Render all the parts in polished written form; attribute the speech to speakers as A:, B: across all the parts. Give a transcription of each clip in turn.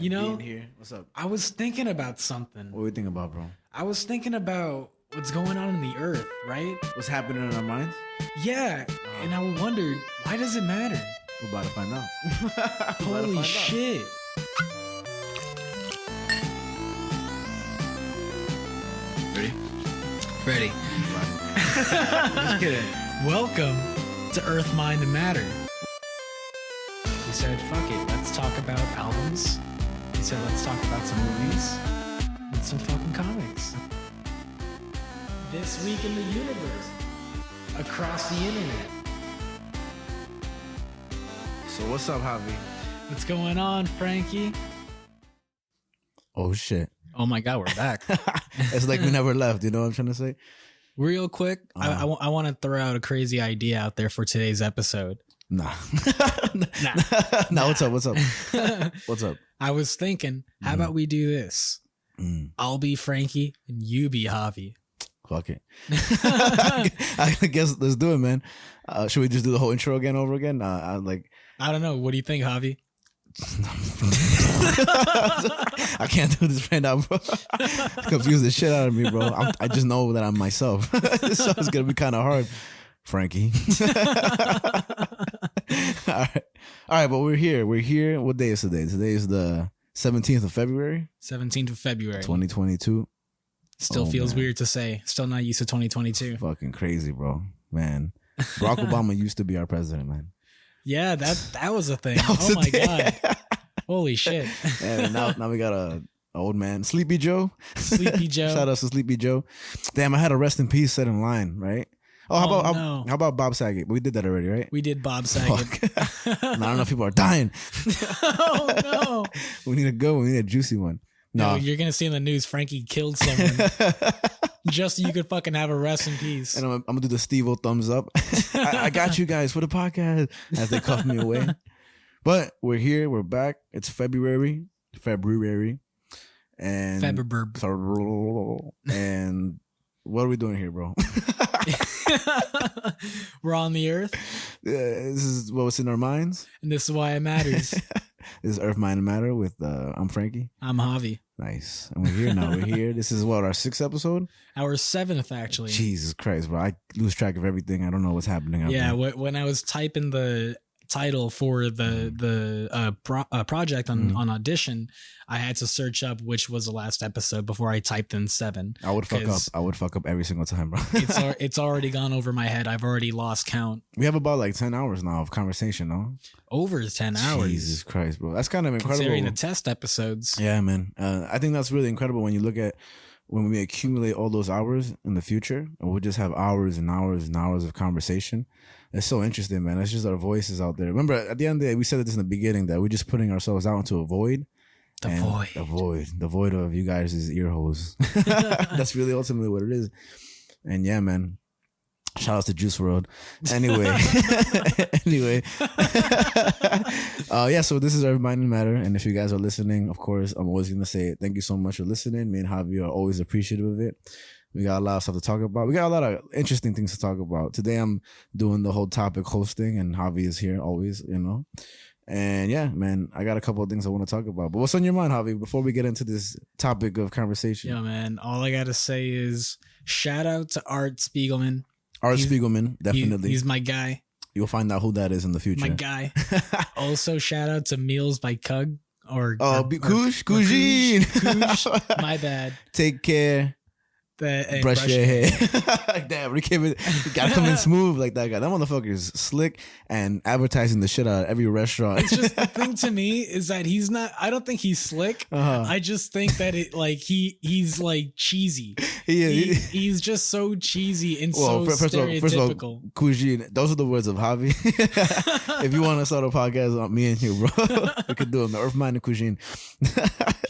A: You know,
B: being here. What's up?
A: I was thinking about something.
B: What are we thinking about, bro?
A: I was thinking about what's going on in the earth, right?
B: What's happening in our minds?
A: Yeah, and I wondered, why does it matter?
B: We're about to find out.
A: Holy shit. Ready?
B: Just kidding.
A: Welcome to Earth, Mind, and Matter. We said, fuck it, let's talk about albums. We said, let's talk about some movies and some fucking comics. This week in the universe, across the internet.
B: So what's up, Javi?
A: What's going on, Frankie?
B: Oh shit!
A: Oh my God, we're back.
B: It's like we never left. You know what I'm trying to say?
A: Real quick, I want to throw out a crazy idea out there for today's episode.
B: Nah.
A: Nah.
B: What's up? What's up? What's up?
A: I was thinking, how about we do this? I'll be Frankie and you be Javi.
B: Fuck it. I guess let's do it, man. Should we just do the whole intro again over again?
A: I don't know. What do you think, Javi?
B: I can't do this right now, bro. Confuse the shit out of me, bro. I just know that I'm myself. So it's gonna be kind of hard, Frankie. All right, but we're here. What day is today? Today is the 17th of February.
A: 17th of February.
B: 2022.
A: Still feels weird to say. Still not used to 2022.
B: Fucking crazy, bro. Man. Barack Obama used to be our president, man.
A: Yeah, that was a thing. Oh my God. Holy shit.
B: And now we got a old man. Sleepy Joe.
A: Sleepy Joe.
B: Shout out to Sleepy Joe. Damn, I had a rest in peace set in line, right? Oh, how about Bob Saget? We did that already, right?
A: We did Bob Saget.
B: Not enough people are dying.
A: Oh no.
B: We need a juicy one.
A: No, you're gonna see in the news Frankie killed someone. Just so you could fucking have a rest in peace.
B: And I'm gonna do the Steve-O thumbs up. I got you guys for the podcast as they cuff me away. But we're here. We're back. It's February. And and what are we doing here, bro?
A: We're on the earth.
B: This is what's in our minds.
A: And this is why it matters.
B: This is Earth, Mind, and Matter with I'm Frankie.
A: I'm Javi.
B: Nice. And we're here now. We're here. This is what, our 6th episode?
A: Our 7th, actually.
B: Jesus Christ, bro. I lose track of everything. I don't know what's happening.
A: Yeah, when I was typing the title for the project on Audition, I had to search up which was the last episode before I typed in 7.
B: I would fuck up every single time, bro.
A: It's already gone over my head. I've already lost count.
B: We have about like 10 hours now of conversation, no?
A: Over 10 hours.
B: Jesus Christ, bro. That's kind of incredible.
A: Considering the test episodes.
B: Yeah, man. I think that's really incredible when you look at when we accumulate all those hours in the future, and we'll just have hours and hours and hours of conversation. It's so interesting, man. It's just our voices out there. Remember, at the end of the day, we said this in the beginning, that we're just putting ourselves out into a void. The void of you guys' ear holes. That's really ultimately what it is. And yeah, man. Shout out to Juice WRLD. Anyway. Yeah, so this is Earth, Mind, and Matter. And if you guys are listening, of course, I'm always going to say thank you so much for listening. Me and Javi are always appreciative of it. We got a lot of stuff to talk about. We got a lot of interesting things to talk about. Today, I'm doing the whole topic hosting, and Javi is here always, you know. And yeah, man, I got a couple of things I want to talk about. But what's on your mind, Javi, before we get into this topic of conversation?
A: Yeah, man, all I got to say is shout out to Art Spiegelman.
B: Spiegelman, definitely.
A: He's my guy.
B: You'll find out who that is in the future.
A: My guy. Also, shout out to Meals by Cug.
B: Cuisine.
A: My bad.
B: Take care. Brush your hair. Damn, you gotta come in smooth like that guy. That motherfucker is slick and advertising the shit out of every restaurant.
A: It's just the thing to me is that he's not. I don't think he's slick. I just think that he's like cheesy. He's just so cheesy and so stereotypical. First of all, cuisine. Those are the words of Javi.
B: If you want to start a podcast on me and you, bro, we could do it. The Earth, Mind, and Cuisine.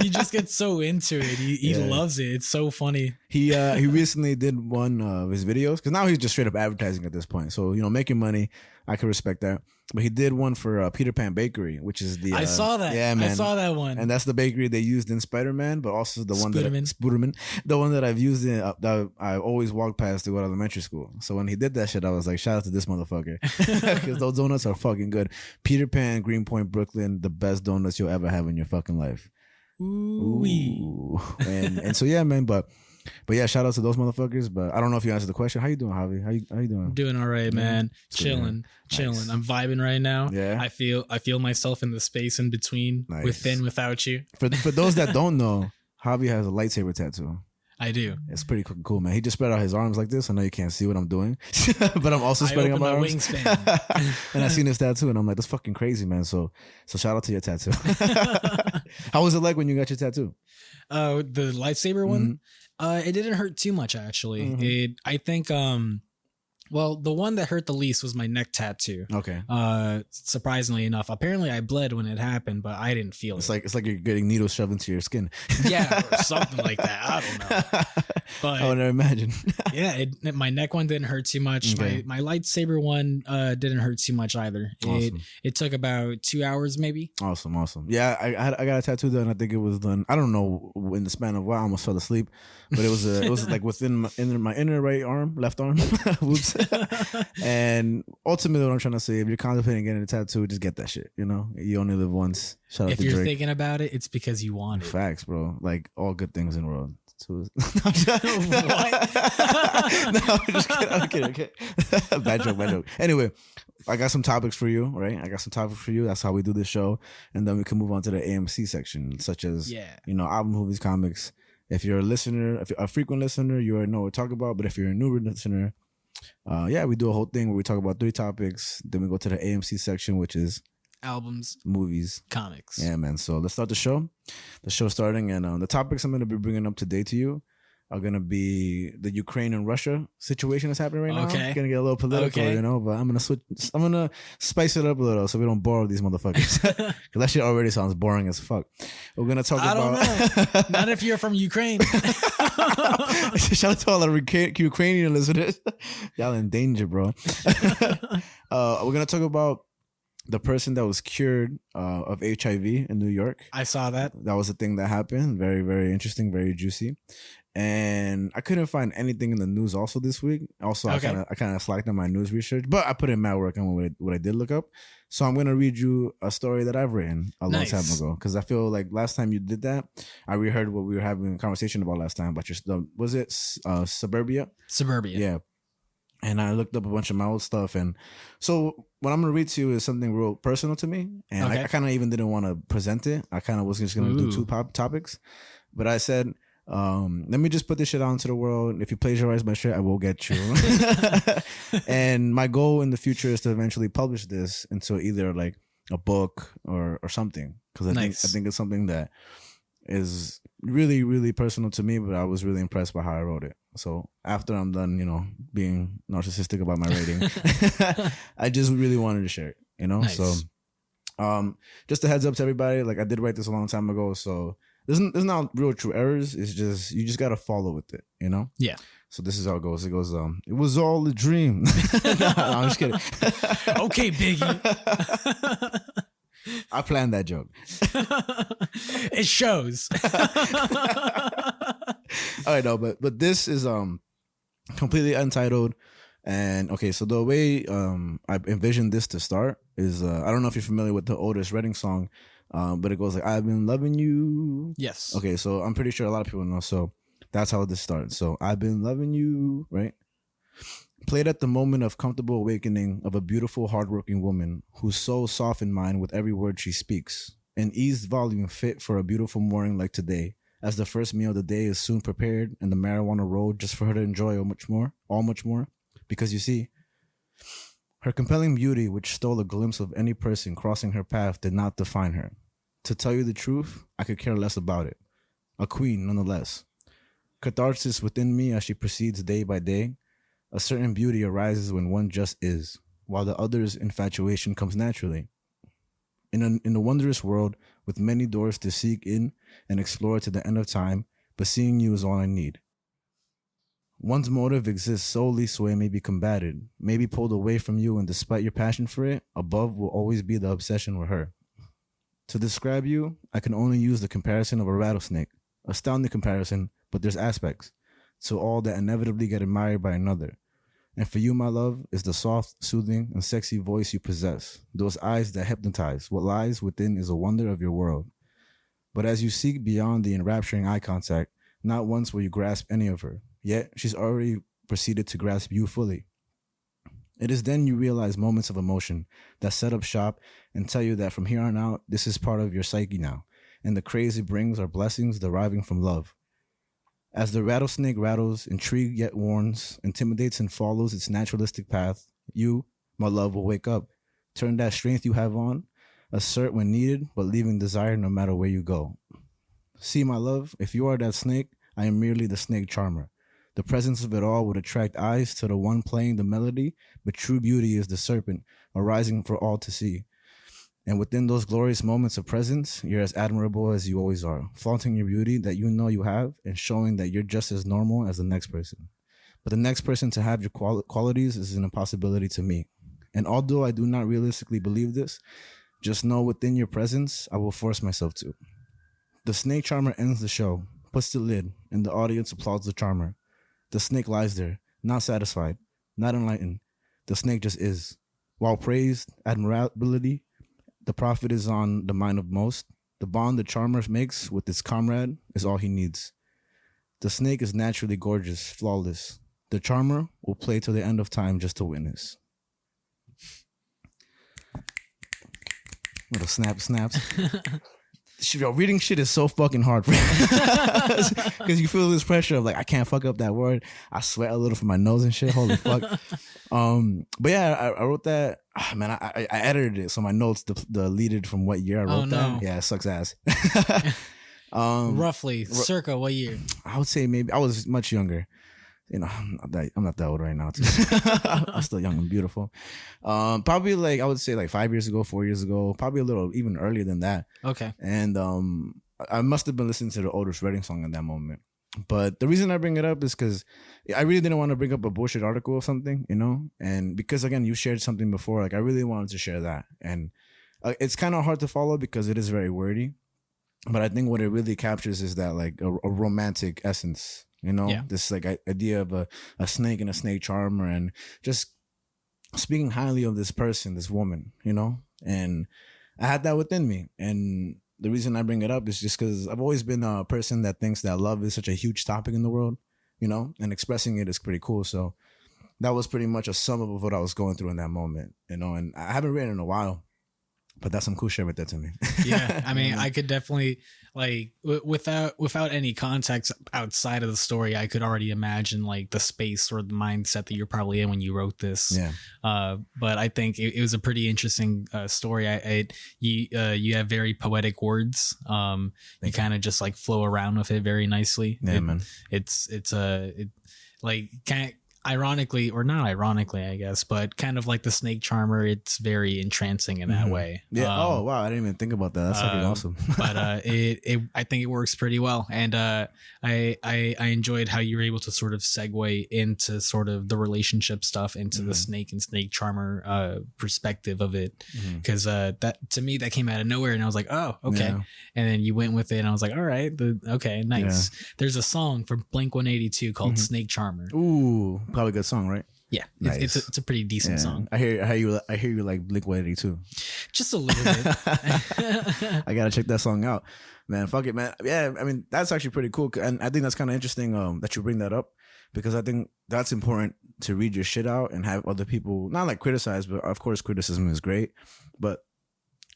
A: He just gets so into it. He loves it. It's so funny.
B: He recently did one of his videos, because now he's just straight up advertising at this point. So, you know, making money, I can respect that. But he did one for Peter Pan Bakery, which is the
A: I saw that.
B: Yeah, man.
A: I saw that one,
B: and that's the bakery they used in Spider-Man, but also the one
A: Spooderman.
B: The one that I've used in that I always walked past to go to elementary school. So when he did that shit, I was like, shout out to this motherfucker, because those donuts are fucking good. Peter Pan, Greenpoint, Brooklyn, the best donuts you'll ever have in your fucking life. Ooh. And so yeah, man, but yeah, shout out to those motherfuckers. But I don't know if you answered the question. How you doing, Javi? How you doing?
A: I'm doing all right, man. Chilling. Nice. I'm vibing right now.
B: Yeah.
A: I feel myself in the space in between, within, without you.
B: For those that don't know, Javi has a lightsaber tattoo.
A: I do.
B: It's pretty cool, man. He just spread out his arms like this. I know you can't see what I'm doing, but I'm also spreading out my arms. Wingspan. And I seen this tattoo, and I'm like, that's fucking crazy, man. So shout out to your tattoo. How was it like when you got your tattoo?
A: The lightsaber one. It didn't hurt too much, actually. I think well, the one that hurt the least was my neck tattoo.
B: Okay.
A: Surprisingly enough, apparently I bled when it happened, but I didn't feel it.
B: It's like you're getting needles shoved into your skin.
A: Yeah, or something like that. I don't know. But
B: I would never imagine.
A: Yeah, my neck one didn't hurt too much. Okay. My lightsaber one didn't hurt too much either. Awesome. It took about 2 hours maybe.
B: Awesome. Yeah, I got a tattoo done. I think it was done. I don't know, in the span of a while. I almost fell asleep, but it was like within my inner right arm, left arm. Whoops. And ultimately, what I'm trying to say, if you're contemplating getting a tattoo, just get that shit. You know, you only live once. Shout out to Drake. If you're
A: thinking about it, it's because you want it.
B: Facts, bro. Like all good things in the world. What? No, I'm just kidding. Okay. Bad joke. Anyway, I got some topics for you, right? That's how we do this show. And then we can move on to the A.M.C. section, such as, album, movies, comics. If you're a frequent listener, you already know what we're talking about. But if you're a newer listener, we do a whole thing where we talk about 3 topics. Then we go to the A.M.C. section, which is
A: albums,
B: movies,
A: comics.
B: Yeah, man. So let's start the show. The show's starting, and the topics I'm going to be bringing up today to you are going to be the Ukraine and Russia situation that's happening right now.
A: Okay.
B: Going to get a little political, but I'm going to spice it up a little so we don't bore these motherfuckers. Because that shit already sounds boring as fuck. We're going to talk about...
A: I don't know. Not if you're from Ukraine.
B: Shout out to all the Ukrainian listeners. Y'all in danger, bro. We're going to talk about the person that was cured of HIV in New York.
A: I saw that.
B: That was a thing that happened. Very, very interesting, very juicy. And I couldn't find anything in the news also this week. Also, okay. I kind of slacked on my news research, but I put in mad work on what I did look up. So I'm going to read you a story that I've written a long time ago. Because I feel like last time you did that, I reheard what we were having a conversation about last time about was it Suburbia?
A: Suburbia.
B: Yeah. And I looked up a bunch of my old stuff. And so what I'm going to read to you is something real personal to me. And I kind of even didn't want to present it. I kind of was just going to do 2 topics. But I said, let me just put this shit out into the world. If you plagiarize my shit, I will get you. And my goal in the future is to eventually publish this into either like a book or something. Because I think it's something that is really, really personal to me, but I was really impressed by how I wrote it. So after I'm done, being narcissistic about my writing, I just really wanted to share it, Nice. So, just a heads up to everybody, like I did write this a long time ago. So there's not real true errors. It's just, you just got to follow with it,
A: Yeah.
B: So this is how it goes. It goes, it was all a dream. No, I'm just kidding.
A: Okay, Biggie.
B: I planned that joke.
A: It shows.
B: All right, no, but this is completely untitled, and okay. So the way I envisioned this to start is I don't know if you're familiar with the Otis Redding song, but it goes like, "I've been loving you."
A: Yes.
B: Okay, so I'm pretty sure a lot of people know. So that's how this starts. So I've been loving you, right? Played at the moment of comfortable awakening of a beautiful, hardworking woman whose soul softened mine with every word she speaks. An eased volume fit for a beautiful morning like today, as the first meal of the day is soon prepared and the marijuana rolled just for her to enjoy all much more. Because you see, her compelling beauty, which stole a glimpse of any person crossing her path, did not define her. To tell you the truth, I could care less about it. A queen, nonetheless. Catharsis within me as she proceeds day by day. A certain beauty arises when one just is, while the other's infatuation comes naturally. In a wondrous world with many doors to seek in and explore to the end of time, but seeing you is all I need. One's motive exists solely so it may be combated, may be pulled away from you, and despite your passion for it, above will always be the obsession with her. To describe you, I can only use the comparison of a rattlesnake. Astounding comparison, but there's aspects to all that inevitably get admired by another. And for you, my love, is the soft, soothing, and sexy voice you possess. Those eyes that hypnotize. What lies within is a wonder of your world. But as you seek beyond the enrapturing eye contact, not once will you grasp any of her. Yet she's already proceeded to grasp you fully. It is then you realize moments of emotion that set up shop and tell you that from here on out, this is part of your psyche now, and the craze it brings are blessings deriving from love. As the rattlesnake rattles, intrigued yet warns, intimidates and follows its naturalistic path, you, my love, will wake up, turn that strength you have on, assert when needed, but leaving desire no matter where you go. See, my love, if you are that snake, I am merely the snake charmer. The presence of it all would attract eyes to the one playing the melody, but true beauty is the serpent, arising for all to see. And within those glorious moments of presence, you're as admirable as you always are, flaunting your beauty that you know you have and showing that you're just as normal as the next person. But the next person to have your qualities is an impossibility to me. And although I do not realistically believe this, just know within your presence, I will force myself to. The snake charmer ends the show, puts the lid, and the audience applauds the charmer. The snake lies there, not satisfied, not enlightened. The snake just is. While praised, admirability, the prophet is on the mind of most. The bond the charmer makes with its comrade is all he needs. The snake is naturally gorgeous, flawless. The charmer will play till the end of time just to witness. Little snaps. Reading shit is so fucking hard because you feel this pressure of like, I can't fuck up that word. I sweat a little from my nose and shit. Holy fuck. But yeah, I wrote that. Man, I edited it, so my notes deleted from what year I wrote that. Yeah, it sucks ass.
A: Roughly, circa what year?
B: I would say maybe I was much younger. You know, I'm not that old right now. I'm still young and beautiful. Probably like I would say like 5 years ago, 4 years ago, probably a little even earlier than that.
A: Okay.
B: And I must have been listening to the Otis Redding song at that moment. But the reason I bring it up is because I really didn't want to bring up a bullshit article or something, you know. And because again, you shared something before, like I really wanted to share that, and it's kind of hard to follow because it is very wordy. But I think what it really captures is that like a romantic essence. You know, this like idea of a snake and a snake charmer and just speaking highly of this person, this woman, you know, and I had that within me. And the reason I bring it up is just because I've always been a person that thinks that love is such a huge topic in the world, you know, and expressing it is pretty cool. So that was pretty much a sum of what I was going through in that moment, you know, and I haven't written in a while. But that's some cool shit right there to me.
A: Yeah, I mean, I could definitely like without any context outside of the story, I could already imagine like the space or the mindset that you're probably in when you wrote this.
B: Yeah.
A: But I think it was a pretty interesting story. You have very poetic words. You kind of just like flow around with it very nicely.
B: Yeah, man.
A: It's like kind. Ironically, or not ironically, I guess, but kind of like the snake charmer, it's very entrancing in that way.
B: Yeah. Oh wow, I didn't even think about that. That's fucking awesome.
A: But I think it works pretty well, and I enjoyed how you were able to sort of segue into sort of the relationship stuff into the snake and snake charmer perspective of it, because that to me that came out of nowhere, and I was like, oh, okay, and then you went with it, and I was like, all right, okay, nice. Yeah. There's a song from Blink-182 called Snake Charmer.
B: Ooh. Probably a good song, right?
A: Yeah, nice. It's a pretty decent song.
B: I hear you like Blink-182.
A: Just a little bit.
B: I gotta check that song out, man. Fuck it, man. Yeah, I mean that's actually pretty cool, and I think that's kind of interesting that you bring that up, because I think that's important to read your shit out and have other people not like criticize, but of course criticism is great, but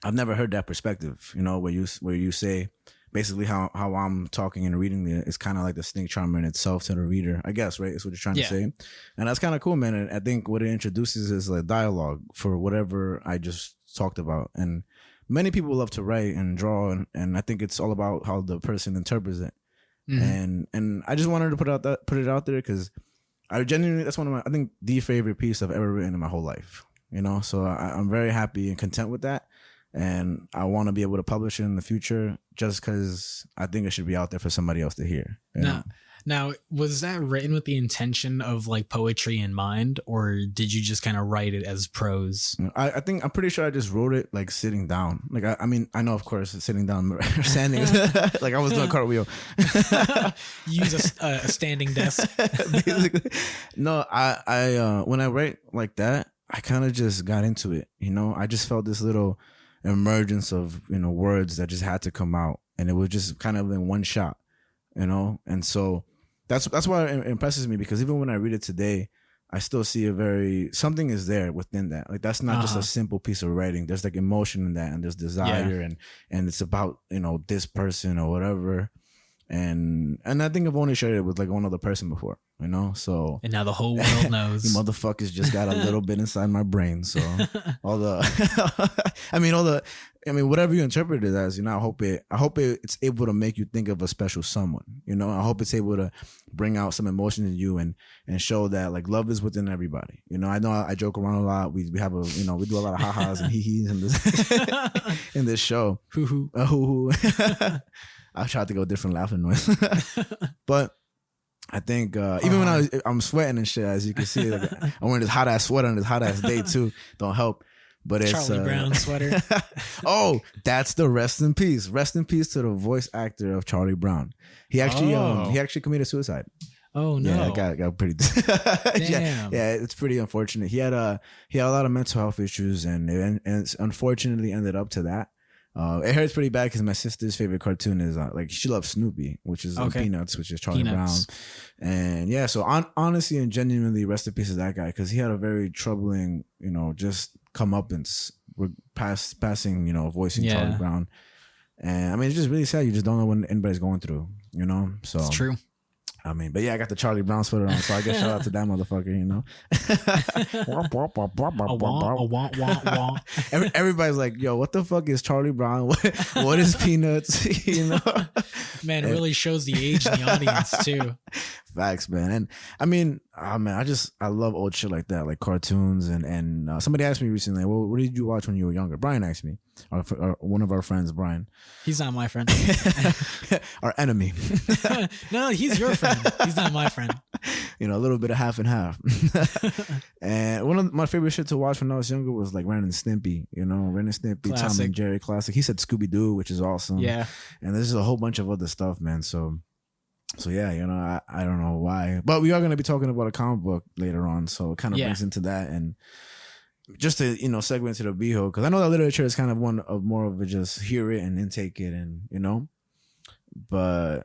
B: I've never heard that perspective. You know, where you say. Basically, how I'm talking and reading it's kind of like the snake charmer in itself to the reader, I guess, right? That's what you're trying to say. And that's kind of cool, man. And I think what it introduces is a dialogue for whatever I just talked about. And many people love to write and draw, and I think it's all about how the person interprets it. And I just wanted to put it out there because I genuinely, that's one of I think the favorite piece I've ever written in my whole life. You know, so I'm very happy and content with that. And I want to be able to publish it in the future just because I think it should be out there for somebody else to hear.
A: Now, was that written with the intention of like poetry in mind, or did you just kind of write it as prose?
B: I'm pretty sure I just wrote it like sitting down. Like, I mean, I know, of course, sitting down, standing, like I was doing a cartwheel.
A: Use a standing desk.
B: Basically. No, I when I write like that, I kind of just got into it. You know, I just felt this little emergence of, you know, words that just had to come out, and it was just kind of in one shot, you know. And so that's why it impresses me, because even when I read it today, I still see something is there within that. Like, that's not just a simple piece of writing. There's like emotion in that, and there's desire, and it's about, you know, this person or whatever. And I think I've only shared it with like one other person before, you know. So,
A: and now the whole world knows.
B: You motherfuckers just got a little bit inside my brain. So whatever you interpret it as, you know, I hope it's able to make you think of a special someone. You know, I hope it's able to bring out some emotion in you and show that like love is within everybody. You know I joke around a lot. We have we do a lot of ha-has and hee-hees in this in this show. Hoo-hoo. I tried to go different laughing noise, but I think even when I'm sweating and shit, as you can see, like, I'm wearing this hot ass sweater on this hot ass day too. Don't help. But it's
A: Charlie Brown sweater.
B: Oh, that's the rest in peace. Rest in peace to the voice actor of Charlie Brown. He actually committed suicide.
A: Oh no!
B: Yeah, got pretty.
A: Damn.
B: Yeah, it's pretty unfortunate. He had a lot of mental health issues, and unfortunately ended up to that. It hurts pretty bad because my sister's favorite cartoon is like, she loves Snoopy, which is Peanuts, which is Charlie Brown. And yeah, so honestly and genuinely, rest in peace to that guy, because he had a very troubling, you know, just comeuppance passing, you know, voicing Charlie Brown. And I mean, it's just really sad. You just don't know what anybody's going through, you know. So
A: it's true.
B: I mean, but yeah, I got the Charlie Brown sweater on, so I guess shout out to that motherfucker, you know. Everybody's like, yo, what the fuck is Charlie Brown? What is Peanuts? You know?
A: Man, it really shows the age in the audience too.
B: Facts, man. And I mean, I love old shit like that, like cartoons. And somebody asked me recently, well, what did you watch when you were younger? Brian asked me, or one of our friends, Brian.
A: He's not my friend.
B: Our enemy.
A: No, he's your friend. He's not my friend.
B: You know, a little bit of half and half. And one of my favorite shit to watch when I was younger was like Ren and Stimpy. You know, Ren and Stimpy,
A: Classic.
B: Tom and Jerry, classic. He said Scooby-Doo, which is awesome.
A: Yeah.
B: And there's just a whole bunch of other stuff, man. So yeah, you know, I don't know why, but we are going to be talking about a comic book later on, so it kind of brings into that. And just to, you know, segue into the B-hole, because I know that literature is kind of one of more of a just hear it and intake it, and you know, but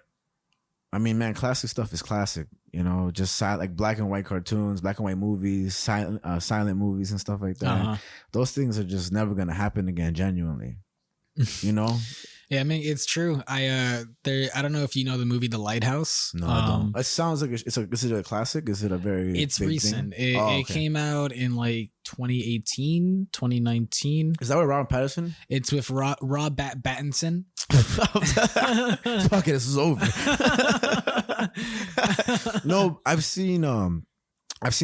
B: I mean, man, classic stuff is classic, you know, just like black and white cartoons, black and white movies, silent movies and stuff like that. Those things are just never going to happen again, genuinely, you know.
A: Yeah, I mean, it's true. I don't know if you know the movie The Lighthouse.
B: No, I don't. It sounds like is it a classic? Is it a very
A: It's
B: big
A: recent.
B: thing?
A: It came out in like 2018, 2019.
B: Is that with Robert Pattinson?
A: It's with Rob Pattinson.
B: Fuck it, this is over. No, I've seen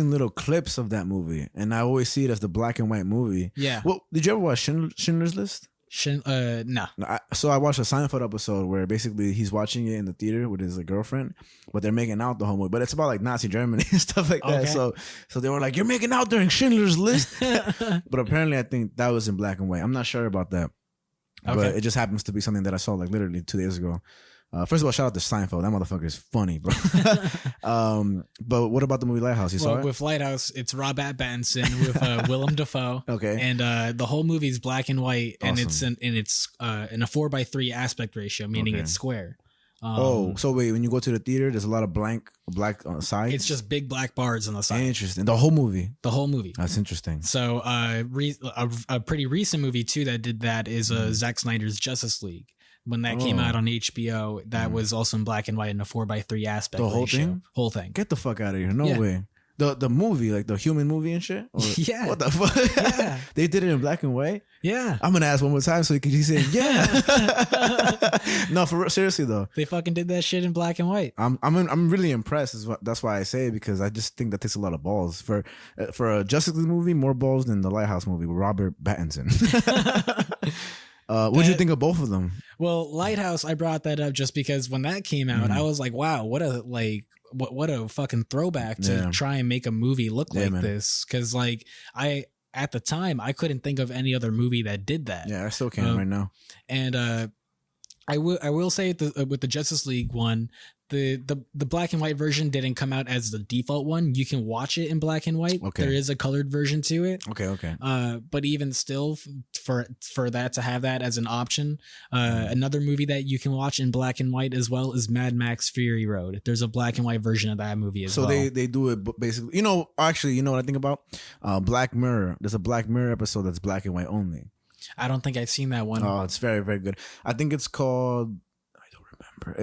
B: little clips of that movie, and I always see it as the black and white movie.
A: Yeah.
B: Well, did you ever watch Schindler's List?
A: No.
B: So I watched a Seinfeld episode where basically he's watching it in the theater with his girlfriend, but they're making out the whole movie. But it's about like Nazi Germany and stuff like that. So they were like, "You're making out during Schindler's List," but apparently I think that was in black and white. I'm not sure about that, but it just happens to be something that I saw like literally 2 days ago. First of all, shout out to Seinfeld. That motherfucker is funny, bro. But what about the movie Lighthouse? You saw it? With
A: Lighthouse, it's Rob Pattinson with Willem Dafoe.
B: Okay.
A: And the whole movie is black and white, and it's in a 4:3 aspect ratio, meaning it's square.
B: So wait, when you go to the theater, there's a lot of black sides?
A: It's just big black bars on the side.
B: Interesting. The whole movie?
A: The whole movie.
B: That's interesting.
A: So a pretty recent movie, too, that did that is Zack Snyder's Justice League. When that came out on HBO, that was also in black and white in a 4:3 aspect.
B: The whole
A: ratio.
B: thing?
A: Whole thing.
B: Get the fuck out of here. No way. The movie, like the human movie and shit? Or,
A: yeah.
B: What the fuck? Yeah. They did it in black and white?
A: Yeah.
B: I'm going to ask one more time so you can say, yeah. No, seriously though.
A: They fucking did that shit in black and white.
B: I'm really impressed. That's why I say it, because I just think that takes a lot of balls. For a Justice League movie, more balls than the Lighthouse movie with Robert Pattinson. What did you think of both of them?
A: Well, Lighthouse, I brought that up just because when that came out, I was like, wow, what a fucking throwback to try and make a movie look like this. Because like at the time, I couldn't think of any other movie that did that.
B: Yeah, I still can't right now.
A: And I will say with the Justice League one, the black and white version didn't come out as the default one. You can watch it in black and white. Okay. There is a colored version to it.
B: Okay.
A: But even still, for that to have that as an option, another movie that you can watch in black and white as well is Mad Max Fury Road. There's a black and white version of that movie as well.
B: So they do it basically. You know what I think about? Black Mirror. There's a Black Mirror episode that's black and white only.
A: I don't think I've seen that one.
B: Oh, it's very, very good. I think it's called, I don't remember.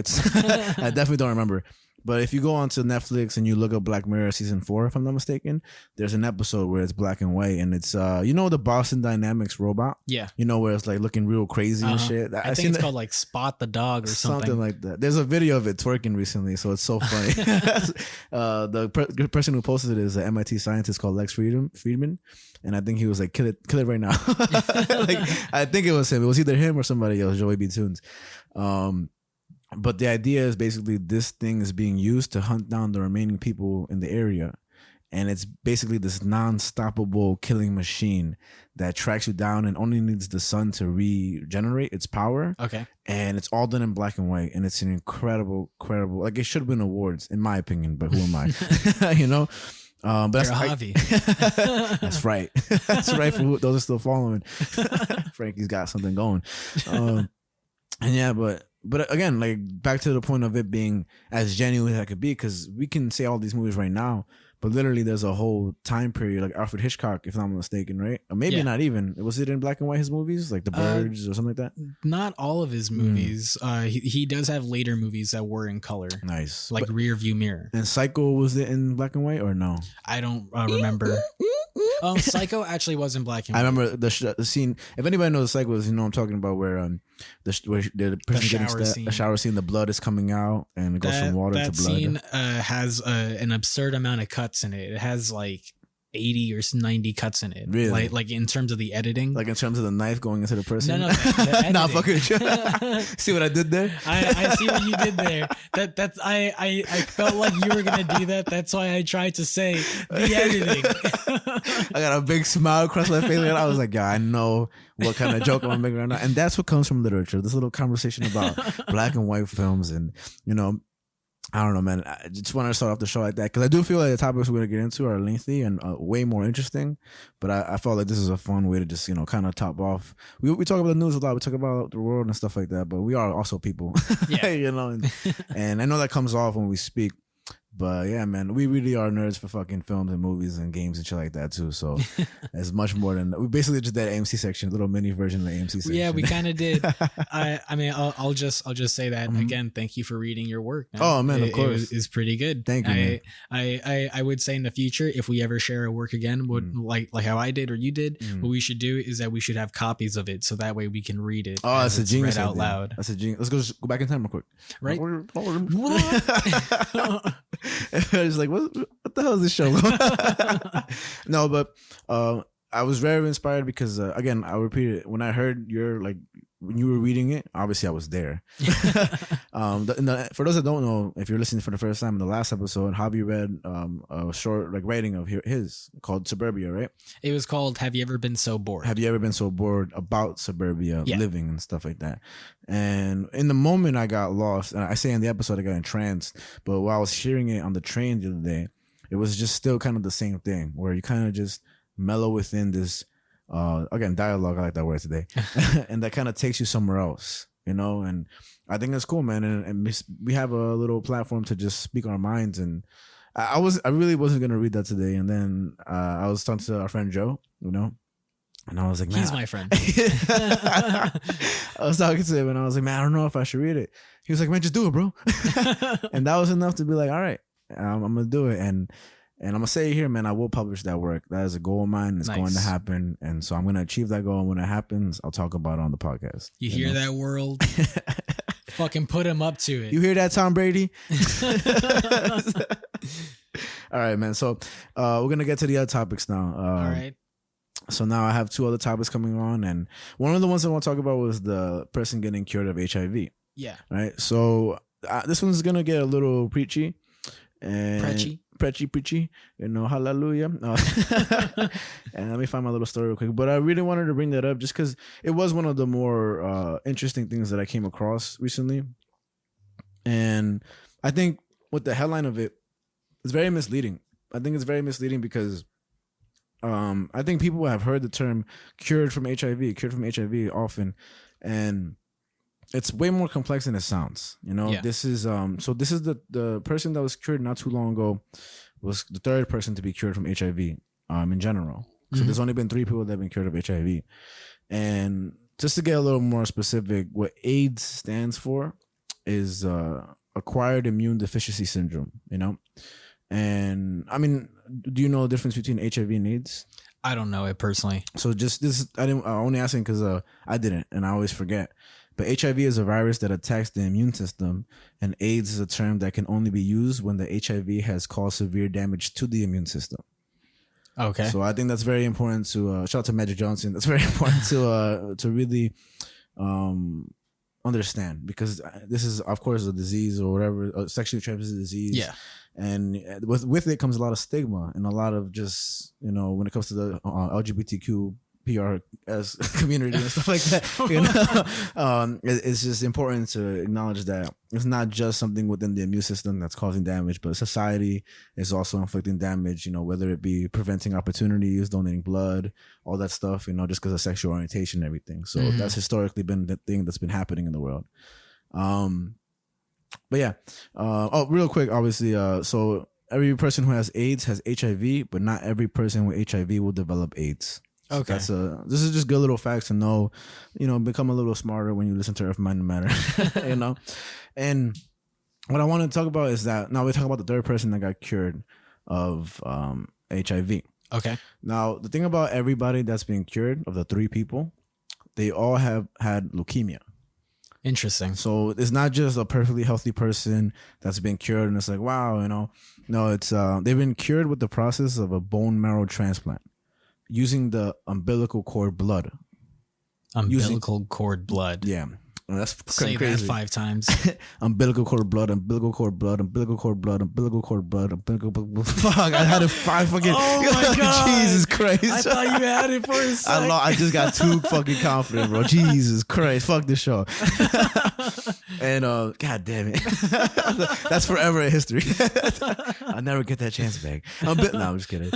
B: I definitely don't remember. But if you go onto Netflix and you look up Black Mirror season 4, if I'm not mistaken, there's an episode where it's black and white, and it's the Boston Dynamics robot.
A: Yeah.
B: Where it's like looking real crazy and shit.
A: I think it's called like Spot the Dog or something.
B: Something like that. There's a video of it twerking recently, so it's so funny. The person who posted it is an MIT scientist called Lex Friedman, and I think he was like, kill it right now. I think it was him. It was either him or somebody else, Joey B. Tunes. But the idea is basically this thing is being used to hunt down the remaining people in the area. And it's basically this non-stoppable killing machine that tracks you down and only needs the sun to regenerate its power.
A: Okay.
B: And it's all done in black and white. And it's an incredible, like it should win awards, in my opinion, but who am I? But that's
A: Javi.
B: That's right. That's right. For those are still following. Franky's got something going. But again, like back to the point of it being as genuine as it could be, because we can say all these movies right now, but literally there's a whole time period, like Alfred Hitchcock, if I'm not mistaken, right? Or maybe not even. Was it in black and white, his movies? Like The Birds or something like that?
A: Not all of his movies. He does have later movies that were in color.
B: Nice.
A: Like Rear View Mirror.
B: And Psycho, was it in black and white or no?
A: I don't remember. Psycho actually was in black and white.
B: I remember the scene. If anybody knows Psycho, I'm talking about where the person getting the shower scene, the blood is coming out and it goes from water to blood. That
A: scene has an absurd amount of cuts in it. It has like 80 or 90 cuts in it.
B: Really?
A: Like in terms of the editing.
B: Like in terms of the knife going into the person?
A: No.
B: Nah, fucking. See what I did there?
A: I see what you did there. That's I felt like you were gonna do that. That's why I tried to say the editing.
B: I got a big smile across my face. I was like, yeah, I know what kind of joke I'm gonna make right now. And that's what comes from literature. This little conversation about black and white films, and I don't know, man. I just want to start off the show like that because I do feel like the topics we're going to get into are lengthy and way more interesting. But I felt like this is a fun way to just, kind of top off. We talk about the news a lot. We talk about the world and stuff like that. But we are also people,
A: yeah.
B: And I know that comes off when we speak. But yeah, man, we really are nerds for fucking films and movies and games and shit like that too. So it's much more than we basically just did A.M.C section, a little mini version of the A.M.C section.
A: Yeah, we kind of did. I mean, I'll just say that again. Thank you for reading your work, man.
B: Oh man, of course,
A: it's pretty good.
B: Thank you. Man.
A: I would say in the future, if we ever share a work again, like how I did or you did, what we should do is that we should have copies of it so that way we can read it.
B: Oh, that's a genius
A: read out loud.
B: That's a genius. Let's go back in time real quick.
A: Right.
B: It's like, what the hell is this show? No, but I was very inspired because again, I repeat it, when I heard when you were reading it, obviously I was there. For those that don't know, if you're listening for the first time, in the last episode, Javi read a short writing of his called Suburbia, right?
A: It was called Have You Ever Been So Bored?
B: Have you ever been so bored about suburbia living and stuff like that? And in the moment I got lost, and I say in the episode I got entranced, but while I was hearing it on the train the other day, it was just still kind of the same thing where you kind of just mellow within this again, dialogue, I like that word today, and that kind of takes you somewhere else, and I think that's cool, man. And we have a little platform to just speak our minds. And I really wasn't gonna read that today, and then I was talking to our friend Joe, and I was like, man,
A: he's my friend.
B: I was talking to him and I was like, man, I don't know if I should read it. He was like, man, just do it, bro. And that was enough to be like, all right, I'm gonna do it. And I'm gonna say here, man, I will publish that work. That is a goal of mine. It's going to happen. And so I'm gonna achieve that goal. And when it happens, I'll talk about it on the podcast.
A: You hear that, world? Fucking put him up to it.
B: You hear that, Tom Brady? All right, man. So we're gonna get to the other topics now.
A: All right.
B: So now I have 2 other topics coming on, and one of the ones I want to talk about was the person getting cured of HIV.
A: Yeah.
B: Right. So this one's gonna get a little preachy. And preachy, hallelujah. And let me find my little story real quick. But I really wanted to bring that up just because it was one of the more interesting things that I came across recently. And I think with the headline of it, it's very misleading. I think it's very misleading because I think people have heard the term cured from HIV often, and it's way more complex than it sounds. This is the person that was cured not too long ago was the third person to be cured from HIV in general. So there's only been 3 people that have been cured of HIV. And just to get a little more specific, what AIDS stands for is acquired immune deficiency syndrome, And I mean, do you know the difference between HIV and AIDS?
A: I don't know it personally.
B: So just this, I only asking because I didn't, and I always forget. But HIV is a virus that attacks the immune system, and AIDS is a term that can only be used when the HIV has caused severe damage to the immune system.
A: Okay.
B: So I think that's very important to shout out to Magic Johnson. That's very important to really understand, because this is, of course, a disease or whatever, a sexually transmitted disease.
A: Yeah.
B: And with it comes a lot of stigma and a lot of just, when it comes to the LGBTQ PRS community and stuff like that, it's just important to acknowledge that it's not just something within the immune system that's causing damage, but society is also inflicting damage, whether it be preventing opportunities, donating blood, all that stuff, just because of sexual orientation and everything. So that's historically been the thing that's been happening in the world. But yeah, real quick, obviously, so every person who has AIDS has HIV, but not every person with HIV will develop AIDS.
A: Okay.
B: So this is just good little facts to know, become a little smarter when you listen to Earth, Mind, and Matter, And what I want to talk about is that now we talk about the third person that got cured of HIV.
A: Okay.
B: Now, the thing about everybody that's been cured, of the 3 people, they all have had leukemia.
A: Interesting.
B: So it's not just a perfectly healthy person that's been cured and it's like, wow, No, it's they've been cured with the process of a bone marrow transplant using the umbilical cord blood.
A: Cord blood.
B: Yeah. That's
A: Say
B: crazy.
A: That 5 times.
B: Umbilical cord blood, umbilical cord blood, umbilical cord blood, umbilical cord blood, umbilical blood. Fuck, I had it 5 fucking.
A: Oh my God.
B: Jesus Christ.
A: I thought you had it for a second.
B: I just got too fucking confident, bro. Jesus Christ. Fuck this show. And God damn it. That's forever in history. I'll never get that chance back. No, I'm just kidding.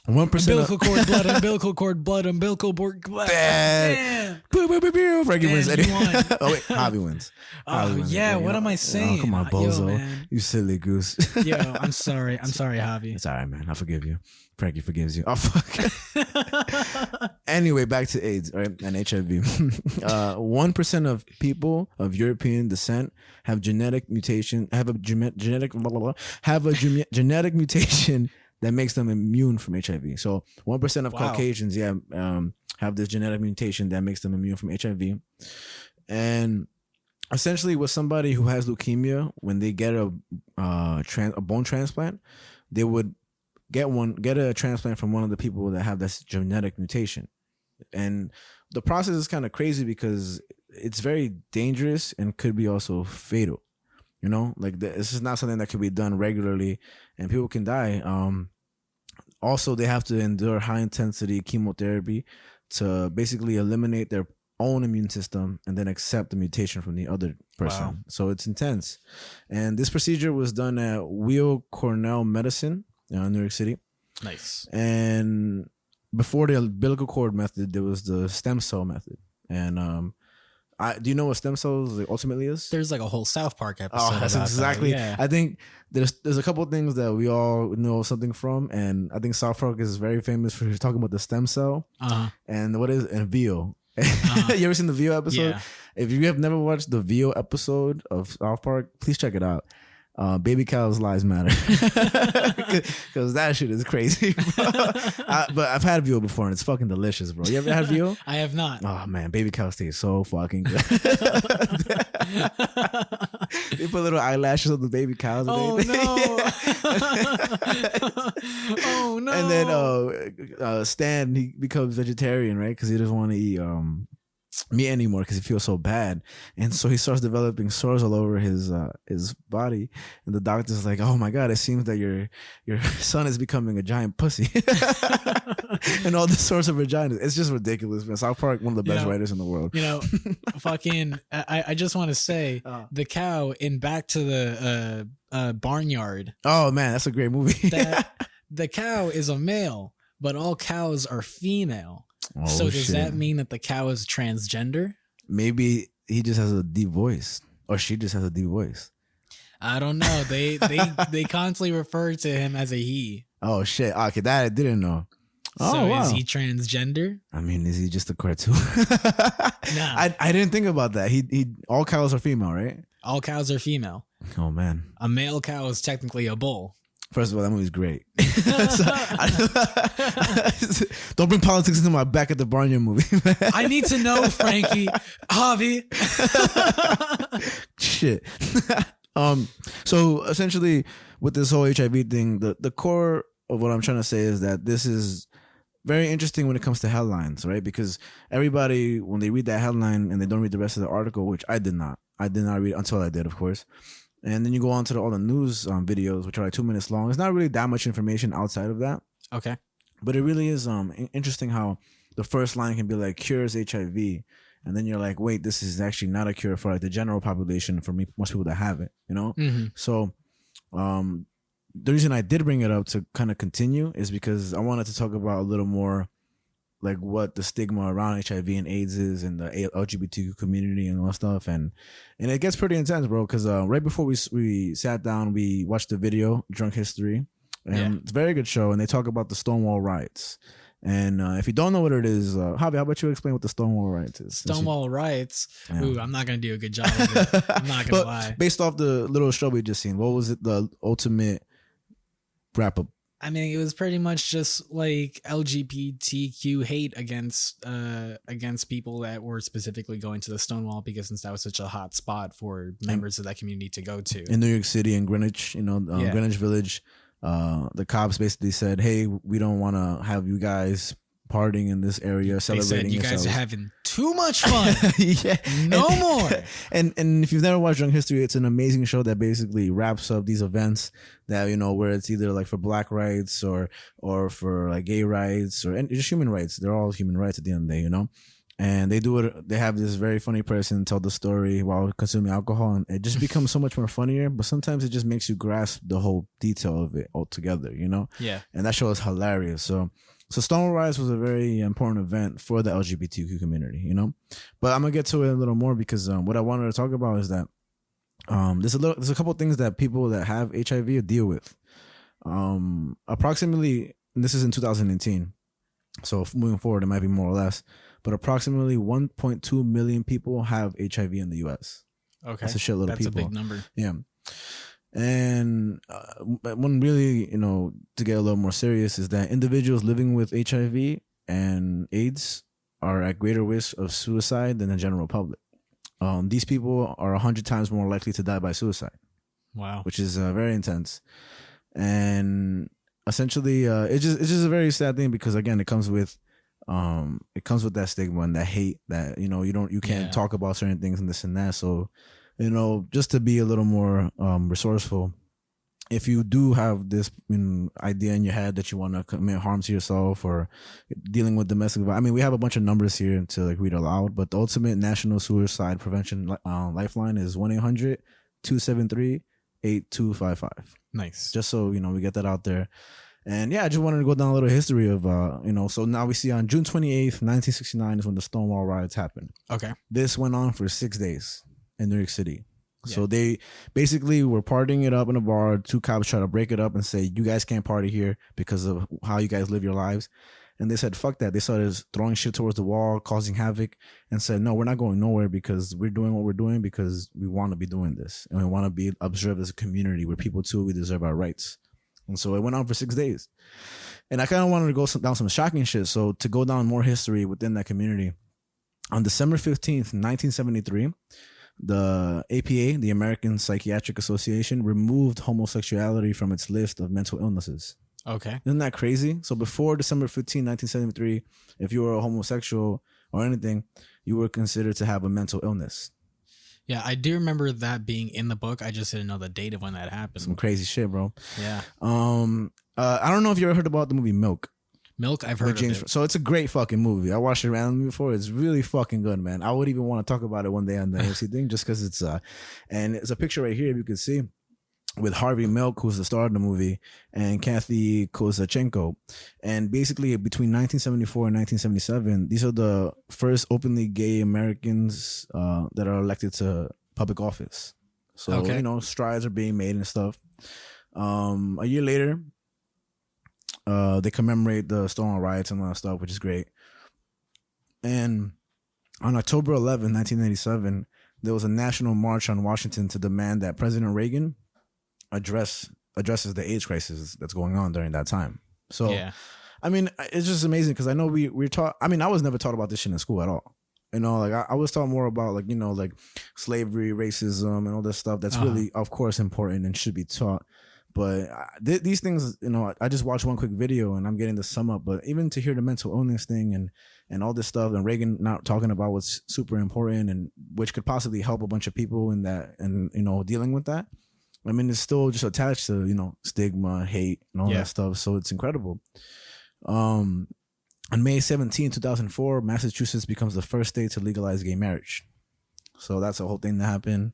B: 1%
A: umbilical cord blood, umbilical cord blood, umbilical cord blood.
B: Damn. Frankie wins. Oh wait, Javi wins.
A: Oh yeah, what am I saying?
B: Oh, come on, bozo. You silly goose.
A: Yo, I'm sorry, Javi.
B: It's all right, man. I forgive you. Frankie forgives you. Oh fuck. Anyway, back to AIDS, right? And HIV. 1% of people of European descent have a genetic mutation that makes them immune from HIV. So 1% of Caucasians, have this genetic mutation that makes them immune from HIV. And essentially, with somebody who has leukemia, when they get a bone transplant, they would get a transplant from one of the people that have this genetic mutation. And the process is kind of crazy because it's very dangerous and could be also fatal. This is not something that can be done regularly, and people can die. Also, they have to endure high intensity chemotherapy to basically eliminate their own immune system and then accept the mutation from the other person. Wow. So it's intense. And this procedure was done at Weill Cornell Medicine in New York City.
A: Nice. And
B: before the umbilical cord method, there was the stem cell method. And do you know what stem cells ultimately is?
A: There's like a whole South Park episode.
B: Oh, that's exactly. Yeah. I think there's a couple of things that we all know something from, and I think South Park is very famous for talking about the stem cell. And VO. You ever seen the VO episode?
A: Yeah.
B: If you have never watched the VO episode of South Park, please check it out. Baby cows' lives matter, because that shit is crazy. But I've had VO before and it's fucking delicious, bro. You ever had VO?
A: I have not.
B: Oh man, baby cows taste so fucking good. They put little eyelashes on the baby cows.
A: Oh no! Oh no!
B: And then Stan, he becomes vegetarian, right? Because he doesn't want to eat meet anymore because he feels so bad, and so he starts developing sores all over his body, and the doctor's like, oh my god, it seems that your son is becoming a giant pussy. And all the sores of vaginas. It's just ridiculous, man. South Park, one of the best writers in the world.
A: Fucking I just want to say the cow in Back to the Barnyard.
B: Oh man, that's a great movie.
A: The cow is a male, but all cows are female. Oh, so does that mean that the cow is transgender?
B: Maybe he just has a deep voice, or she just has a deep voice.
A: I don't know. They constantly refer to him as a he.
B: Oh shit! Okay, that I didn't know.
A: So is he transgender?
B: I mean, is he just a cartoon? Nah. I didn't think about that. He all cows are female, right?
A: All cows are female.
B: Oh man.
A: A male cow is technically a bull.
B: First of all, that movie's great. Don't bring politics into my Back at the Barnyard movie, man.
A: I need to know, Franky. Javi.
B: Shit. So essentially with this whole HIV thing, the core of what I'm trying to say is that this is very interesting when it comes to headlines, right? Because everybody, when they read that headline and they don't read the rest of the article, which I did not read until I did, of course. And then you go on to all the news videos, which are like 2 minutes long. It's not really that much information outside of that.
A: Okay.
B: But it really is interesting how the first line can be like, cures HIV. And then you're like, wait, this is actually not a cure for like the general population, for most people that have it, you know? Mm-hmm. So the reason I did bring it up to kind of continue is because I wanted to talk about a little more like what the stigma around HIV and AIDS is, and the LGBTQ community and all that stuff. And it gets pretty intense, bro, because right before we sat down, we watched the video, Drunk History. And it's a very good show. And they talk about the Stonewall riots. And if you don't know what it is, Javi, how about you explain what the Stonewall riots is?
A: Stonewall riots? Yeah. Ooh, I'm not going to do a good job of it. I'm not going to lie.
B: Based off the little show we just seen, what was it, the ultimate wrap-up?
A: I mean, it was pretty much just like LGBTQ hate against people that were specifically going to the Stonewall, because since that was such a hot spot for members of that community to go to.
B: In New York City and Greenwich, Greenwich Village, the cops basically said, hey, we don't want to have you guys partying in this area, celebrating.
A: They said, you guys are having too much fun. No more.
B: And if you've never watched Drunk History, it's an amazing show that basically wraps up these events that, where it's either like for black rights or for like gay rights or just human rights. They're all human rights at the end of the day, And they do it. They have this very funny person tell the story while consuming alcohol, and it just becomes so much more funnier. But sometimes it just makes you grasp the whole detail of it altogether,
A: Yeah.
B: And that show is hilarious. So Stonewall Riots was a very important event for the LGBTQ community, But I'm gonna get to it a little more because what I wanted to talk about is that there's a couple of things that people that have HIV deal with. Approximately, and this is in 2018, so moving forward it might be more or less, but approximately 1.2 million people have HIV in the U.S.
A: Okay,
B: that's a shitload of people.
A: That's a big number.
B: Yeah. And one really, to get a little more serious, is that individuals living with HIV and AIDS are at greater risk of suicide than the general public. These people are 100 times more likely to die by suicide.
A: Wow.
B: Which is very intense. And essentially, it's just a very sad thing because, again, it comes with that stigma and that hate that, you can't talk about certain things and this and that. So, just to be a little more resourceful, if you do have this idea in your head that you want to commit harm to yourself or dealing with domestic violence, I mean, we have a bunch of numbers here to read aloud, but the ultimate national suicide prevention lifeline is 1-800-273-8255.
A: Nice.
B: Just so, we get that out there. And I just wanted to go down a little history of, so now we see on June 28th, 1969 is when the Stonewall riots happened.
A: Okay.
B: This went on for 6 days in New York City. Yeah. So they basically were partying it up in a bar. Two cops tried to break it up and say, you guys can't party here because of how you guys live your lives. And they said, fuck that. They started throwing shit towards the wall, causing havoc, and said, no, we're not going nowhere because we're doing what we're doing because we want to be doing this. And we want to be observed as a community where people too, we deserve our rights. And so it went on for 6 days. And I kind of wanted to go down some shocking shit. So to go down more history within that community, on December 15th, 1973, the APA, the American Psychiatric Association, removed homosexuality from its list of mental illnesses.
A: Okay.
B: Isn't that crazy? So before December 15, 1973, if you were a homosexual or anything, you were considered to have a mental illness.
A: Yeah, I do remember that being in the book. I just didn't know the date of when that happened.
B: Some crazy shit, bro.
A: Yeah.
B: I don't know if you ever heard about the movie Milk.
A: Milk, I've heard of it.
B: So it's a great fucking movie. I watched it randomly before. It's really fucking good, man. I would even want to talk about it one day on the A.M.C thing, just because it's and it's a picture right here, if you can see, with Harvey Milk, who's the star of the movie, and Kathy Kozachenko. And basically, between 1974 and 1977, these are the first openly gay Americans that are elected to public office. So, you know, strides are being made and stuff. A year later, they commemorate the Stonewall riots and all that stuff, which is great. And on October 11, 1987, there was a national march on Washington to demand that President Reagan addresses the AIDS crisis that's going on during that time. So, yeah. I mean, it's just amazing because I know we're taught. I mean, I was never taught about this shit in school at all. You know, like I was taught more about like, you know, like slavery, racism, and all this stuff. That's really, of course, important and should be taught. But these things, you know, I just watched one quick video and I'm getting the sum up. But even to hear the mental illness thing and all this stuff, and Reagan not talking about what's super important and which could possibly help a bunch of people in that, and, you know, dealing with that. I mean, it's still just attached to, you know, stigma, hate, and all that stuff. So it's incredible. On May 17, 2004, Massachusetts becomes the first state to legalize gay marriage. So that's a whole thing that happened.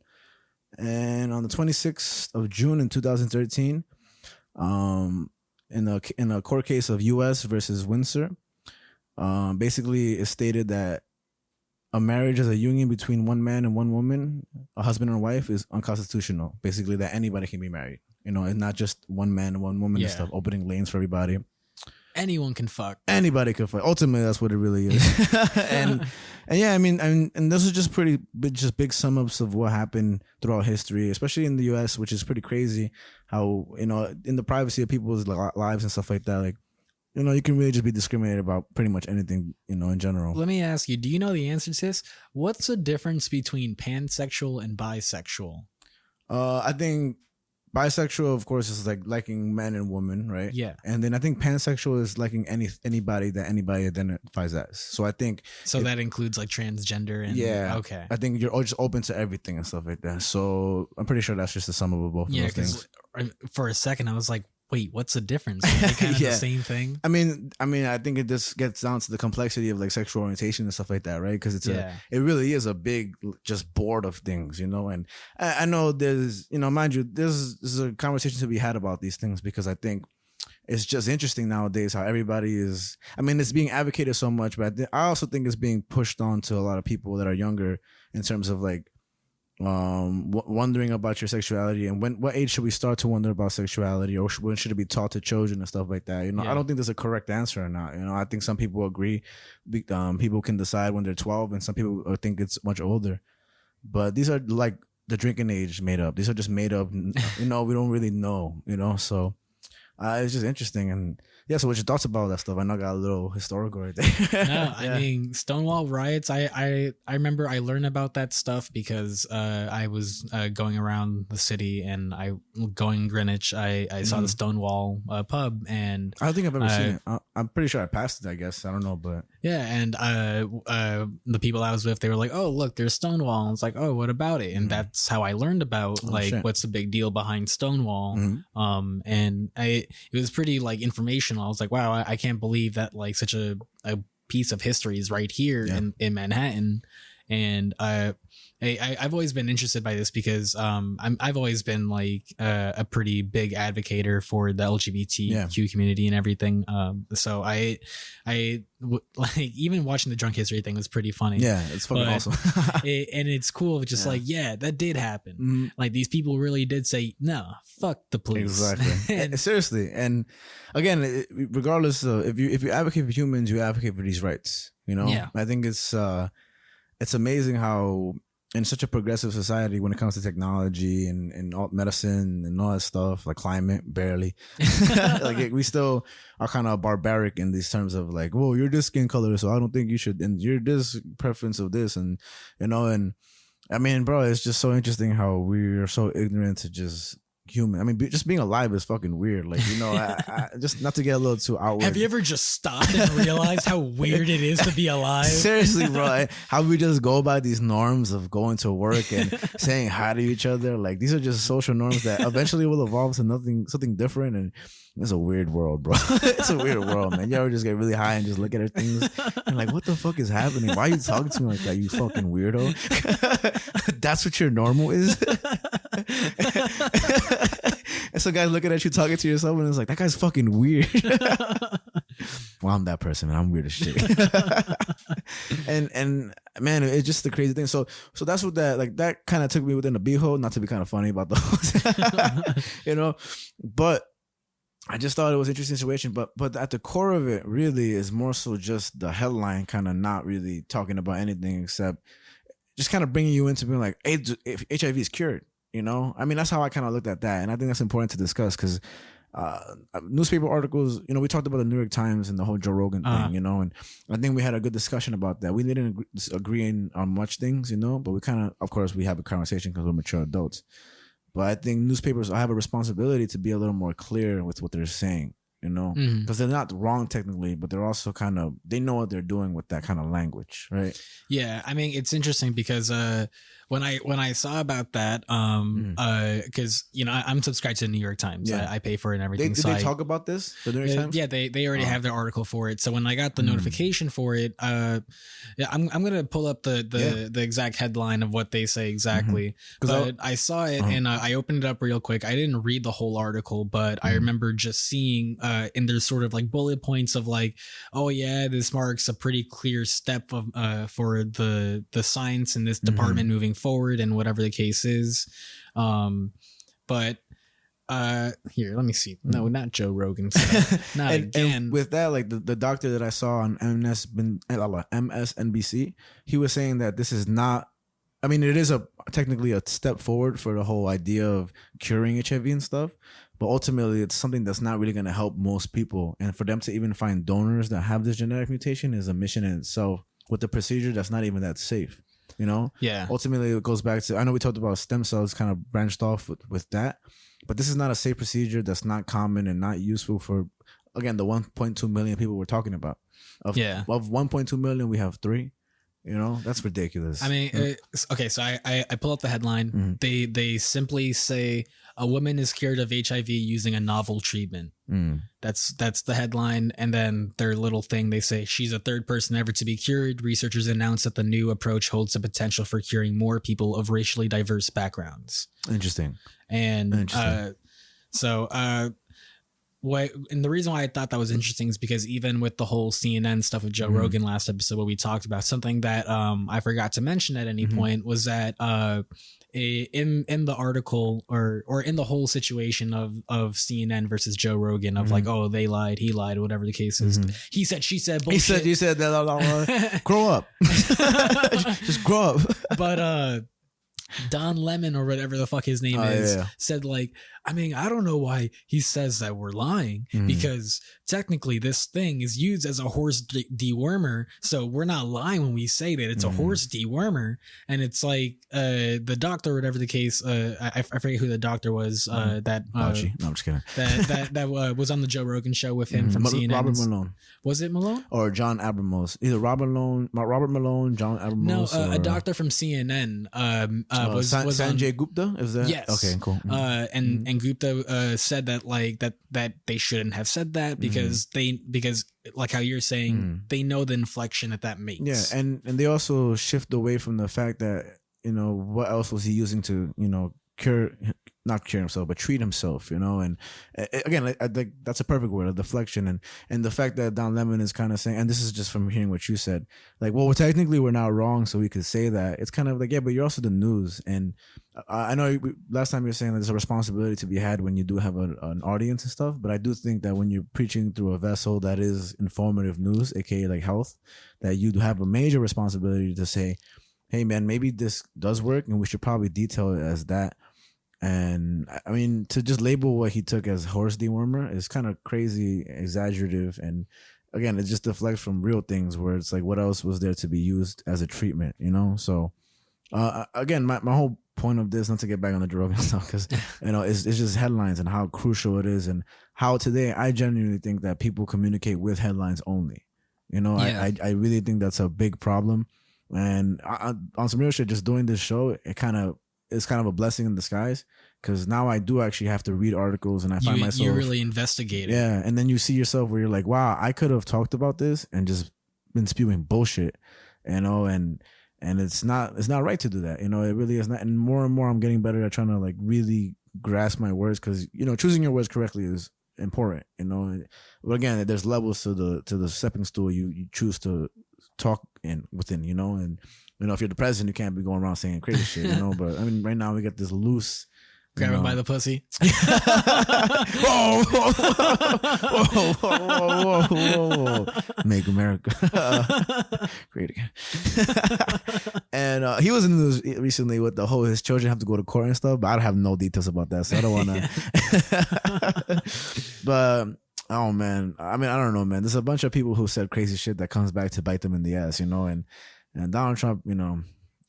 B: And on the 26th of June in 2013, in a court case of U.S. versus Windsor, basically it stated that a marriage as a union between one man and one woman, a husband and wife, is unconstitutional. Basically, that anybody can be married. You know, and not just one man and one woman and stuff, opening lanes for everybody.
A: Anyone can fuck.
B: Anybody can fuck. Ultimately, that's what it really is. and yeah, I mean, and this is just big sum ups of what happened throughout history, especially in the U.S., which is pretty crazy. How, you know, in the privacy of people's lives and stuff like that, like, you know, you can really just be discriminated about pretty much anything, you know, in general.
A: Let me ask you, do you know the answer to this? What's the difference between pansexual and bisexual?
B: I think bisexual, of course, is like liking men and women, right?
A: Yeah.
B: And then I think pansexual is liking anybody that anybody identifies as. So I think...
A: So that includes like transgender and...
B: Yeah.
A: Okay.
B: I think you're just open to everything and stuff like that. So I'm pretty sure that's just the sum of both of those things.
A: For a second, I was like, wait, what's the difference? Are they kind of the same thing?
B: I mean, I think it just gets down to the complexity of like sexual orientation and stuff like that, right? Because it really is a big just board of things, you know. And I know there's, you know, mind you, there's a conversation to be had about these things, because I think it's just interesting nowadays how everybody is. I mean, it's being advocated so much, but I also think it's being pushed on to a lot of people that are younger in terms of like wondering about your sexuality, and what age should we start to wonder about sexuality, or when should it be taught to children and stuff like that, you know. I don't think there's a correct answer or not, you know. I think some people agree people can decide when they're 12, and some people think it's much older, but these are like the drinking age made up. These are just made up, you know. We don't really know, you know. So it's just interesting. And yeah, so what's your thoughts about that stuff? I know I got a little historical right there.
A: No, I mean, Stonewall riots, I remember I learned about that stuff because I was going around the city, and going Greenwich, I saw the Stonewall pub, and
B: I don't think I've ever seen it. I'm pretty sure I passed it, I guess. I don't know, but
A: yeah, and the people I was with, they were like, oh, look, there's Stonewall. And it's like, oh, what about it? And that's how I learned about what's the big deal behind Stonewall. And it was pretty like informational. I was like, wow, I can't believe that like such a piece of history is right here in Manhattan. And I've always been interested by this because I've always been like a pretty big advocator for the LGBTQ community and everything. So I like, even watching the drunk history thing was pretty funny.
B: Yeah, it's fucking awesome.
A: And it's cool, just like, yeah, that did happen. Like, these people really did say, no, fuck the police.
B: Exactly. Seriously. And again, regardless of if you advocate for humans, you advocate for these rights. You know, I think it's amazing how in such a progressive society, when it comes to technology and all medicine and all that stuff, like climate, barely, like we still are kind of barbaric in these terms of like, well, you're this skin color, so I don't think you should, and you're this preference of this, and you know, and I mean, bro, it's just so interesting how we're so ignorant to just human. I mean, just being alive is fucking weird. Like, you know, I just not to get a little too outward.
A: Have you ever just stopped and realized how weird it is to be alive?
B: Seriously, bro. How we just go by these norms of going to work and saying hi to each other. Like, these are just social norms that eventually will evolve to something different. And it's a weird world, bro. It's a weird world, man. You ever just get really high and just look at things and like, what the fuck is happening? Why are you talking to me like that, you fucking weirdo? That's what your normal is? And so guys looking at you talking to yourself and it's like, that guy's fucking weird. Well, I'm that person, man. I'm weird as shit. and man, it's just the crazy thing. So that's what that kind of took me within the beehole, not to be kind of funny about those, you know, but I just thought it was an interesting situation, but at the core of it really is more so just the headline kind of not really talking about anything except just kind of bringing you into being like, hey, if HIV is cured, you know? I mean, that's how I kind of looked at that. And I think that's important to discuss because newspaper articles, you know, we talked about the New York Times and the whole Joe Rogan thing, you know, and I think we had a good discussion about that. We didn't agree on much things, you know, but we kind of course, we have a conversation because we're mature adults. But I think newspapers have a responsibility to be a little more clear with what they're saying, you know, because they're not wrong technically, but they're also they know what they're doing with that kind of language, right?
A: Yeah, I mean, it's interesting because when I saw about that, because you know I'm subscribed to the New York Times, I pay for it and everything.
B: Did they talk about this? The New York Times?
A: Yeah, they already have their article for it. So when I got the notification for it, I'm gonna pull up the exact headline of what they say exactly. But I saw it and I opened it up real quick. I didn't read the whole article, but I remember just seeing and there's sort of like bullet points of like, oh yeah, this marks a pretty clear step of for the science in this department moving forward and whatever the case is. But here, let me see. No, not Joe Rogan. Not again.
B: And with that, like the doctor that I saw on MSNBC, he was saying that this is not, I mean, it is technically a step forward for the whole idea of curing HIV and stuff, but ultimately it's something that's not really going to help most people. And for them to even find donors that have this genetic mutation is a mission in itself with the procedure that's not even that safe. You know, ultimately it goes back to, I know we talked about stem cells kind of branched off with that, but this is not a safe procedure that's not common and not useful for, again, the 1.2 million people we're talking about. Of 1.2 million, we have 3. You know, that's ridiculous.
A: I mean, okay, so I pull up the headline. They simply say a woman is cured of HIV using a novel treatment. That's the headline. And then their little thing, they say she's a third person ever to be cured. Researchers announced that the new approach holds the potential for curing more people of racially diverse backgrounds.
B: Interesting.
A: And and the reason why I thought that was interesting is because even with the whole CNN stuff with Joe Rogan last episode, what we talked about, something that I forgot to mention at any point was that in the article or in the whole situation of CNN versus Joe Rogan of like, oh, they lied, he lied, whatever the case is. He said, she said, bullshit.
B: You said that. Grow up. Just grow up.
A: But Don Lemon or whatever the fuck his name is said like, I mean, I don't know why he says that we're lying because technically this thing is used as a horse dewormer. So we're not lying when we say that it's a horse dewormer. And it's like the doctor, whatever the case, I forget who the doctor was that
B: Fauci. No, I'm just kidding.
A: That was on the Joe Rogan show with him from CNN.
B: Robert Malone.
A: Was it Malone?
B: Or John Abramos. Either Robert Malone, John Abramos.
A: No, a doctor from CNN was
B: Sanjay Gupta? Is that?
A: Yes.
B: Okay, cool.
A: And Gupta said that like that they shouldn't have said that because like how you're saying they know the inflection that makes.
B: Yeah, and they also shift away from the fact that, you know, what else was he using to, you know, not cure himself, but treat himself, you know. And again, I think that's a perfect word, a deflection. And the fact that Don Lemon is kind of saying, and this is just from hearing what you said, like, well, technically we're not wrong, so we could say that. It's kind of like, yeah, but you're also the news. And I know last time you were saying that there's a responsibility to be had when you do have an audience and stuff, but I do think that when you're preaching through a vessel that is informative news, aka like health, that you do have a major responsibility to say, hey man, maybe this does work and we should probably detail it as that. And I mean, to just label what he took as horse dewormer is kind of crazy, exaggerative, and again, it just deflects from real things where it's like, what else was there to be used as a treatment, you know? So Again, my whole point of this, not to get back on the drug and stuff, because it's just headlines and how crucial it is, and how today I genuinely think that people communicate with headlines only. I really think that's a big problem. And on some real shit, just doing this show, it's kind of a blessing in disguise, because now I do actually have to read articles, and I find myself,
A: you really investigate it.
B: Yeah, and then you see yourself where you're like, wow, I could have talked about this and just been spewing bullshit, and it's not right to do that. It really is not. And more I'm getting better at trying to like really grasp my words, because choosing your words correctly is important. But again, there's levels to the stepping stool you choose to talk within. And if you're the president, you can't be going around saying crazy shit. But I mean, right now we got this loose.
A: Grab him by the pussy.
B: Whoa, whoa. Make America great again. And he was in the news recently with the whole his children have to go to court and stuff, but I don't have no details about that, so I don't want to. But oh man, I mean, I don't know, man. There's a bunch of people who said crazy shit that comes back to bite them in the ass, and Donald Trump,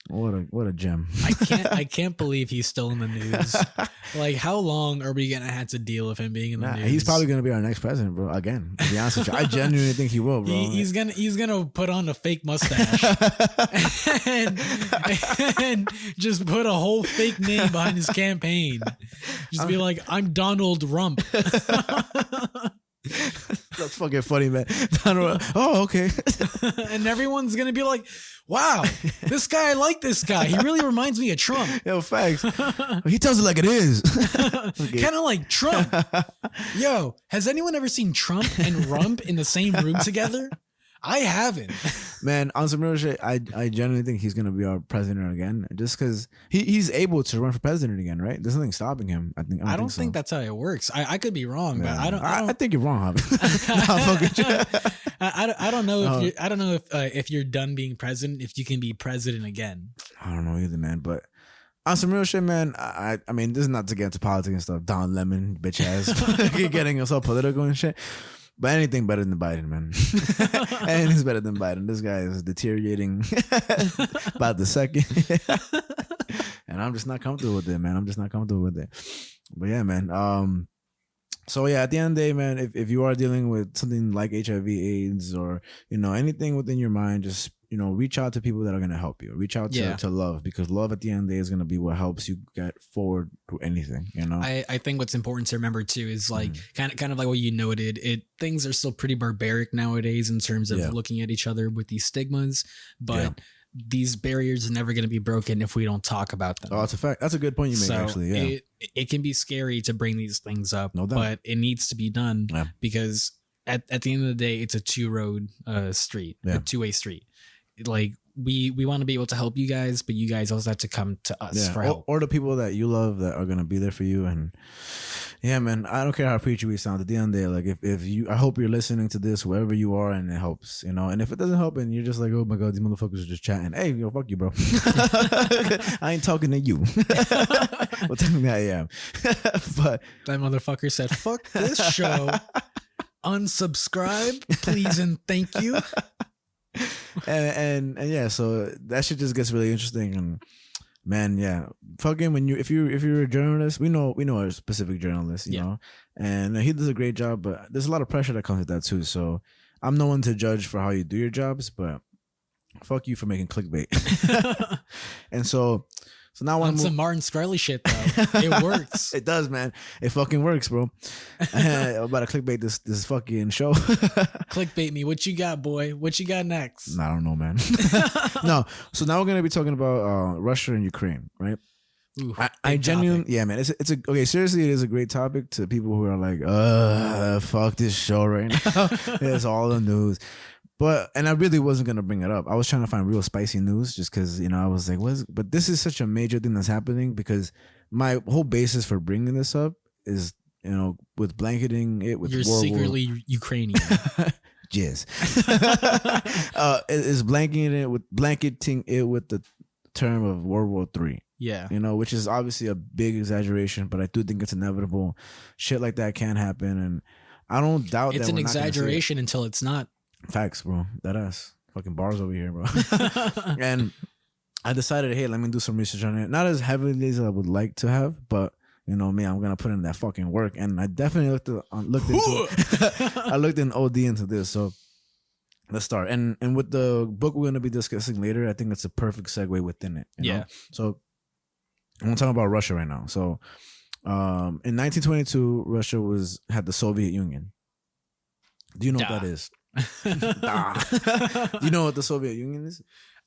B: what a gem.
A: I can't believe he's still in the news. Like, how long are we gonna have to deal with him being in the news?
B: He's probably gonna be our next president, bro. Again, to be honest with you, I genuinely think he will, bro.
A: He's gonna put on a fake mustache and just put a whole fake name behind his campaign. Just be like, I'm Donald Rump.
B: That's fucking funny, man. Oh, okay.
A: And everyone's gonna be like, wow, this guy, I like this guy. He really reminds me of Trump.
B: Yo, facts. He tells it like it is.
A: Okay. Kind of like Trump. Yo, has anyone ever seen Trump and Rump in the same room together? I haven't.
B: Man, on some real shit, I genuinely think he's gonna be our president again, just because he's able to run for president again, right? There's nothing stopping him. I don't think
A: that's how it works. I could be wrong, but
B: I think you're wrong,
A: I don't know if you're done being president, if you can be president again.
B: I don't know either, man. But on some real shit, man, I mean, this is not to get into politics and stuff. Don Lemon, bitch ass, getting us all political and shit. But anything better than Biden, man. Anything's better than Biden. This guy is deteriorating by the second. And I'm just not comfortable with it, man. But yeah, man. So yeah, at the end of the day, man, if you are dealing with something like HIV, AIDS, or, anything within your mind, just, reach out to people that are going to help you. Reach out to love, because love at the end of the day is going to be what helps you get forward to anything,
A: I think what's important to remember too is like kind of like what you noted, things are still pretty barbaric nowadays in terms of looking at each other with these stigmas, but these barriers are never going to be broken if we don't talk about them.
B: Oh, that's a fact. That's a good point you make, actually. Yeah.
A: It can be scary to bring these things up,
B: no doubt,
A: but it needs to be done because at the end of the day, it's a two-way street. Like we want to be able to help you guys, but you guys also have to come to us for help.
B: Or the people that you love that are going to be there for you. And yeah, man, I don't care how preachy we sound. At the end of the day, like if you, I hope you're listening to this wherever you are and it helps, and if it doesn't help and you're just like, oh my God, these motherfuckers are just chatting. Hey, yo, fuck you, bro. I ain't talking to you. Well, technically I am. But
A: that motherfucker said, fuck this show. Unsubscribe, please and thank you.
B: And yeah, so that shit just gets really interesting. And man, yeah, fucking if you're a journalist, we know a specific journalist, you know, and he does a great job, but there's a lot of pressure that comes with that too. So I'm no one to judge for how you do your jobs, but fuck you for making clickbait. And so now
A: on some Martin Scully shit though, it works.
B: It does, man. It fucking works, bro. I'm about to clickbait this fucking show.
A: Clickbait me. What you got, boy? What you got next?
B: I don't know, man. No. So now we're gonna be talking about Russia and Ukraine, right?
A: Ooh,
B: I genuinely, yeah, man. It's a okay. Seriously, it is a great topic to people who are like, fuck this show right now. It's all the news. And I really wasn't gonna bring it up. I was trying to find real spicy news, just because I was like, but this is such a major thing that's happening, because my whole basis for bringing this up is with blanketing it with
A: you're secretly Ukrainian.
B: Jizz. Is blanketing it with the term of World War III.
A: Yeah,
B: which is obviously a big exaggeration, but I do think it's inevitable. Shit like that can happen, and I don't doubt
A: it's an exaggeration until it's not.
B: Facts, bro. That ass. Fucking bars over here, bro. And I decided, hey, let me do some research on it. Not as heavily as I would like to have, but you know me, I'm gonna put in that fucking work, and I definitely looked into I looked in OD into this. So let's start. And with the book we're gonna be discussing later, I think it's a perfect segue within it. You know? So I'm gonna talk about Russia right now. So in 1922, Russia had the Soviet Union. Do you know what that is? Do you know what the Soviet Union is?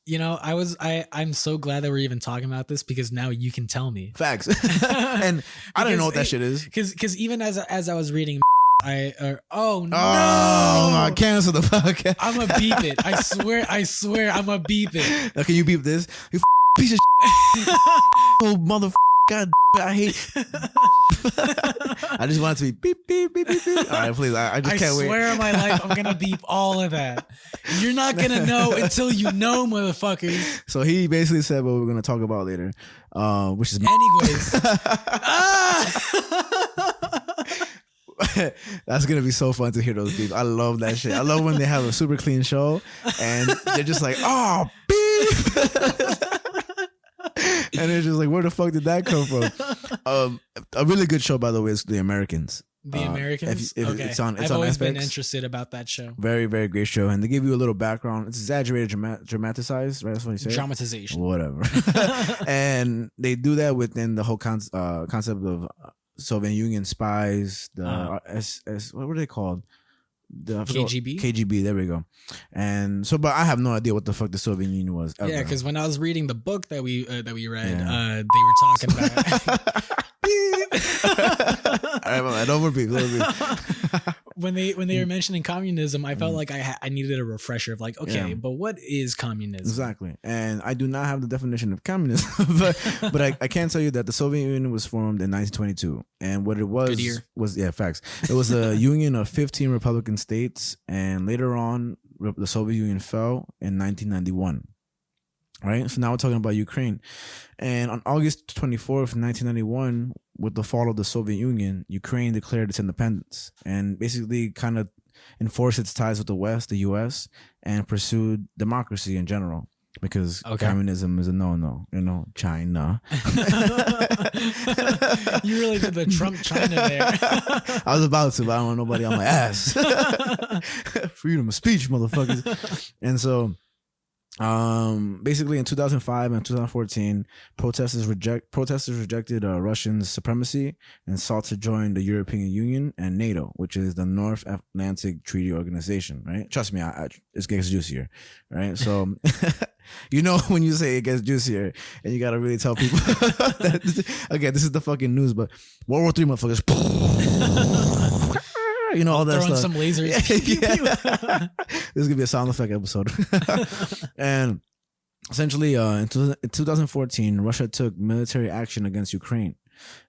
A: You know, I'm so glad that we're even talking about this because now you can tell me.
B: Facts. And I don't know what that shit is.
A: Because even as I was reading, oh no!
B: I cancel the podcast.
A: I'm gonna beep it. I swear, I'm gonna beep it.
B: Okay, you beep this. You piece of shit. Oh mother. God, I hate. I just want it to be beep beep beep beep beep. All right, please. I just can't wait.
A: I swear on my life, I'm gonna beep all of that. You're not gonna know until you know, motherfuckers.
B: So he basically said what we're gonna talk about later, which is
A: anyways.
B: That's gonna be so fun to hear those beeps. I love that shit. I love when they have a super clean show and they're just like, oh, beep. And it's just like, where the fuck did that come from? A really good show, by the way, is The Americans.
A: The Americans? Okay.
B: It's on
A: I've always
B: FX.
A: been interested about that show.
B: Very, very great show. And they give you a little background. It's exaggerated, dramatized, right? That's what you say?
A: Dramatization.
B: Whatever. And they do that within the whole concept of Soviet Union spies, what were they called? KGB, there we go. And so, but I have no idea what the fuck the Soviet Union was ever.
A: Yeah, because when I was reading the book that we read, they were talking about
B: all right, don't repeat.
A: when they were mentioning communism, I felt like I needed a refresher of like, okay, but what is communism?
B: Exactly. And I do not have the definition of communism, but I can tell you that the Soviet Union was formed in 1922, and what it was facts. It was a union of 15 Republican states, and later on, the Soviet Union fell in 1991. Right, so now we're talking about Ukraine, and on August 24th, 1991, with the fall of the Soviet Union, Ukraine declared its independence and basically kind of enforced its ties with the West, the U.S., and pursued democracy in general because communism is a no-no. You know, China.
A: You really did the Trump China there.
B: I was about to, but I don't want nobody on my ass. Freedom of speech, motherfuckers. And so. Basically in 2005 and 2014, protesters rejected Russian supremacy and sought to join the European Union and NATO, which is the North Atlantic Treaty Organization, right? Trust me, it gets juicier, right? So, you know, when you say it gets juicier and you got to really tell people that, again, this is the fucking news, but World War III motherfuckers. You know, all that
A: throwing
B: stuff.
A: Some lasers.
B: This is gonna be a sound effect episode. And essentially, in 2014, Russia took military action against Ukraine,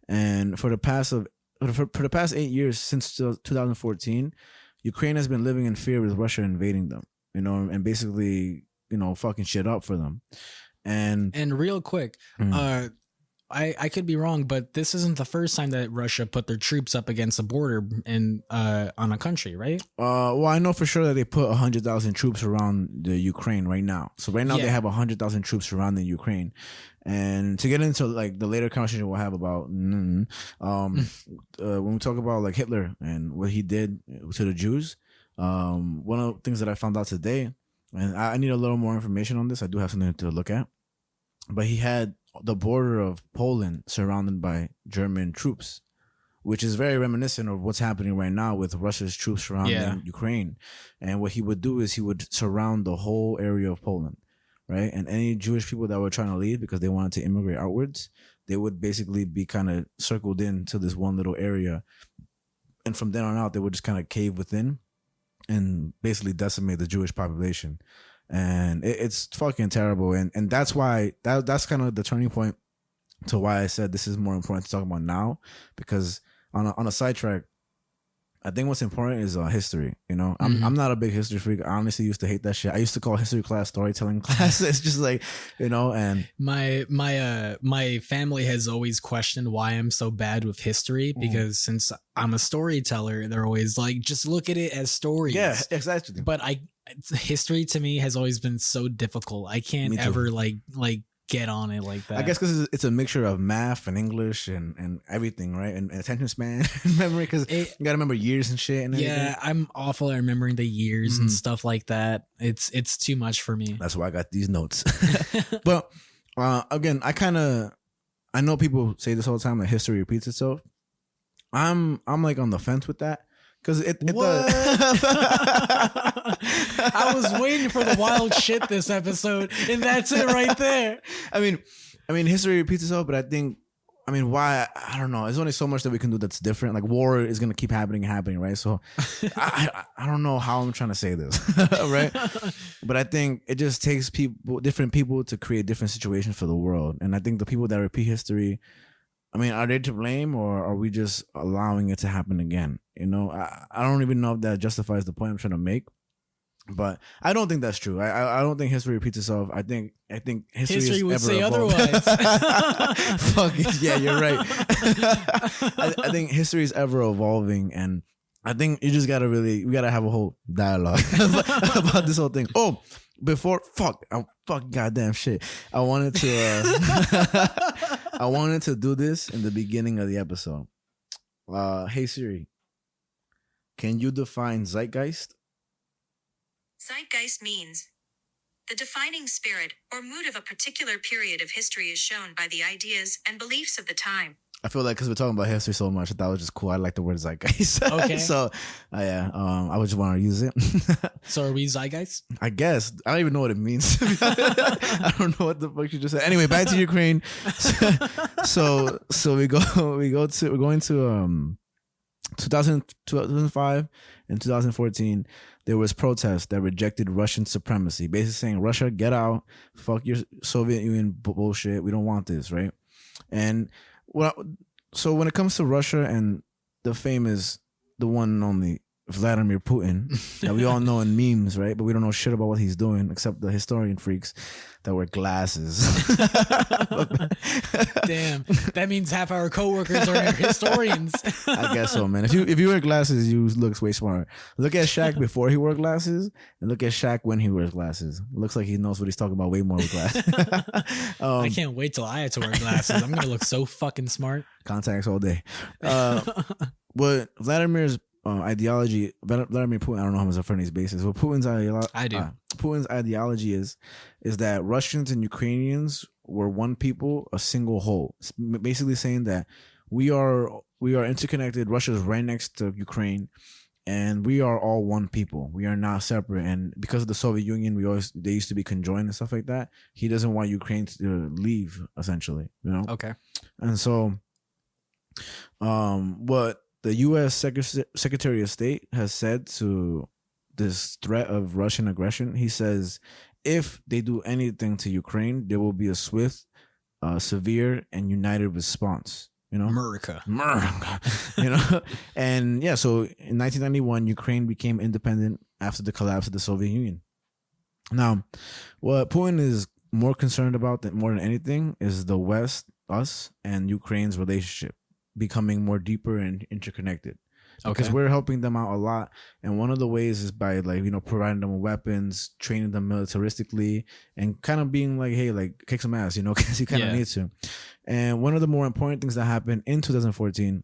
B: and for the past 8 years since 2014, Ukraine has been living in fear with Russia invading them. You know, and basically, you know, fucking shit up for them. And
A: real quick, I could be wrong, but this isn't the first time that Russia put their troops up against the border and on a country, right?
B: Well, I know for sure that they put 100,000 troops around the Ukraine right now. So right now they have 100,000 troops surrounding Ukraine. And to get into like the later conversation we'll have about when we talk about like Hitler and what he did to the Jews, one of the things that I found out today, and I need a little more information on this. I do have something to look at, but he had the border of Poland surrounded by German troops, which is very reminiscent of what's happening right now with Russia's troops surrounding Ukraine. And what he would do is he would surround the whole area of Poland, right? And any Jewish people that were trying to leave because they wanted to immigrate outwards, they would basically be kind of circled into this one little area. And from then on out, they would just kind of cave within and basically decimate the Jewish population. And it's fucking terrible. And that's why that's kind of the turning point to why I said this is more important to talk about now, because on a sidetrack, I think what's important is history. You know, I'm not a big history freak. I honestly used to hate that shit. I used to call history class storytelling class. It's just like, you know, and
A: my family has always questioned why I'm so bad with history, because since I'm a storyteller, they're always like, just look at it as stories.
B: Yeah, exactly.
A: But history to me has always been so difficult. I can't ever like get on it like that.
B: I guess because it's a mixture of math and English and everything, right? And attention span and memory, because you got to remember years and shit. And everything.
A: Yeah, I'm awful at remembering the years and stuff like that. It's too much for me.
B: That's why I got these notes. But again, I know people say this all the time, that history repeats itself. I'm like on the fence with that. Because it does.
A: I was waiting for the wild shit this episode, and that's it right there.
B: I mean, history repeats itself, but why? I don't know. There's only so much that we can do that's different. Like war is gonna keep happening, right? So I don't know how I'm trying to say this, right? But I think it just takes different people to create different situations for the world, and I think the people that repeat history, are they to blame, or are we just allowing it to happen again? I don't even know if that justifies the point I'm trying to make, but I don't think that's true. I don't think history repeats itself. I think history would say otherwise. Fuck it. Yeah, you're right. I think history is ever evolving, and I think you just we gotta have a whole dialogue about this whole thing. Oh, before goddamn shit. I wanted to do this in the beginning of the episode. Hey Siri, can you define zeitgeist?
C: Zeitgeist means the defining spirit or mood of a particular period of history is shown by the ideas and beliefs of the time.
B: I feel like because we're talking about history so much, I thought it was just cool. I like the word zeitgeist. Okay. So, I would just want to use it.
A: So are we zeitgeist?
B: I guess. I don't even know what it means. I don't know what the fuck you just said. Anyway, back to Ukraine. So we're going to 2005 and 2014. There was protests that rejected Russian supremacy, basically saying, Russia, get out. Fuck your Soviet Union bullshit. We don't want this, right? And so when it comes to Russia and the famous, the one and only Vladimir Putin, that we all know in memes, right? But we don't know shit about what he's doing except the historian freaks that wear glasses.
A: Damn, that means half our coworkers are historians.
B: I guess so, man. If you wear glasses, you look way smarter. Look at Shaq before he wore glasses, and look at Shaq when he wears glasses. Looks like he knows what he's talking about way more with glasses.
A: I can't wait till I have to wear glasses. I'm gonna look so fucking smart.
B: Contacts all day. But Vladimir's ideology, Vladimir Putin, I don't know how much I've heard his basis, but Putin's ideology is that Russians and Ukrainians were one people, a single whole. It's basically saying that we are interconnected. Russia is right next to Ukraine, and we are all one people. We are not separate. And because of the Soviet Union, they used to be conjoined and stuff like that. He doesn't want Ukraine to leave, essentially.
A: Okay.
B: And so, what the U.S. Secretary of State has said to this threat of Russian aggression, he says, if they do anything to Ukraine, there will be a swift, severe, and united response.
A: America.
B: And yeah, so in 1991, Ukraine became independent after the collapse of the Soviet Union. Now, what Putin is more concerned about more than anything is the West, us, and Ukraine's relationship becoming more deeper and interconnected, because we're helping them out a lot, and one of the ways is by providing them with weapons, training them militaristically, and kind of being like, hey, like kick some ass, because you kind of need to. And one of the more important things that happened in 2014,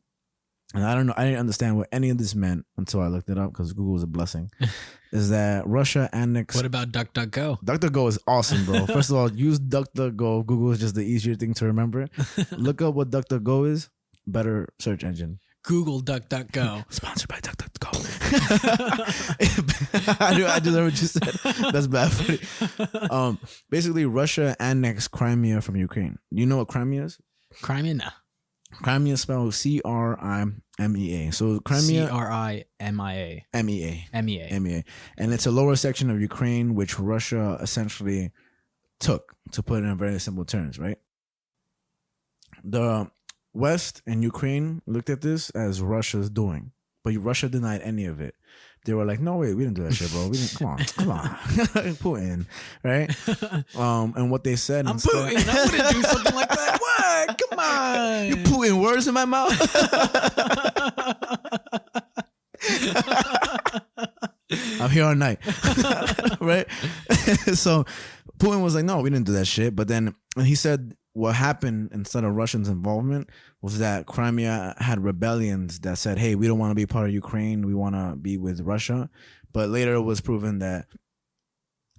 B: and I didn't understand what any of this meant until I looked it up, because Google is a blessing, is that Russia annexed.
A: What about DuckDuckGo?
B: DuckDuckGo is awesome, bro. First of all, use DuckDuckGo. Google is just the easier thing to remember. Look up what DuckDuckGo is. Better search engine.
A: Google DuckDuckGo.
B: Sponsored by DuckDuckGo. I just heard what you said. That's bad funny. Basically, Russia annexed Crimea from Ukraine. You know what Crimea is?
A: Crimea, no.
B: Crimea is spelled C-R-I-M-E-A. So Crimea.
A: C-R-I-M-I-A.
B: M-E-A.
A: M-E-A.
B: M-E-A. And it's a lower section of Ukraine, which Russia essentially took, to put it in very simple terms, right? The West and Ukraine looked at this as Russia's doing, but Russia denied any of it. They were like, "No way, we didn't do that shit, bro. We didn't. Come on, Putin, right?" And what they said,
A: I'm Putin. I wouldn't do something like that. What? Come on,
B: you putting words in my mouth. I'm here all night, right? So Putin was like, no, we didn't do that shit. But then he said what happened instead of Russians' involvement was that Crimea had rebellions that said, hey, we don't want to be part of Ukraine. We want to be with Russia. But later it was proven that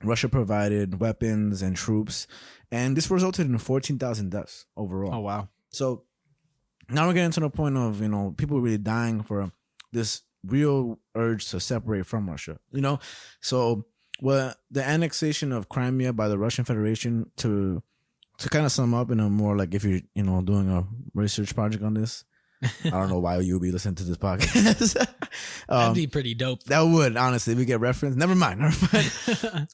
B: Russia provided weapons and troops. And this resulted in 14,000 deaths overall.
A: Oh, wow.
B: So now we're getting to the point of, people really dying for this real urge to separate from Russia, So the annexation of Crimea by the Russian Federation, to kind of sum up in a more like, if you're, doing a research project on this, I don't know why you would be listening to this podcast.
A: That'd be pretty dope.
B: That would, honestly, we get reference. Never mind.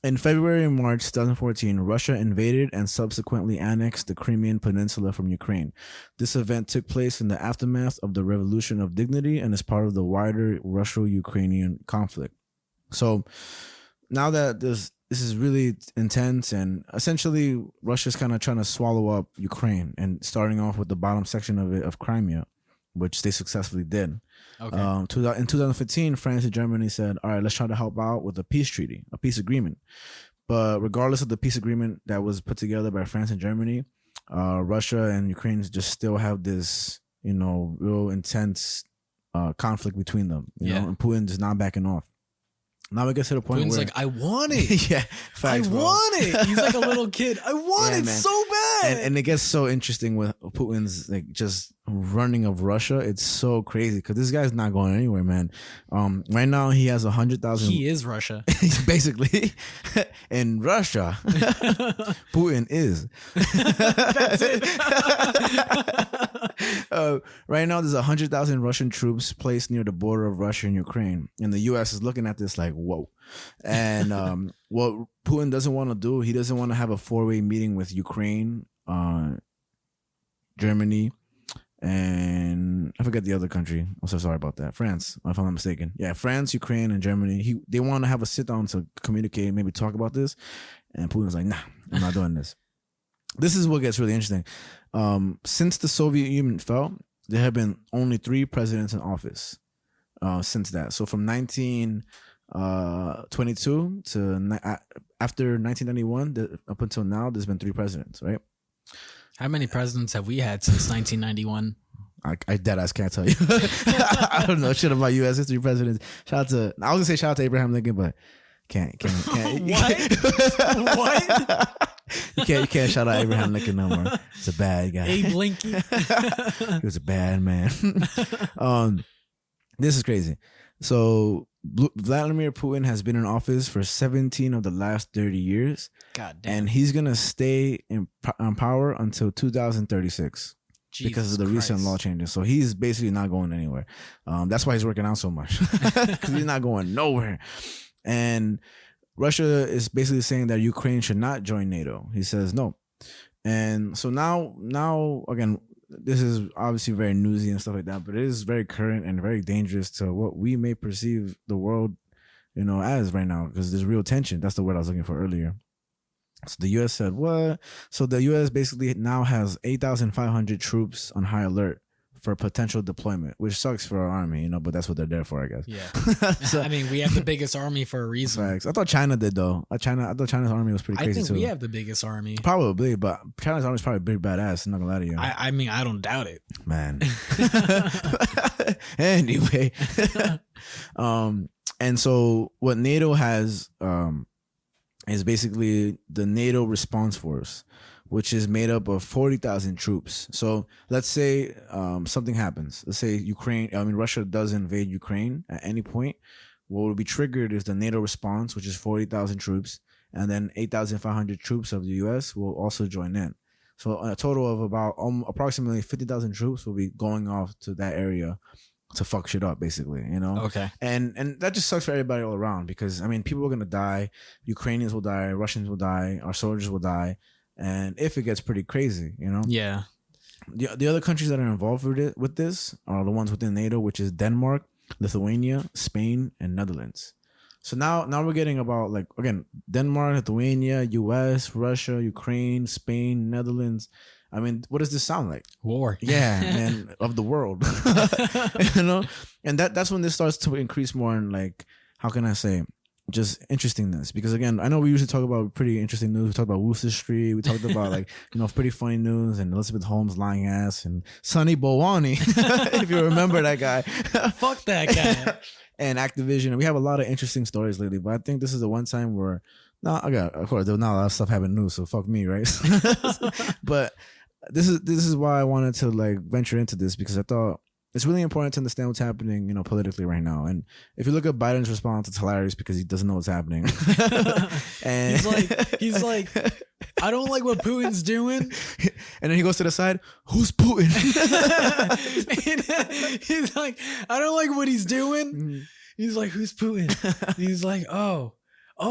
B: In February and March 2014, Russia invaded and subsequently annexed the Crimean Peninsula from Ukraine. This event took place in the aftermath of the Revolution of Dignity and is part of the wider Russo-Ukrainian conflict. So now that this is really intense, and essentially Russia's kind of trying to swallow up Ukraine, and starting off with the bottom section of Crimea, which they successfully did. Okay. In 2015, France and Germany said, all right, let's try to help out with a peace treaty, a peace agreement. But regardless of the peace agreement that was put together by France and Germany, Russia and Ukraine just still have this, real intense conflict between them, and Putin is not backing off. Now it gets to the point
A: Putin's
B: where...
A: like, I want it.
B: Yeah, facts,
A: I want it. He's like a little kid. I want it, man. So bad.
B: And it gets so interesting with Putin's like just running of Russia. It's so crazy because this guy's not going anywhere, man. Right now he has 100,000.
A: He is Russia.
B: He's basically in Russia. Putin is.
A: That's it.
B: Right now there's 100,000 Russian troops placed near the border of Russia and Ukraine, and the U.S. is looking at this like, whoa. And what Putin doesn't want to do, he doesn't want to have a four-way meeting with Ukraine, Germany, and I forget the other country. I'm so sorry about that. France, if I'm not mistaken. Yeah, France, Ukraine, and Germany. They want to have a sit-down to communicate, maybe talk about this. And Putin's like, nah, I'm not doing this. This is what gets really interesting. Since the Soviet Union fell, there have been only 3 presidents in office since that. So from 1922 to after 1991, up until now, there's been 3 presidents, right?
A: How many presidents have we had since 1991?
B: I deadass can't tell you. I don't know shit about U.S. history presidents. I was gonna say shout out to Abraham Lincoln, but can't.
A: What?
B: You can't shout out Abraham Lincoln no more. It's a bad guy.
A: Abe Lincoln.
B: He was a bad man. This is crazy. So Vladimir Putin has been in office for 17 of the last 30 years.
A: God damn.
B: And he's going to stay in power until 2036 because of the recent law changes. So he's basically not going anywhere. That's why he's working out so much, because he's not going nowhere. And Russia is basically saying that Ukraine should not join NATO. He says no. And so now again, this is obviously very newsy and stuff like that, but it is very current and very dangerous to what we may perceive the world, as right now, because there's real tension. That's the word I was looking for earlier. So the U.S. said, what? So the U.S. basically now has 8,500 troops on high alert for potential deployment, which sucks for our army, but that's what they're there for, I guess.
A: Yeah. So, I mean, we have the biggest army for a reason.
B: Facts. I thought China did, though. I thought China's army was pretty crazy, too.
A: I think we have the biggest army.
B: Probably, but China's army is probably big badass. I'm not gonna lie to you.
A: I mean, I don't doubt it.
B: Man. Anyway. And so what NATO has is basically the NATO Response Force, which is made up of 40,000 troops. So let's say something happens. Let's say Russia does invade Ukraine at any point. What will be triggered is the NATO response, which is 40,000 troops, and then 8,500 troops of the U.S. will also join in. So a total of about approximately 50,000 troops will be going off to that area to fuck shit up, basically,
A: Okay.
B: And that just sucks for everybody all around, because people are gonna die. Ukrainians will die, Russians will die, our soldiers will die. And if it gets pretty crazy,
A: Yeah.
B: The other countries that are involved with this are the ones within NATO, which is Denmark, Lithuania, Spain, and Netherlands. So now we're getting about, like, again, Denmark, Lithuania, US, Russia, Ukraine, Spain, Netherlands. I mean, what does this sound like?
A: War.
B: Yeah, man, of the world. And that's when this starts to increase more in, like, how can I say? just interestingness. Because again, I know we usually talk about pretty interesting news. We talked about Wooster Street. We talked about like, pretty funny news and Elizabeth Holmes lying ass and Sonny Bowani, if you remember that guy.
A: Fuck that guy.
B: And Activision. And we have a lot of interesting stories lately, but I think this is the one time where, of course, there's not a lot of stuff happening new, so fuck me, right? But this is why I wanted to like venture into this, because I thought it's really important to understand what's happening, politically right now. And if you look at Biden's response, it's hilarious because he doesn't know what's happening. And
A: he's like, I don't like what Putin's doing.
B: And then he goes to the side, who's Putin?
A: He's like, I don't like what he's doing. He's like, who's Putin? He's like, oh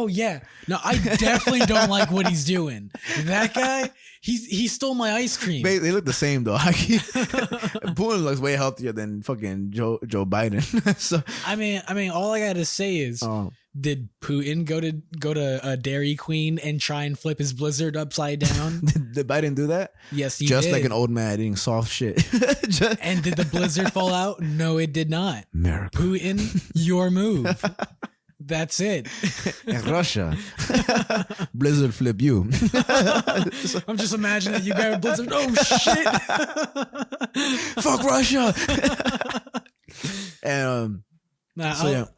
A: yeah. No, I definitely don't like what he's doing. That guy, he stole my ice cream.
B: They look the same though. Putin looks way healthier than fucking Joe Biden. So
A: I mean, all I gotta say is, did Putin go to a Dairy Queen and try and flip his Blizzard upside down?
B: Did Biden do that?
A: Yes, he
B: just
A: did.
B: Like an old man eating soft shit.
A: And did the Blizzard fall out? No, it did not.
B: America.
A: Putin, your move. That's it.
B: In Russia, Blizzard flip you.
A: I'm just imagining you grab a Blizzard. Oh shit!
B: Fuck Russia. And
A: I'll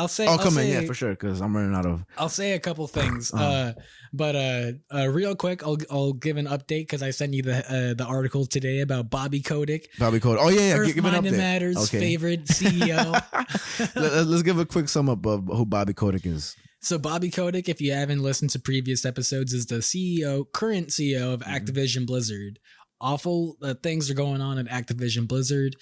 A: say.
B: Oh, come in, yeah, for sure, because I'm running out of.
A: I'll say a couple things. But real quick, I'll give an update because I sent you the article today about Bobby Kotick.
B: Oh yeah,
A: Earth
B: give an update.
A: Matters favorite CEO.
B: Let's give a quick sum up of who Bobby Kotick is.
A: So Bobby Kotick, if you haven't listened to previous episodes, is the current CEO of Activision Blizzard. Awful things are going on at Activision Blizzard.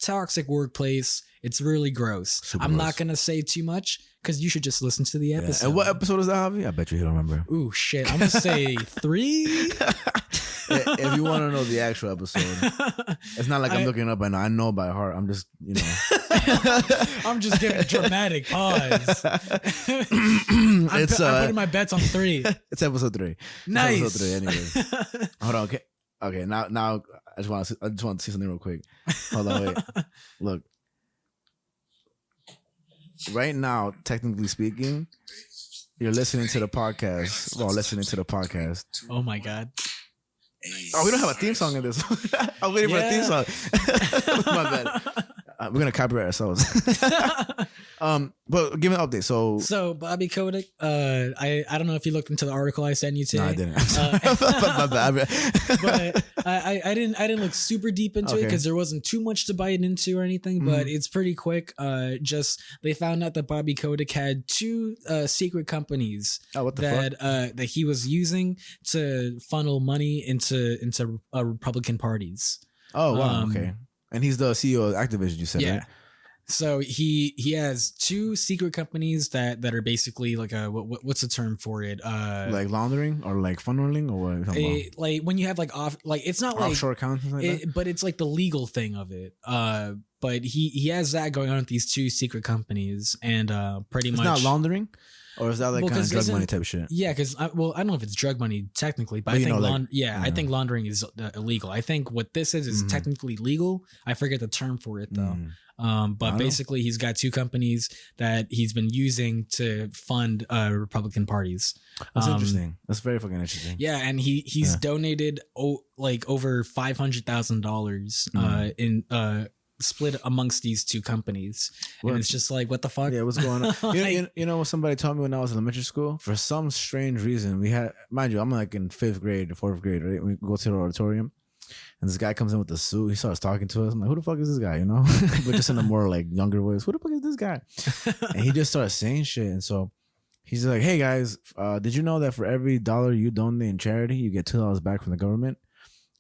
A: Toxic workplace. It's really gross. I'm not going to say too much because you should just listen to the episode.
B: And what episode is that, Javi? I bet you don't remember.
A: Ooh, shit. I'm going to say 3.
B: If you want to know the actual episode, it's not like I'm looking up. I know by heart. I'm just,
A: I'm just giving a dramatic pause. I'm putting my bets on 3.
B: It's episode 3.
A: Nice.
B: It's episode 3 anyway. Hold on. Okay. Now I just want to see something real quick. Hold on. Wait. Look. Right now, technically speaking, you're listening to the podcast. Well, listening to the podcast.
A: Oh my God.
B: Oh, we don't have a theme song in this. I'm waiting for a theme song. My bad. We're gonna copyright ourselves. But give me an update. So
A: Bobby Kotick, I don't know if you looked into the article I sent you today.
B: No, I didn't. My bad.
A: But I didn't look super deep into it because there wasn't too much to bite into or anything. But it's pretty quick. Just they found out that Bobby Kotick had 2 secret companies that he was using to funnel money into Republican parties.
B: Oh wow, okay. And he's the CEO of Activision, you said, right?
A: So he has 2 secret companies that are basically like what's the term for it?
B: Like laundering or like funneling or what?
A: Like when you have like it's not like
B: offshore accounts, like that?
A: But it's like the legal thing of it. But he has that going on with these 2 secret companies, and pretty much
B: it's not laundering. Or is that like kind of drug money type shit?
A: Yeah, because I don't know if it's drug money technically, but I think I think laundering is illegal. I think what this is technically legal. I forget the term for it though. But basically, he's got 2 companies that he's been using to fund Republican parties.
B: That's interesting. That's very fucking interesting.
A: Yeah, and he's donated like over $500,000 in split amongst these 2 companies. And it's just like, what the fuck?
B: Yeah, what's going on? You know what somebody told me when I was in elementary school? For some strange reason, we had, mind you, I'm like in 5th grade or 4th grade, right? We go to the auditorium and this guy comes in with the suit. He starts talking to us. I'm like, who the fuck is this guy? But just in a more like younger voice. Who the fuck is this guy? And he just starts saying shit. And so he's like, hey guys, did you know that for every $1 you donate in charity, you get $2 back from the government?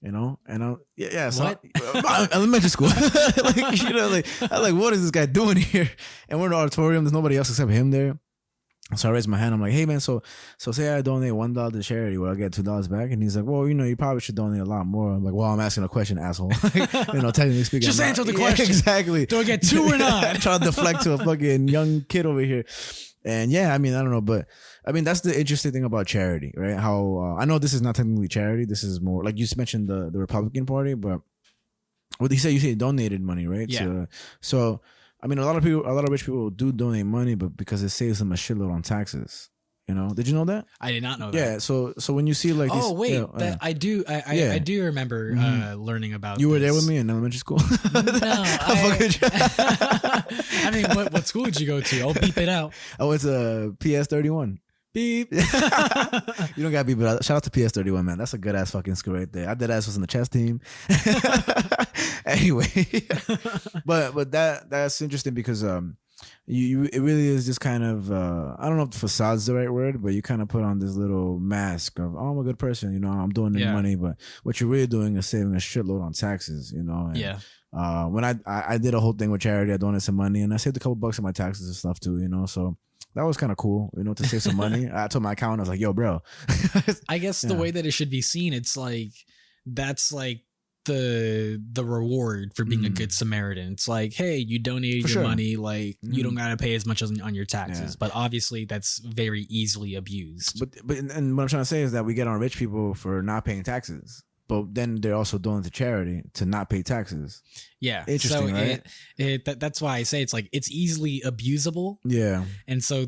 B: And I'm so elementary school. I'm like, what is this guy doing here? And we're in the auditorium. There's nobody else except him there. So I raised my hand. I'm like, hey man, so say I donate $1 to charity, will I get $2 back? And he's like, well, you probably should donate a lot more. I'm like, well, I'm asking a question, asshole. Technically speaking,
A: just answer the question.
B: Exactly.
A: Do I get 2 or not?
B: I'm trying to deflect to a fucking young kid over here. And yeah, I mean, I don't know, but I mean, that's the interesting thing about charity, right? How I know this is not technically charity. This is more like you mentioned the Republican Party, but what you say donated money, right?
A: Yeah.
B: So I mean, a lot of rich people do donate money, but because it saves them a shitload on taxes. You know, did you know that?
A: I did not know that.
B: Yeah, so when you see like,
A: I do remember learning about.
B: You were
A: this.
B: there with me in elementary school.
A: No, I mean, what school did you go to? I'll beep it out.
B: I went to PS31.
A: Beep.
B: You don't got to beep it out. Shout out to PS31, man. That's a good ass fucking school right there. I did ass was in the chess team. Anyway, but that's interesting because it really is just kind of I don't know if facade's the right word, but you kind of put on this little mask of, oh, I'm a good person, you know, I'm doing money, but what you're really doing is saving a shitload on taxes, you know. And, when I did a whole thing with charity, I donated some money and I saved a couple bucks on my taxes and stuff too, you know. So that was kind of cool, you know, to save some money. I told my accountant, I was like, yo, bro.
A: I guess the way that it should be seen, it's like that's like the reward for being a good Samaritan. It's like, hey, you donated your money, like you don't gotta pay as much on your taxes. But obviously that's very easily abused.
B: But and what I'm trying to say is that we get on rich people for not paying taxes, but then they're also doing to charity to not pay taxes.
A: Yeah,
B: interesting,
A: so
B: right?
A: That's why I say it's like it's easily abusable.
B: Yeah,
A: and so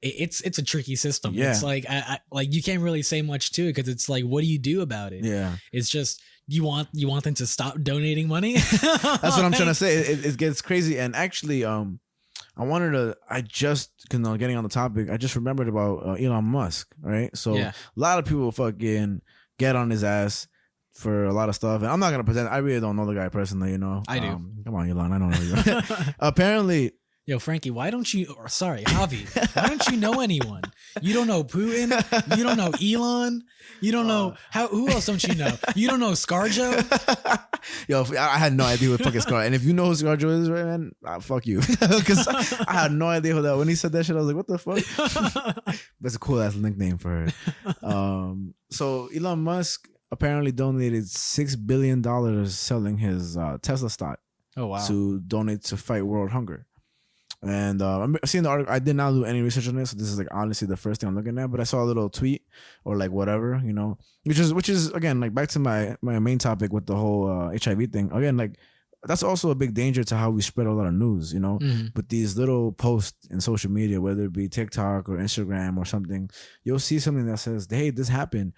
A: it's a tricky system.
B: Yeah,
A: it's like I like you can't really say much to it because it's like, what do you do about it?
B: Yeah,
A: it's just. You want them to stop donating money?
B: That's what I'm trying to say. It gets crazy. And actually, I just, getting on the topic, I just remembered about Elon Musk, right? So a lot of people fucking get on his ass for a lot of stuff. And I'm not going to pretend, I really don't know the guy personally, you know.
A: I do.
B: Come on, Elon, I don't know you. Apparently.
A: Yo, Frankie, Javi, why don't you know anyone? You don't know Putin? You don't know Elon? You don't know who else don't you know? You don't know ScarJo?
B: Yo, I had no idea what fucking ScarJo. And if you know who ScarJo is, right, man, fuck you. Because I had no idea who that. When he said that shit, I was like, what the fuck? That's a cool ass nickname for her. So Elon Musk apparently donated $6 billion selling his Tesla stock.
A: Oh wow!
B: To donate to fight world hunger. And I'm seeing the article. I did not do any research on this, so this is like honestly the first thing I'm looking at. But I saw a little tweet or like whatever, you know, which is again like back to my main topic with the whole HIV thing. Again, like that's also a big danger to how we spread a lot of news, you know. But these little posts in social media, whether it be TikTok or Instagram or something, you'll see something that says, "Hey, this happened,"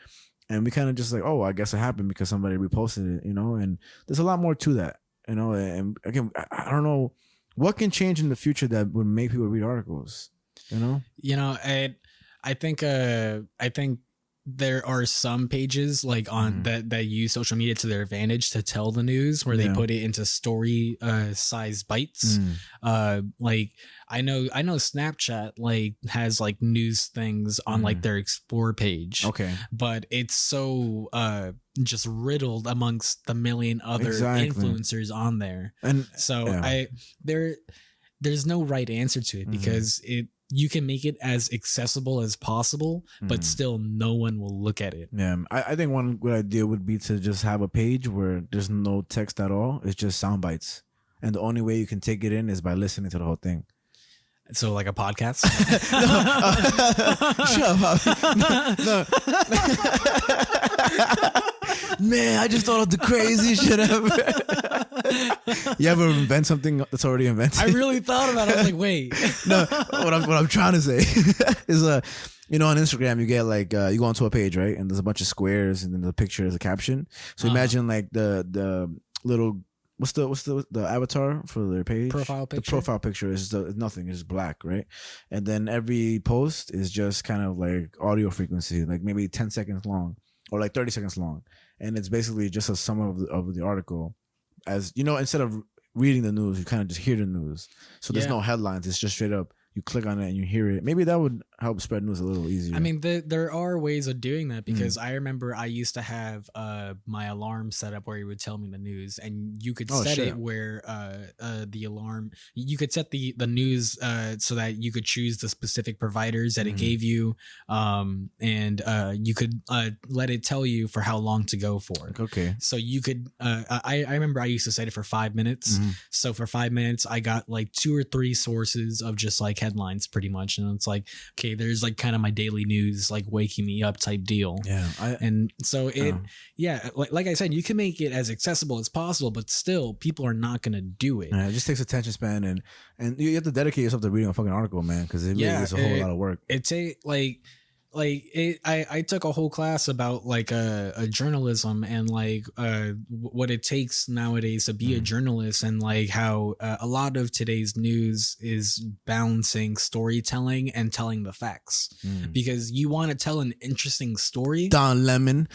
B: and we kind of just like, "Oh, I guess it happened because somebody reposted it," you know. And there's a lot more to that, you know. And again, I don't know. What can change in the future that would make people read articles? You know,
A: I think there are some pages like on that use social media to their advantage to tell the news, where they put it into story size bites. Like I know Snapchat like has like news things on like their explore page.
B: Okay,
A: but it's so just riddled amongst the million other influencers on there, and so there's no right answer to it because you can make it as accessible as possible, but still no one will look at it.
B: Yeah, I think one good idea would be to just have a page where there's no text at all. It's just sound bites, and the only way you can take it in is by listening to the whole thing.
A: So like a podcast?
B: No. Man, I just thought of the craziest shit ever. You ever invent something that's already invented?
A: I really thought about it. I was like, wait.
B: No, what I'm trying to say is you know, on Instagram you get like you go onto a page, right? And there's a bunch of squares and then the picture is a caption. So imagine like the little what's the avatar for their page?
A: Profile picture.
B: The profile picture is nothing, it's black, right? And then every post is just kind of like audio frequency, like maybe 10 seconds long or like 30 seconds long. And it's basically just a sum of the article. As you know, instead of reading the news, you kind of just hear the news. So there's no headlines. It's just straight up. You click on it and you hear it. Maybe that would help spread news a little easier.
A: I mean, there are ways of doing that because I remember I used to have my alarm set up where it would tell me the news, and you could set it where the alarm, you could set the news so that you could choose the specific providers that it gave you, and you could let it tell you for how long to go for.
B: Okay.
A: So you could, I remember I used to set it for 5 minutes. So for 5 minutes, I got like 2 or 3 sources of just like headlines pretty much. And it's like, okay, there's like kind of my daily news, like waking me up type deal.
B: Yeah.
A: And so like I said, you can make it as accessible as possible, but still people are not going to do it.
B: Yeah, it just takes attention span and you have to dedicate yourself to reading a fucking article, man, because it really is a whole lot of work.
A: I took a whole class about like a journalism and like what it takes nowadays to be a journalist, and like how a lot of today's news is balancing storytelling and telling the facts, because you want to tell an interesting story.
B: Don Lemon.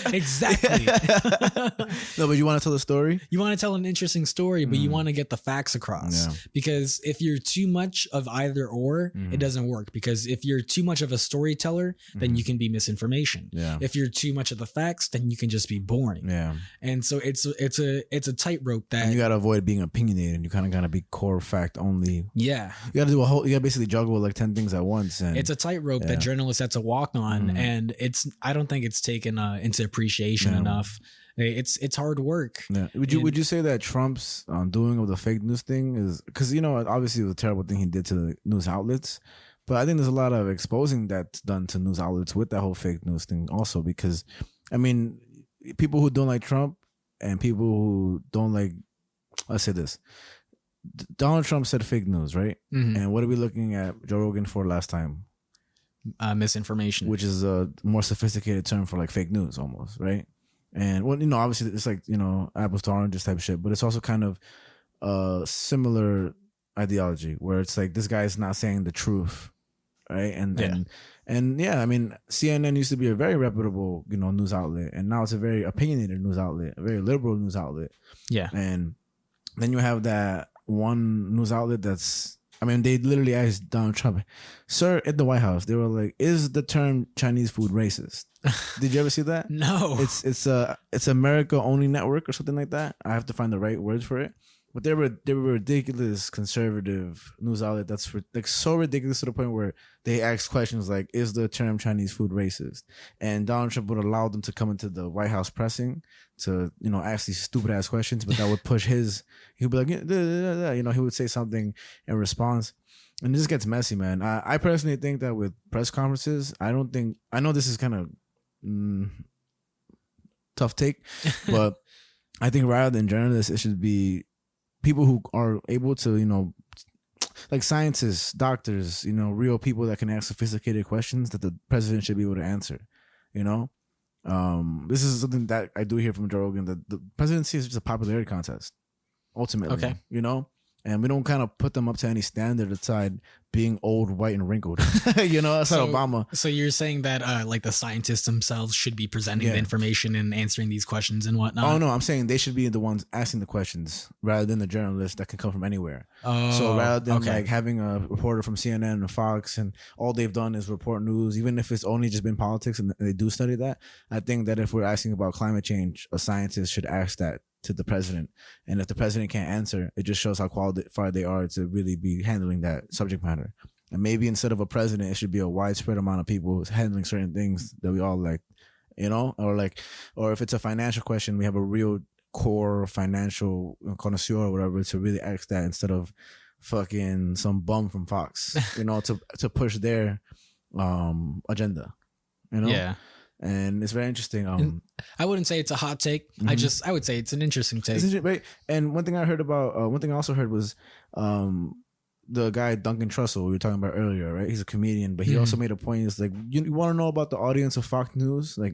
A: Exactly.
B: No, but you want to tell the story?
A: You want to tell an interesting story, but you want to get the facts across.
B: Yeah.
A: Because if you're too much of either or, it doesn't work. Because if you're too much of a storyteller, then you can be misinformation.
B: Yeah.
A: If you're too much of the facts, then you can just be boring.
B: Yeah.
A: And so it's a tightrope that,
B: and you gotta avoid being opinionated. You kind of gotta be core fact only.
A: Yeah.
B: You gotta basically juggle like 10 things at once. And
A: it's a tightrope that journalists have to walk on, and I don't think it's taken into appreciation enough. It's hard work.
B: Yeah. Would you say that Trump's doing of the fake news thing is, because obviously it was a terrible thing he did to the news outlets, but I think there's a lot of exposing that's done to news outlets with that whole fake news thing also, because I mean, people who don't like Trump and people who don't like, let's say this, Donald Trump said fake news, right? And what are we looking at Joe Rogan for last time?
A: Misinformation,
B: which is a more sophisticated term for like fake news almost, right? And well, obviously it's like, apples to oranges type of shit, but it's also kind of a similar ideology where it's like this guy is not saying the truth, right? And I mean, CNN used to be a very reputable, news outlet, and now it's a very opinionated news outlet, a very liberal news outlet.
A: Yeah.
B: And then you have that one news outlet that's, I mean, they literally asked Donald Trump, sir, at the White House, they were like, is the term Chinese food racist? Did you ever see that?
A: No.
B: It's America Only Network or something like that. I have to find the right words for it. But they were a ridiculous conservative news outlet that's like so ridiculous to the point where they ask questions like, is the term Chinese food racist? And Donald Trump would allow them to come into the White House pressing to, ask these stupid ass questions, but that would push he'd be like, he would say something in response. And this gets messy, man. I personally think that with press conferences, I know this is kind of tough take, but I think rather than journalists, it should be people who are able to, like scientists, doctors, real people that can ask sophisticated questions that the president should be able to answer, This is something that I do hear from Joe Rogan, that the presidency is just a popularity contest, ultimately.
A: Okay.
B: And we don't kind of put them up to any standard aside being old, white, and wrinkled. That's not Obama.
A: So you're saying that like the scientists themselves should be presenting the information and answering these questions and whatnot?
B: Oh, no, I'm saying they should be the ones asking the questions rather than the journalists that can come from anywhere.
A: Oh,
B: so rather than like having a reporter from CNN and Fox and all they've done is report news, even if it's only just been politics and they do study that, I think that if we're asking about climate change, a scientist should ask that to the president. And if the president can't answer, it just shows how qualified they are to really be handling that subject matter. And maybe instead of a president, it should be a widespread amount of people handling certain things that we all like, or if it's a financial question, we have a real core financial connoisseur or whatever to really ask that instead of fucking some bum from Fox, to push their agenda,
A: Yeah.
B: And it's very interesting.
A: I wouldn't say it's a hot take. I would say it's an interesting take.
B: Right? And one thing I also heard was the guy Duncan Trussell we were talking about earlier, right? He's a comedian, but he also made a point. It's like, you want to know about the audience of Fox News? Like,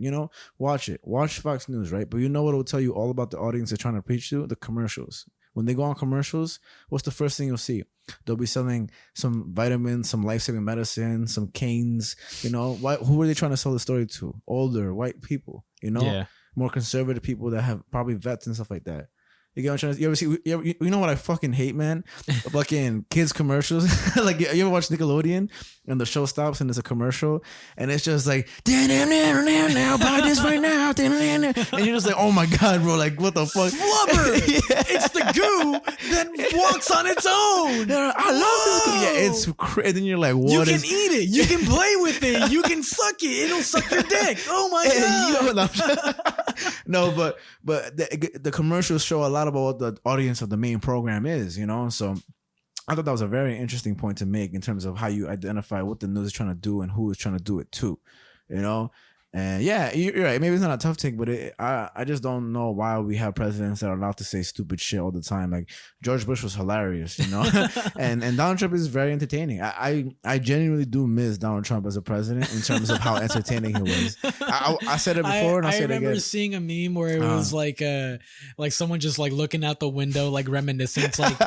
B: watch Fox News, right? But what will tell you all about the audience they're trying to preach to? The commercials. When they go on commercials, what's the first thing you'll see? They'll be selling some vitamins, some life-saving medicine, some canes. Who are they trying to sell the story to? Older white people, more conservative people that have probably vets and stuff like that. You get what I'm trying to? You ever see? You know what I fucking hate, man? Fucking kids commercials. Like, you ever watch Nickelodeon and the show stops and it's a commercial and it's just like, now buy this right now, and you're just like, oh my god, bro, like what the fuck?
A: Flubber. It's the goo that walks on its own.
B: I love this. Yeah, it's crazy. And then you're like, what?
A: You can eat it. You can play with it. You can suck it. It'll suck your dick. Oh my god.
B: No, but the commercials show a lot about what the audience of the main program is, So I thought that was a very interesting point to make in terms of how you identify what the news is trying to do and who is trying to do it to, you know? And yeah, you're right. Maybe it's not a tough take, but I just don't know why we have presidents that are allowed to say stupid shit all the time. Like George Bush was hilarious, you know, and Donald Trump is very entertaining. I genuinely do miss Donald Trump as a president in terms of how entertaining he was. I said it before, and I said it again.
A: I remember seeing a meme where it was like someone just like looking out the window, like reminiscing, it's like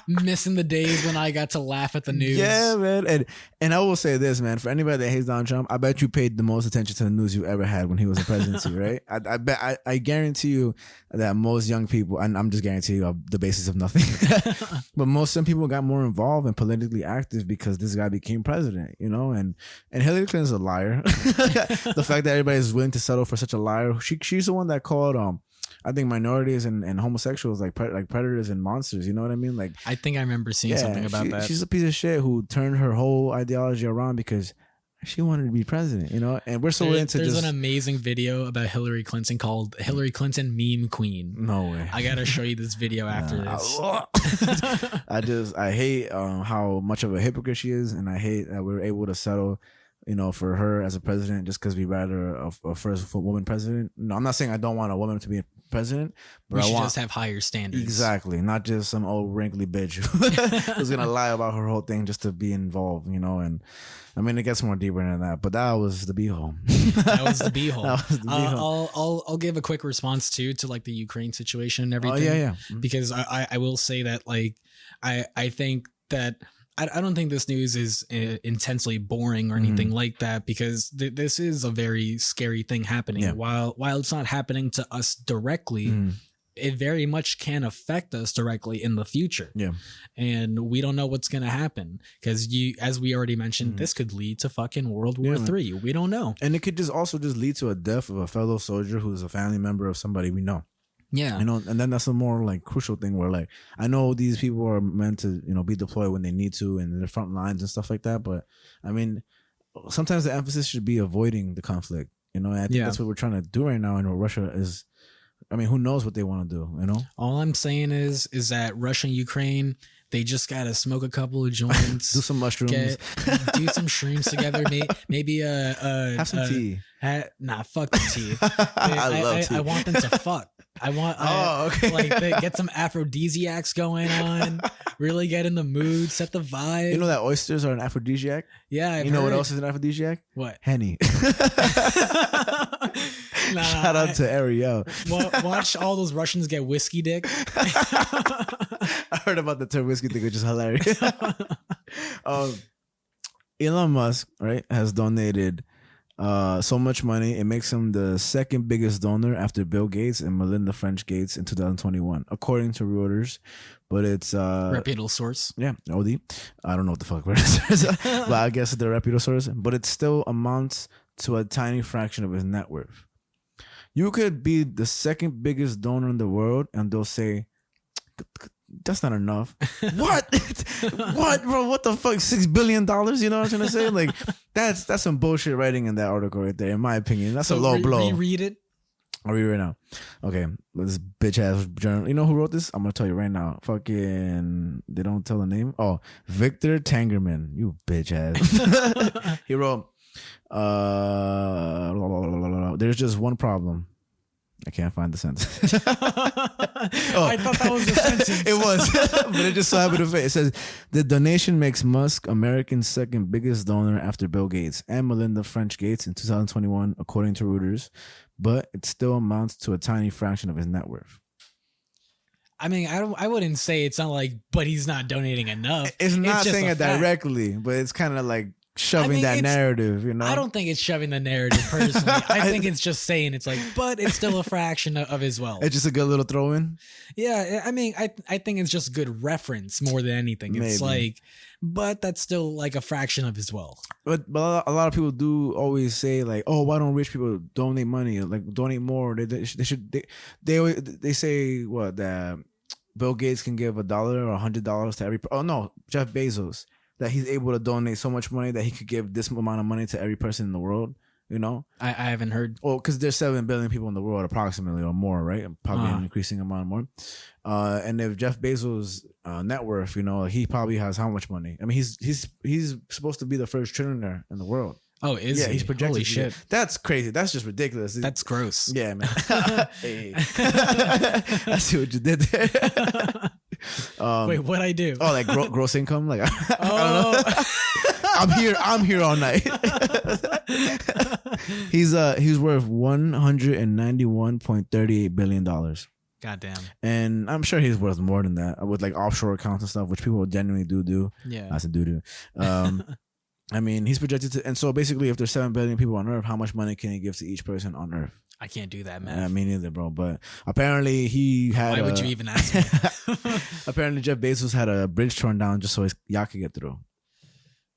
A: missing the days when I got to laugh at the news.
B: Yeah, man, and I will say this, man, for anybody that hates Donald Trump, I bet you paid the most attention to the news you ever had when he was in presidency, right? I guarantee you that most young people, and I'm just guaranteeing you the basis of nothing, but some people got more involved and politically active because this guy became president, you know, and Hillary Clinton's a liar. The fact that everybody is willing to settle for such a liar, she's the one that called I think minorities and homosexuals like predators and monsters. You know what I mean? Like,
A: I think I remember seeing something about that.
B: She's a piece of shit who turned her whole ideology around because she wanted to be president, you know? And we're so into
A: There's an amazing video about Hillary Clinton called Hillary Clinton Meme Queen.
B: No way.
A: I got to show you this video after
B: this. I hate how much of a hypocrite she is, and I hate that we were able to settle, you know, for her as a president just because we rather a first woman president. No, I'm not saying I don't want a woman to be president, but
A: we should just have higher standards.
B: Exactly, not just some old wrinkly bitch who's gonna lie about her whole thing just to be involved, you know. And I mean, it gets more deeper than that, but that was the beehole.
A: That was the beehole. I'll give a quick response to like the Ukraine situation and everything.
B: Oh yeah. Mm-hmm.
A: Because I will say that like I think that. I don't think this news is intensely boring or anything like that, because this is a very scary thing happening. Yeah. While it's not happening to us directly, it very much can affect us directly in the future. Yeah. And we don't know what's going to happen because as we already mentioned, this could lead to fucking World War III. We don't know.
B: And it could also lead to a death of a fellow soldier who's a family member of somebody we know.
A: Yeah.
B: You know, and then that's a more like crucial thing where like, I know these people are meant to, you know, be deployed when they need to and in the front lines and stuff like that. But I mean, sometimes the emphasis should be avoiding the conflict, you know, and I think that's what we're trying to do right now. And Russia is, I mean, who knows what they want to do, you know? All
A: I'm saying is that Russia and Ukraine, they just got to smoke a couple of joints.
B: Do some mushrooms.
A: Do some shrooms together. Maybe
B: have some tea.
A: Nah, fuck the tea.
B: I love tea.
A: I want them to fuck. Get some aphrodisiacs going on. Really get in the mood, set the vibe.
B: You know that oysters are an aphrodisiac?
A: Yeah,
B: you know what else is an aphrodisiac?
A: What?
B: Henny. Shout out to Ariel.
A: Watch all those Russians get whiskey dick.
B: I heard about the term whiskey dick, which is hilarious. Elon Musk, right, has donated so much money. It makes him the second biggest donor after Bill Gates and Melinda French Gates in 2021, according to Reuters. But it's
A: reputable source.
B: Yeah, OD. I don't know what the fuck Reuters is, but I guess it's a reputable source. But it still amounts to a tiny fraction of his net worth. You could be the second biggest donor in the world, and they'll say, that's not enough. What? What, bro? What the fuck? $6 billion? You know what I'm trying to say? Like, that's some bullshit writing in that article right there, in my opinion. That's a low blow.
A: Reread it.
B: I'll read it right now. Okay, this bitch ass journal. You know who wrote this? I'm gonna tell you right now. Fucking, they don't tell the name. Oh, Victor Tangerman. You bitch ass. He wrote, there's just one problem. I can't find the sentence.
A: I thought that was the sentence.
B: It was, but it just so happened to fit. It says, the donation makes Musk America's second biggest donor after Bill Gates and Melinda French Gates in 2021, according to Reuters, but it still amounts to a tiny fraction of his net worth.
A: I mean, I wouldn't say it's not like, but he's not donating enough.
B: It's not saying it directly, but it's kind of like shoving that narrative, you know?
A: I don't think it's shoving the narrative personally. I think it's just saying it's like, but it's still a fraction of his wealth.
B: It's just a good little throw in.
A: Yeah, I mean, I think it's just good reference more than anything. It's like, but that's still like a fraction of his wealth.
B: But a lot of people do always say like, oh, why don't rich people donate money? Like donate more. They should. They say what, that Bill Gates can give $1 or $100 to every. Oh no, Jeff Bezos. That he's able to donate so much money that he could give this amount of money to every person in the world, you know?
A: I haven't heard.
B: Well, because there's 7 billion people in the world approximately, or more, right? Probably an increasing amount more. And if Jeff Bezos net worth, he probably has how much money? I mean, he's supposed to be the first trillionaire in the world.
A: Oh, is he?
B: He's projected.
A: Holy shit.
B: That's crazy. That's just ridiculous.
A: That's gross.
B: Yeah, man. Hey. I see what you did there.
A: Wait, what'd I do?
B: Oh, like gross income? Like, I don't know. I'm here all night. He's worth $191.38 billion.
A: Goddamn.
B: And I'm sure he's worth more than that with like offshore accounts and stuff, which people genuinely do.
A: Yeah.
B: That's a do. I mean, he's projected to, and so basically, if there's 7 billion people on Earth, how much money can he give to each person on Earth?
A: I can't do that, man.
B: Me neither, bro. But apparently, he had.
A: Why would you even ask me?
B: Apparently, Jeff Bezos had a bridge torn down just so his yacht could get through.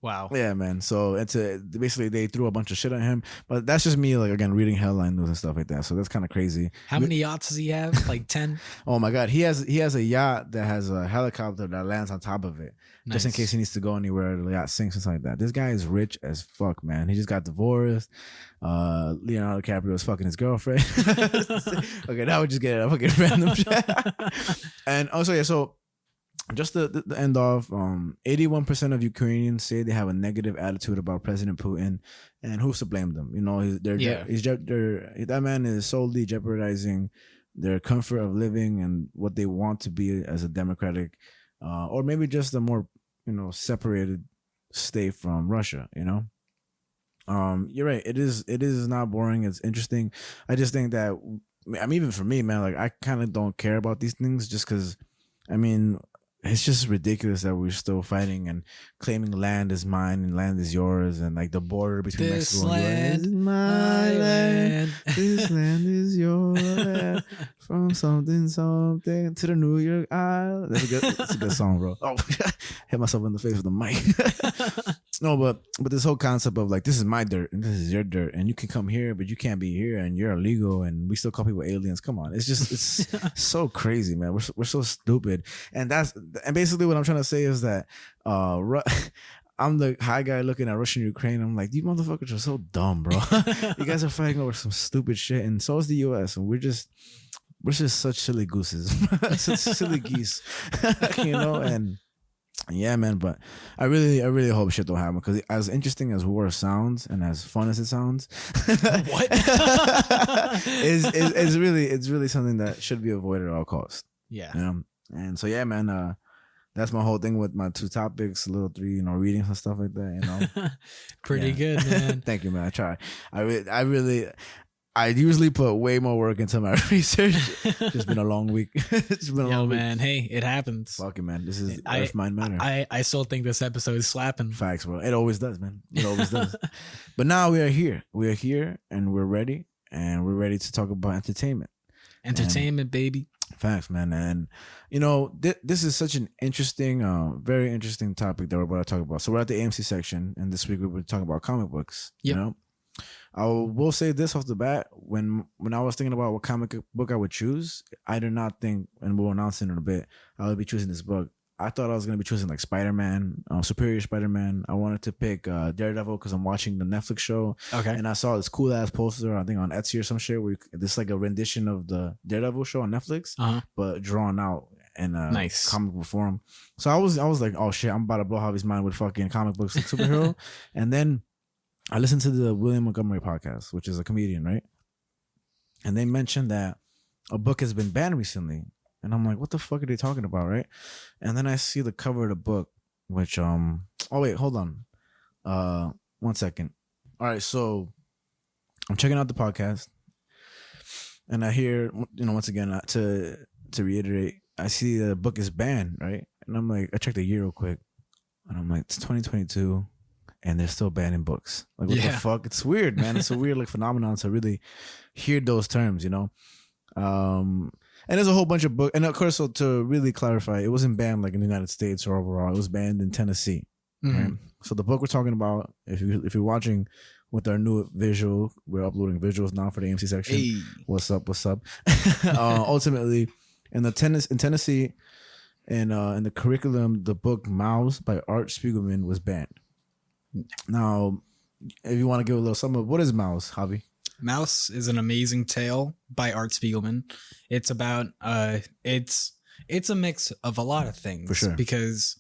A: Wow.
B: Yeah, man. So basically they threw a bunch of shit at him, but that's just me, like, again, reading headline news and stuff like that. So that's kind of crazy.
A: How many yachts does he have? Like 10?
B: Oh my God, he has a yacht that has a helicopter that lands on top of it, just in case he needs to go anywhere. The yacht sinks and something like that. This guy is rich as fuck, man. He just got divorced. Leonardo DiCaprio is fucking his girlfriend. Okay, now we just get a fucking random shit. And also, yeah, so. Just the end off, 81% of Ukrainians say they have a negative attitude about President Putin, and who's to blame them? That man is solely jeopardizing their comfort of living and what they want to be as a democratic, or maybe just a more, separated state from Russia. You're right. It is not boring. It's interesting. I just think that, even for me, man, like I kind of don't care about these things just because, it's just ridiculous that we're still fighting and claiming land is mine and land is yours, and like the border between Mexico and the US is my land. This land is your land. From something to the New York Isle. That's a good song, bro. Oh, hit myself in the face with the mic. No, but this whole concept of like, this is my dirt and this is your dirt, and you can come here, but you can't be here, and you're illegal, and we still call people aliens. Come on, it's so crazy, man. We're so stupid, and basically what I'm trying to say is that I'm the high guy looking at Russia and Ukraine. I'm like, you motherfuckers are so dumb, bro. You guys are fighting over some stupid shit, and so is the US, and we're just such silly gooses, such silly geese, and. Yeah, man, but I really hope shit don't happen, because as interesting as war sounds and as fun as it sounds,
A: what
B: it's really something that should be avoided at all costs.
A: Yeah,
B: and so yeah, man, that's my whole thing with my 2 topics, little 3, readings and stuff like that.
A: Pretty good, man.
B: Thank you, man. I try. I usually put way more work into my research. It's been a long week.
A: Man. Hey, it happens.
B: Fuck it, man. This is Earth Mind Matter.
A: I still think this episode is slapping.
B: Facts, bro. It always does, man. It always does. But now we are here. We are here, and we're ready. And we're ready to talk about entertainment.
A: Entertainment, baby.
B: Facts, man. And, this is such an interesting, very interesting topic that we're about to talk about. So we're at the A.M.C section, and this week we're talking about comic books.
A: Yep.
B: I will say this off the bat. When I was thinking about what comic book I would choose, I did not think, and we'll announce it in a bit, I would be choosing this book. I thought I was going to be choosing like Spider-Man, Superior Spider-Man. I wanted to pick Daredevil because I'm watching the Netflix show.
A: Okay.
B: And I saw this cool ass poster, I think on Etsy or some shit, where this like a rendition of the Daredevil show on Netflix, but drawn out in nice comic book form. So I was like, oh shit, I'm about to blow Javi's mind with fucking comic books like superhero. And then I listened to the William Montgomery podcast, which is a comedian, right? And they mentioned that a book has been banned recently. And I'm like, what the fuck are they talking about, right? And then I see the cover of the book, which, oh, wait, hold on. 1 second. All right, so I'm checking out the podcast. And I hear, once again, to reiterate, I see the book is banned, right? And I'm like, I checked the year real quick. And I'm like, it's 2022. And they're still banning books. Like, what the fuck? It's weird, man. It's a weird like phenomenon to really hear those terms, And there's a whole bunch of books. And of course, so to really clarify, it wasn't banned like in the United States or overall. It was banned in Tennessee. Right? So the book we're talking about, if you're watching with our new visual, we're uploading visuals now for the A.M.C section. Hey. What's up? Ultimately, in Tennessee, in the curriculum, the book Mouse by Art Spiegelman was banned. Now, if you want to give a little sum of what is Mouse, Javi?
A: Mouse is an amazing tale by Art Spiegelman. It's about it's It's a mix of a lot of things.
B: For sure.
A: Because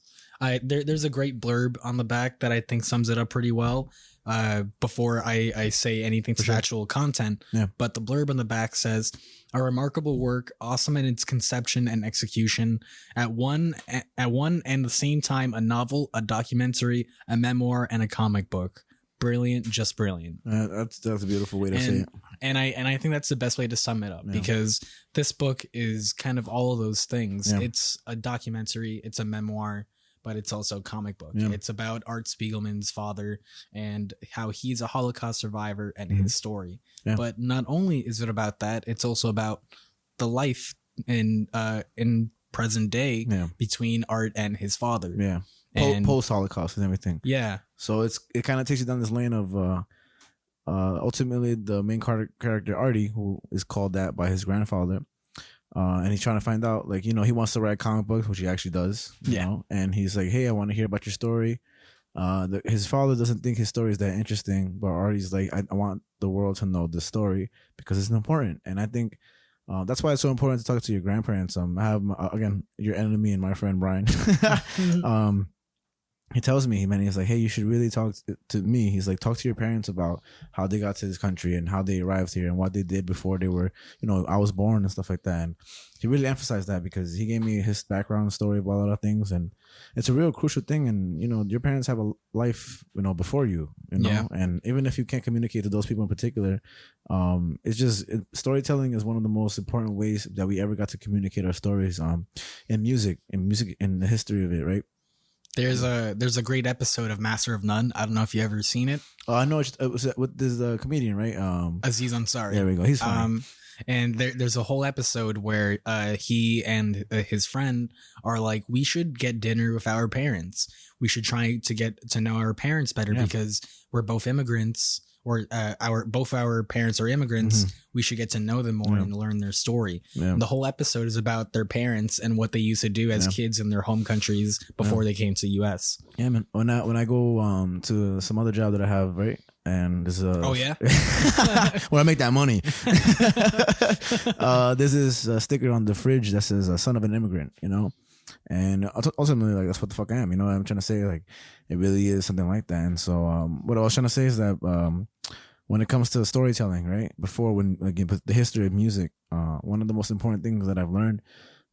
A: there's a great blurb on the back that I think sums it up pretty well. Before I say anything to the actual content, but the blurb on the back says, a remarkable work, awesome in its conception and execution, at one and the same time, a novel, a documentary, a memoir, and a comic book. Brilliant, just brilliant.
B: That's a beautiful way to say it.
A: And I think that's the best way to sum it up, because this book is kind of all of those things. Yeah. It's a documentary, it's a memoir, but it's also a comic book. Yeah. It's about Art Spiegelman's father and how he's a Holocaust survivor and his story. Yeah. But not only is it about that, it's also about the life in present day between Art and his father.
B: Yeah. Post Holocaust and everything.
A: Yeah.
B: So it kind of takes you down this lane of ultimately the main character Artie, who is called that by his grandfather. And he's trying to find out, like, he wants to write comic books, which he actually does, you know, and he's like, hey, I want to hear about your story. His father doesn't think his story is that interesting, but Artie's like, I want the world to know this story because it's important. And I think that's why it's so important to talk to your grandparents. I have, again, your enemy and my friend Brian. He tells me, he's like, hey, you should really talk to me. He's like, talk to your parents about how they got to this country and how they arrived here and what they did before they were, I was born and stuff like that. And he really emphasized that because he gave me his background story about a lot of things. And it's a real crucial thing. And, your parents have a life, before you, and even if you can't communicate to those people in particular, it's just storytelling is one of the most important ways that we ever got to communicate our stories in music, in the history of it, right?
A: There's a great episode of Master of None. I don't know if you ever seen it.
B: I know it was with this comedian, right?
A: Aziz Ansari.
B: There we go. He's funny.
A: And there's a whole episode where he and his friend are like, we should get dinner with our parents. We should try to get to know our parents better because we're both immigrants. Or both our parents are immigrants. We should get to know them more and learn their story. Yeah. The whole episode is about their parents and what they used to do as kids in their home countries before they came to the U.S.
B: Yeah, man. When I go to some other job that I have, right, and there's a when I make that money, there's this sticker on the fridge that says "Son of an Immigrant," And ultimately, like, that's what the fuck I am. I'm trying to say, like, it really is something like that. And so what I was trying to say is that when it comes to storytelling, right, the history of music, one of the most important things that I've learned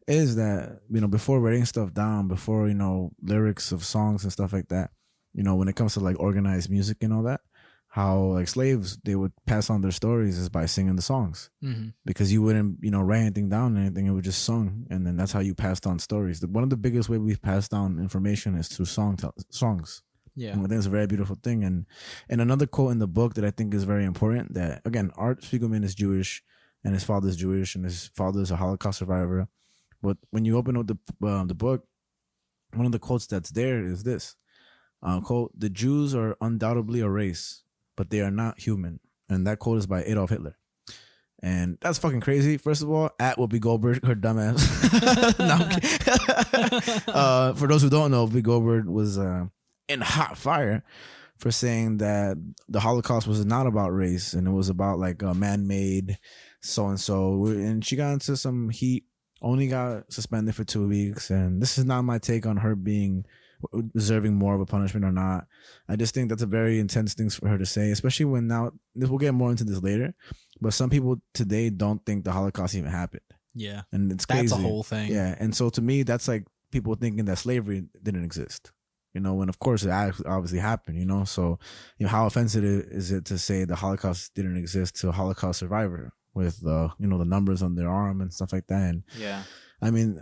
B: is that, before writing stuff down, before, lyrics of songs and stuff like that, when it comes to, like, organized music and all that, how, like, slaves, they would pass on their stories is by singing the songs. Because you wouldn't, write anything down or anything. It would just sung. And then that's how you passed on stories. One of the biggest way we've passed down information is through songs. Yeah. And I think it's a very beautiful thing. And another quote in the book that I think is very important, that, again, Art Spiegelman is Jewish and his father is Jewish and his father is a Holocaust survivor. But when you open up the book, one of the quotes that's there is this, quote, "The Jews are undoubtedly a race, but they are not human." And that quote is by Adolf Hitler. And that's fucking crazy. First of all, at Whoopi Goldberg, her dumbass. For those who don't know, Whoopi Goldberg was in hot fire for saying that the Holocaust was not about race and it was about, like, man-made so-and-so. And she got into some heat, only got suspended for 2 weeks. And this is not my take on her being deserving more of a punishment or not. I just think that's a very intense thing for her to say, especially when we'll get more into this later, but some people today don't think the Holocaust even happened.
A: Yeah.
B: And it's crazy.
A: That's a whole thing.
B: Yeah. And so to me, that's like people thinking that slavery didn't exist, when of course it obviously happened, so, how offensive is it to say the Holocaust didn't exist to a Holocaust survivor with, the numbers on their arm and stuff like that. And
A: yeah,
B: I mean,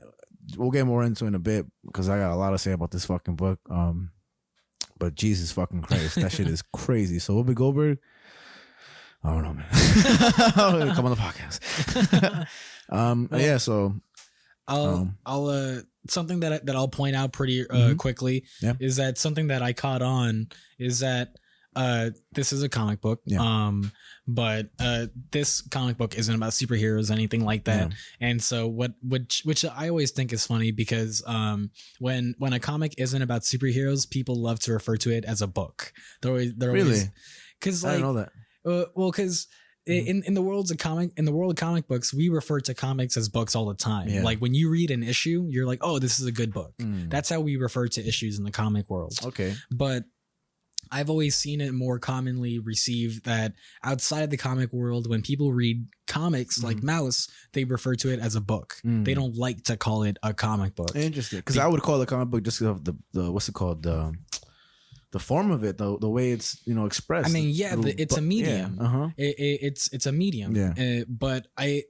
B: we'll get more into it in a bit because I got a lot to say about this fucking book. But Jesus fucking Christ, that shit is crazy. So Whoopi Goldberg, I don't know, man. Come on the podcast. Yeah. So
A: I'll something that I'll point out pretty quickly is that something that I caught on is that this is a comic book. Yeah. But this comic book isn't about superheroes, anything like that. Yeah. And so which I always think is funny because when a comic isn't about superheroes, people love to refer to it as a book. They're
B: really?
A: always, because, like,
B: I don't know that.
A: Well, because in the world of comic books, we refer to comics as books all the time. Yeah. Like when you read an issue, you're like, oh, this is a good book. That's how we refer to issues in the comic world.
B: Okay.
A: But I've always seen it more commonly received that outside of the comic world, when people read comics like Mouse, they refer to it as a book. They don't like to call it a comic book.
B: Interesting. Because I would call it a comic book just because of the what's it called? The form of it, the way it's expressed.
A: I mean, yeah, it's a medium. Yeah. It's a medium.
B: Yeah.
A: But I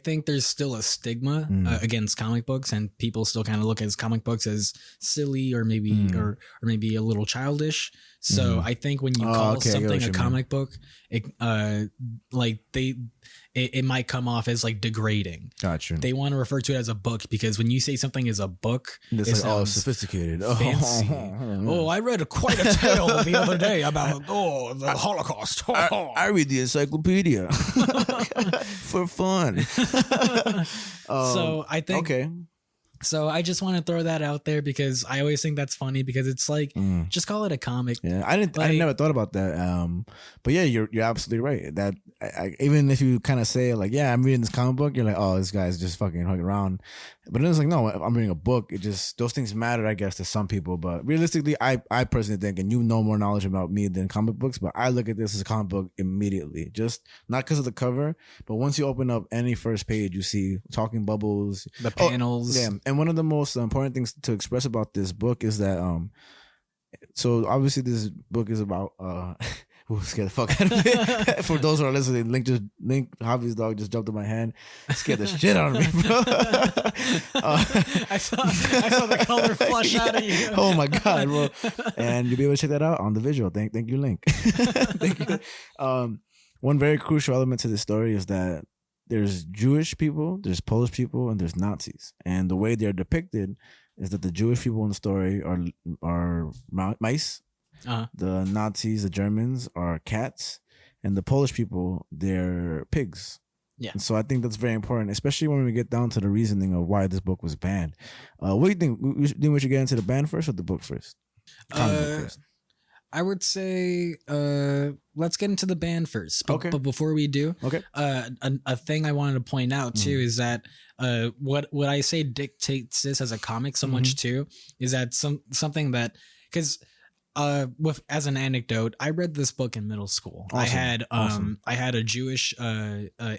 A: think there's still a stigma against comic books, and people still kind of look at comic books as silly or maybe or maybe a little childish. So I think when you call something a comic book, it might come off as like degrading.
B: Gotcha.
A: They want to refer to it as a book because when you say something is a book,
B: it's like sophisticated.
A: Fancy. Oh, I read quite a tale the other day about the Holocaust.
B: I read the encyclopedia for fun.
A: So I think
B: okay.
A: So I just want to throw that out there because I always think that's funny because it's like just call it a comic.
B: Yeah, I never thought about that. But yeah, you're absolutely right. That even if you kind of say like, yeah, I'm reading this comic book, you're like, oh, this guy's just fucking hugging around. But then it's like, no, I'm reading a book. It just those things matter, I guess, to some people. But realistically, I personally think, and you know more knowledge about me than comic books, but I look at this as a comic book immediately. Just not because of the cover, but once you open up any first page, you see talking bubbles,
A: the panels.
B: Yeah. And one of the most important things to express about this book is that so obviously this book is about scared the fuck out of me. For those who are listening, Link Javi's dog just jumped in my hand, scared the shit out of me, bro.
A: I saw the color flush out of you.
B: Oh my god, bro! And you'll be able to check that out on the visual. Thank you, Link. Thank you. One very crucial element to this story is that there's Jewish people, there's Polish people, and there's Nazis. And the way they're depicted is that the Jewish people in the story are mice. The Nazis, the Germans, are cats, and the Polish people, they're pigs.
A: Yeah.
B: And so I think that's very important, especially when we get down to the reasoning of why this book was banned. What do you think? We should get into the ban first or the book first? Book first.
A: I would say let's get into the ban first. But,
B: okay.
A: But before we do,
B: okay.
A: A thing I wanted to point out too is that what I say dictates this as a comic so much too is that something that because as an anecdote, I read this book in middle school.
B: Awesome.
A: I had a Jewish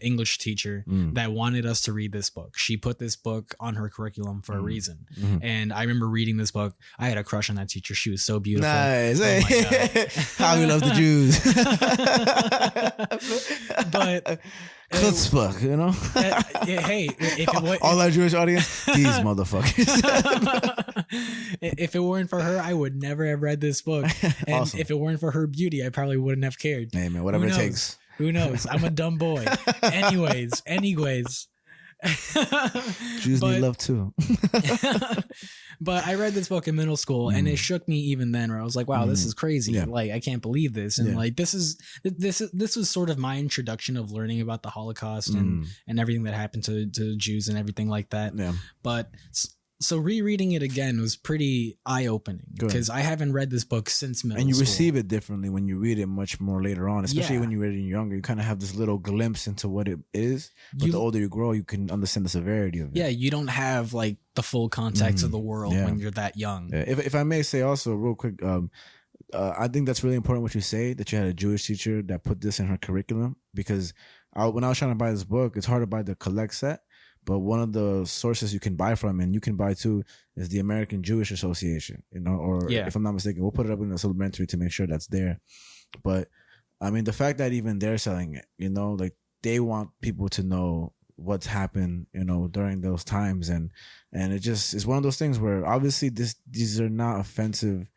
A: English teacher that wanted us to read this book. She put this book on her curriculum for a reason. And I remember reading this book. I had a crush on that teacher. She was so beautiful.
B: Nice.
A: Oh my God.
B: How we love the Jews.
A: But
B: chutzpah, you know?
A: Hey,
B: all our Jewish audience, these motherfuckers.
A: If it weren't for her, I would never have read this book. And
B: awesome.
A: If it weren't for her beauty, I probably wouldn't have cared.
B: Hey man, whatever it takes.
A: Who knows? I'm a dumb boy. Anyways.
B: Jews need love too.
A: But I read this book in middle school and it shook me even then, where I was like, wow, this is crazy.
B: Yeah.
A: Like, I can't believe this. And like, this was sort of my introduction of learning about the Holocaust and everything that happened to Jews and everything like that.
B: Yeah.
A: But so rereading it again was pretty eye-opening because I haven't read this book since middle school.
B: And you receive it differently when you read it much more later on, especially when you read it younger. You kind of have this little glimpse into what it is. But the older you grow, you can understand the severity of it.
A: Yeah, you don't have like the full context of the world when you're that young.
B: Yeah. If I may say also real quick, I think that's really important what you say, that you had a Jewish teacher that put this in her curriculum, because when I was trying to buy this book, it's hard to buy the collect set. But one of the sources you can buy from, and you can buy too, is the American Jewish Association, or if I'm not mistaken, we'll put it up in the supplementary to make sure that's there. But I mean, the fact that even they're selling it, like they want people to know what's happened, during those times. And it just is one of those things where obviously these are not offensive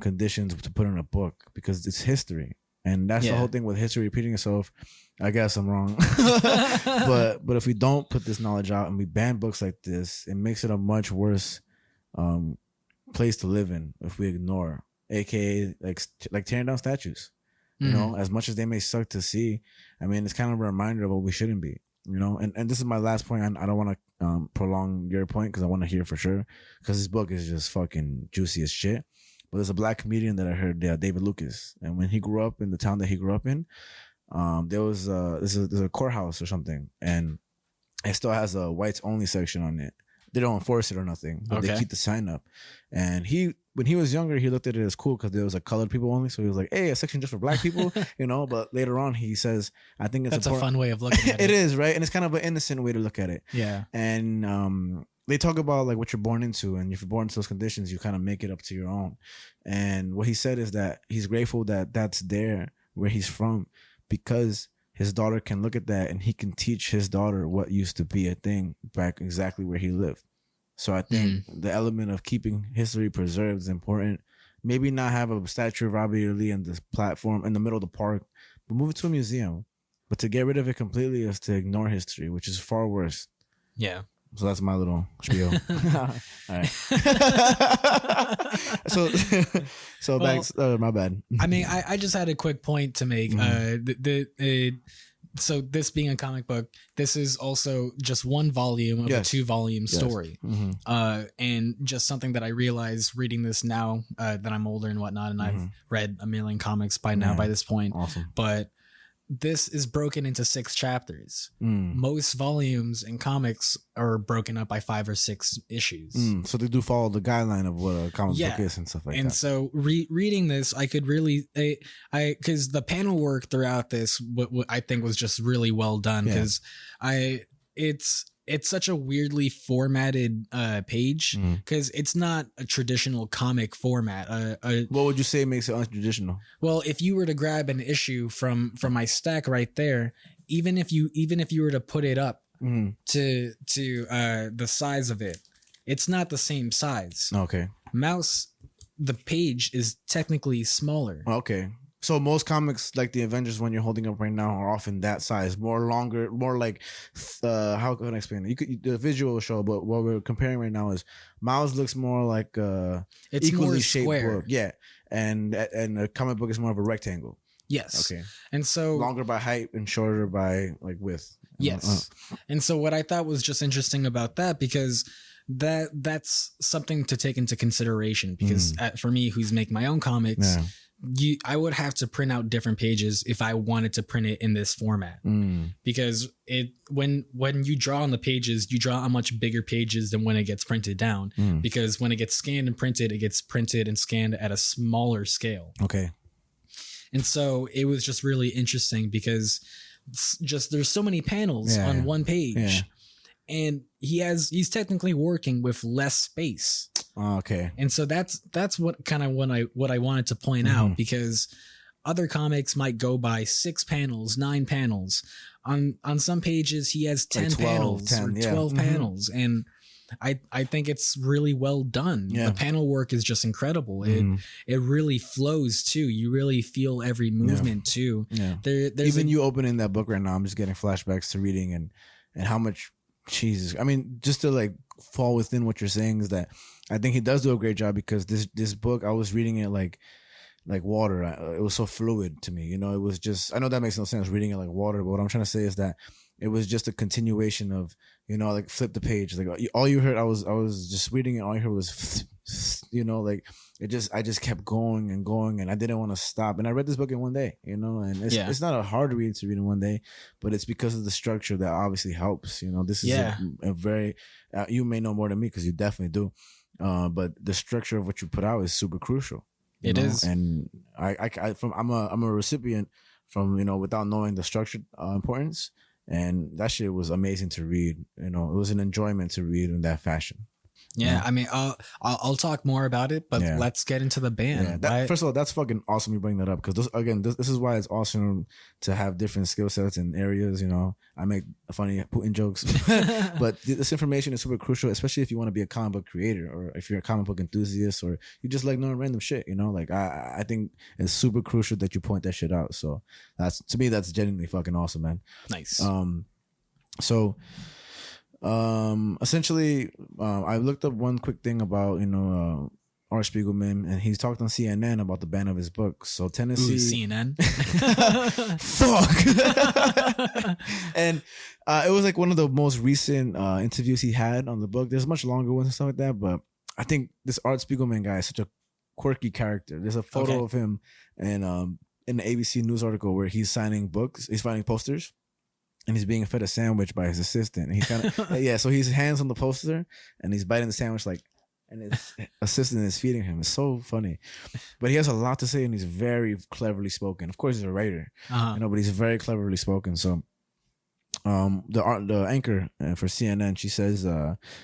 B: conditions to put in a book because it's history. And that's the whole thing with history repeating itself. I guess I'm wrong. but if we don't put this knowledge out and we ban books like this, it makes it a much worse place to live in if we ignore, aka like tearing down statues. As much as they may suck to see, I mean, it's kind of a reminder of what we shouldn't be. And this is my last point. I don't want to prolong your point because I want to hear for sure, because this book is just fucking juicy as shit. But there's a black comedian that I heard, David Lucas, and when he grew up in the town that he grew up in, there's a courthouse or something, and it still has a whites only section on it. They don't enforce it or nothing, but they keep the sign up. And when he was younger, he looked at it as cool because there was colored people only. So he was like, "Hey, a section just for black people," But later on, he says, "I think that's
A: a fun way of looking at it."
B: It is, right, and it's kind of an innocent way to look at it.
A: Yeah,
B: and they talk about like what you're born into, and if you're born into those conditions, you kind of make it up to your own. And what he said is that he's grateful that that's there where he's from, because his daughter can look at that and he can teach his daughter what used to be a thing back exactly where he lived. So I think the element of keeping history preserved is important. Maybe not have a statue of Robbie Lee in this platform in the middle of the park, but move it to a museum. But to get rid of it completely is to ignore history, which is far worse.
A: Yeah.
B: So that's my little spiel. All right. so back. My bad.
A: I mean, I just had a quick point to make. So this being a comic book, this is also just one volume of a 2-volume story. And just something that I realized reading this now that I'm older and whatnot, and I've read a million comics by this point.
B: Awesome.
A: But this is broken into 6 chapters. Most volumes in comics are broken up by 5 or 6 issues.
B: So they do follow the guideline of what a comic book is and stuff like that. And
A: so reading this, I could really, because the panel work throughout this, what I think was just really well done. Because it's such a weirdly formatted page, because it's not a traditional comic format.
B: What would you say makes it untraditional?
A: Well, if you were to grab an issue from my stack right there, even if you were to put it up to the size of it, it's not the same size.
B: Okay.
A: The page is technically smaller.
B: Okay. So most comics, like the Avengers one you're holding up right now, are often that size, more longer, more like, how can I explain it? The visual show, but what we're comparing right now is Miles looks more like
A: it's
B: equally
A: more
B: shaped
A: square.
B: book. Yeah, and a comic book is more of a rectangle.
A: Yes.
B: Okay.
A: And so
B: longer by height and shorter by like width.
A: Yes. And so what I thought was just interesting about that, because that's something to take into consideration, because for me, who's make my own comics. Yeah. I would have to print out different pages if I wanted to print it in this format, because when you draw on the pages, you draw on much bigger pages than when it gets printed down, because when it gets scanned and printed, it gets printed and scanned at a smaller scale.
B: Okay.
A: And so it was just really interesting, because there's so many panels on one page, and he's technically working with less space.
B: Okay.
A: And so that's what kind of what I wanted to point out, because other comics might go by 6 panels, 9 panels. On some pages he has 10 panels or 12 panels, and I think it's really well done. The panel work is just incredible. It really flows too. You really feel every movement too. There's
B: even you opening that book right now, I'm just getting flashbacks to reading and how much, Jesus, I mean, just to like fall within what you're saying is that I think he does do a great job, because this book, I was reading it like water. It was so fluid to me. It was just, I know that makes no sense reading it like water, but what I'm trying to say is that it was just a continuation of, like flip the page. Like all you heard, I was just reading it. All you heard was, like I just kept going and going, and I didn't want to stop. And I read this book in one day, and it's not a hard read to read in one day, but it's because of the structure that obviously helps. This is a very, you may know more than me because you definitely do. But the structure of what you put out is super crucial.
A: It is,
B: and I'm a recipient from without knowing the structure importance, and that shit was amazing to read. It was an enjoyment to read in that fashion.
A: Yeah, I mean, I'll talk more about it, but let's get into the band.
B: Yeah, first of all, that's fucking awesome you bring that up, because this is why it's awesome to have different skill sets and areas. I make funny Putin jokes, but this information is super crucial, especially if you want to be a comic book creator, or if you're a comic book enthusiast, or you just like knowing random shit. Like I think it's super crucial that you point that shit out. So to me, that's genuinely fucking awesome, man.
A: Nice.
B: Essentially, I looked up one quick thing about Art Spiegelman, and he's talked on CNN about the ban of his book. So Tennessee,
A: CNN,
B: fuck, and it was like one of the most recent interviews he had on the book. There's much longer ones and stuff like that, but I think this Art Spiegelman guy is such a quirky character. There's a photo of him, and in the ABC News article where he's signing posters, and he's being fed a sandwich by his assistant. And he's kind of so his hands on the poster, and he's biting the sandwich and his assistant is feeding him. It's so funny, but he has a lot to say, and he's very cleverly spoken. Of course, he's a writer, but he's very cleverly spoken. So. The anchor for CNN, she says,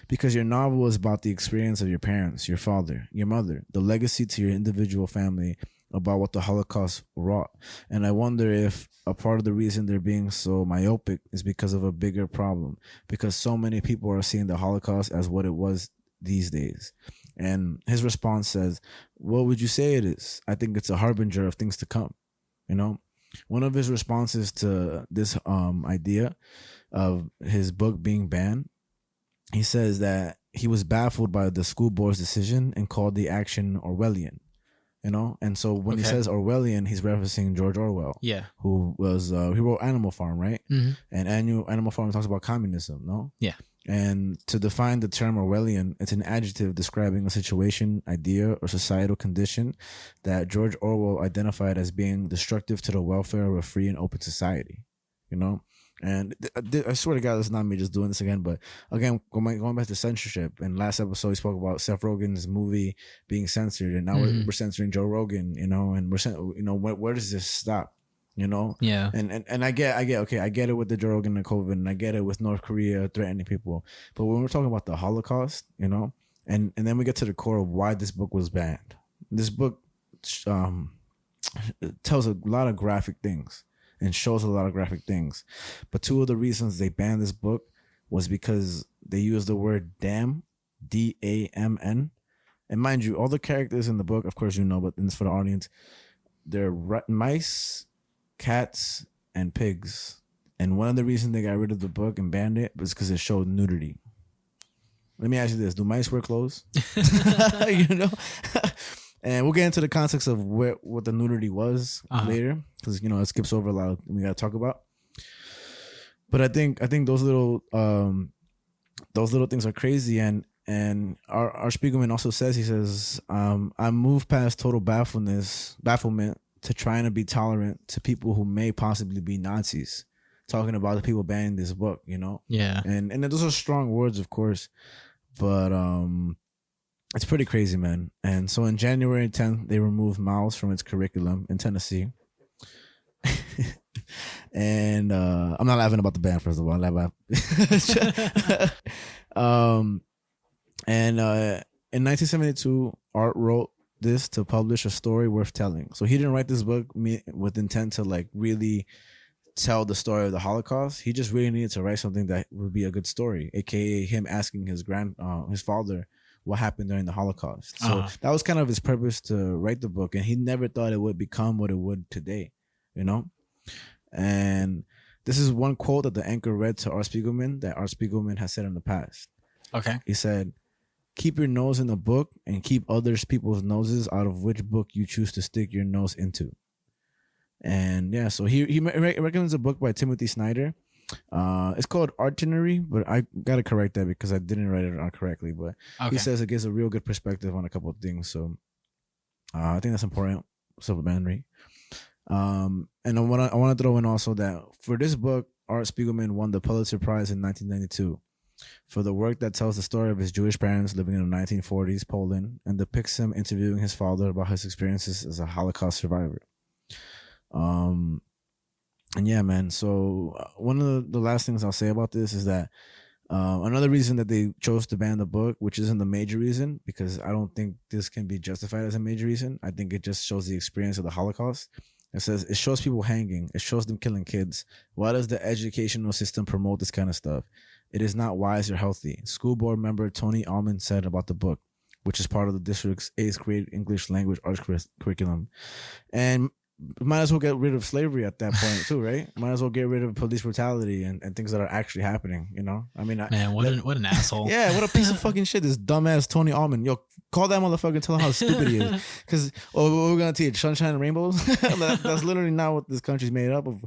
B: because your novel is about the experience of your parents, your father, your mother, the legacy to your individual family about what the Holocaust wrought. And I wonder if a part of the reason they're being so myopic is because of a bigger problem, because so many people are seeing the Holocaust as what it was these days. And his response says, what would you say it is? I think it's a harbinger of things to come, One of his responses to this idea of his book being banned, he says that he was baffled by the school board's decision and called the action Orwellian. And so when he says Orwellian, he's referencing George Orwell, who was he wrote Animal Farm, right? Mm-hmm. And Animal Farm talks about communism, no?
A: Yeah.
B: And to define the term Orwellian, it's an adjective describing a situation, idea, or societal condition that George Orwell identified as being destructive to the welfare of a free and open society. And I swear to God, this is not me just doing this again. But again, going back to censorship. And last episode, we spoke about Seth Rogen's movie being censored, and now we're censoring Joe Rogan. And we're where does this stop?
A: Yeah.
B: And I get it with the Joe Rogan and COVID, and I get it with North Korea threatening people. But when we're talking about the Holocaust, and then we get to the core of why this book was banned. This book tells a lot of graphic things and shows a lot of graphic things. But two of the reasons they banned this book was because they used the word damn, D-A-M-N. And mind you, all the characters in the book, of course but it's for the audience, they're mice, cats, and pigs. And one of the reasons they got rid of the book and banned it was because it showed nudity. Let me ask you this: do mice wear clothes? And we'll get into the context of what the nudity was later, because it skips over a lot we got to talk about. But I think those little things are crazy. And our Spiegelman also says, he says, I moved past total bafflement to trying to be tolerant to people who may possibly be Nazis, talking about the people banning this book,
A: Yeah.
B: And those are strong words, of course, but it's pretty crazy, man. And so in January 10th, they removed Mouse from its curriculum in Tennessee. And I'm not laughing about the band, first of all. And in 1972, Art wrote this to publish a story worth telling. So he didn't write this book with intent to really tell the story of the Holocaust. He just really needed to write something that would be a good story, aka him asking his father what happened during the Holocaust. So that was kind of his purpose to write the book, and he never thought it would become what it would today, And this is one quote that the anchor read to Art Spiegelman that Art Spiegelman has said in the past.
A: Okay.
B: He said, keep your nose in the book and keep people's noses out of which book you choose to stick your nose into. And yeah, so he recommends a book by Timothy Snyder. It's called Artillery, but I gotta correct that because I didn't write it out correctly. But he says it gives a real good perspective on a couple of things. So I think that's important. Supplementary. And I want to throw in also that for this book, Art Spiegelman won the Pulitzer Prize in 1992 for the work that tells the story of his Jewish parents living in the 1940s Poland and depicts him interviewing his father about his experiences as a Holocaust survivor. And yeah, man. So one of the last things I'll say about this is that another reason that they chose to ban the book, which isn't the major reason, because I don't think this can be justified as a major reason. I think it just shows the experience of the Holocaust. It says it shows people hanging. It shows them killing kids. Why does the educational system promote this kind of stuff? It is not wise or healthy. School board member Tony Allman said about the book, which is part of the district's 8th grade English language arts curriculum. And might as well get rid of slavery at that point too, right? Might as well get rid of police brutality and things that are actually happening, I mean,
A: man, what an asshole.
B: Yeah, what a piece of fucking shit. This dumbass Tony Allman. Yo, call that motherfucker and tell him how stupid he is. Because we're gonna teach sunshine and rainbows. That's literally not what this country's made up of.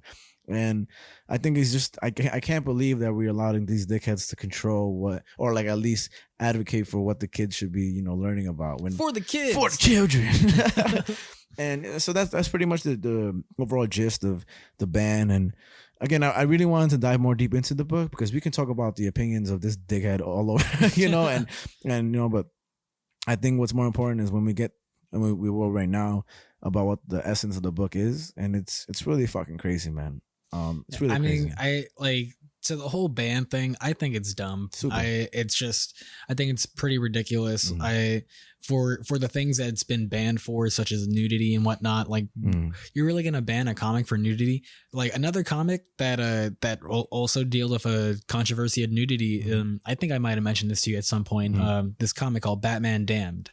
B: And I think it's just I can't believe that we're allowing these dickheads to control what, or at least advocate for what the kids should be, learning about.
A: For the kids,
B: for the children. And so that's pretty much the overall gist of the ban. And again, I really wanted to dive more deep into the book because we can talk about the opinions of this dickhead all over, and but I think what's more important is when we get, and we will right now, about what the essence of the book is, and it's really fucking crazy, man. It's really crazy.
A: I like to the whole ban thing. I think it's dumb.
B: Super.
A: I think it's pretty ridiculous. For the things that it's been banned for, such as nudity and whatnot, like you're really gonna ban a comic for nudity? Like another comic that also deal with a controversy of nudity. I think I might have mentioned this to you at some point. This comic called Batman Damned.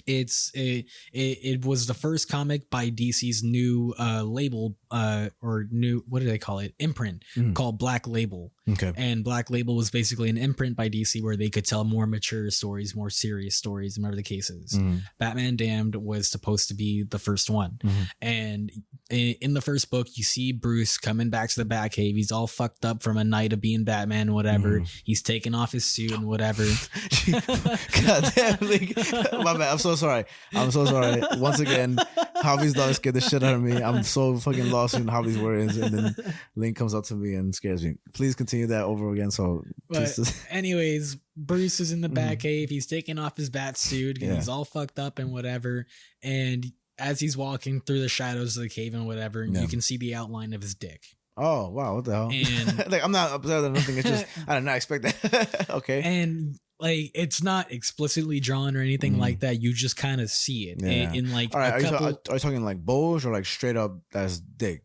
A: It was the first comic by DC's new label or new, what do they call it, imprint, called Black Label.
B: Okay.
A: And Black Label was basically an imprint by DC where they could tell more mature stories, more serious stories, whatever the case is. Batman Damned was supposed to be the first one. And in the first book, you see Bruce coming back to the Batcave. He's all fucked up from a night of being Batman, whatever. He's taking off his suit and whatever.
B: God damn, my bad. I'm so sorry. Once again, Javi's daughter scared the shit out of me. I'm so fucking lost in Javi's words, and then Link comes up to me and scares me. Please continue that over again.
A: Anyways, Bruce is in the Batcave. He's taking off his bat suit. And he's all fucked up and whatever. And as he's walking through the shadows of the cave and whatever, you can see the outline of his dick.
B: Oh wow! What the hell?
A: And
B: like, I'm not upset or nothing. It's just I did not expect that. Okay.
A: And like, it's not explicitly drawn or anything like that. You just kind of see it in like.
B: All right, are you talking like Bulge or like straight up as dick?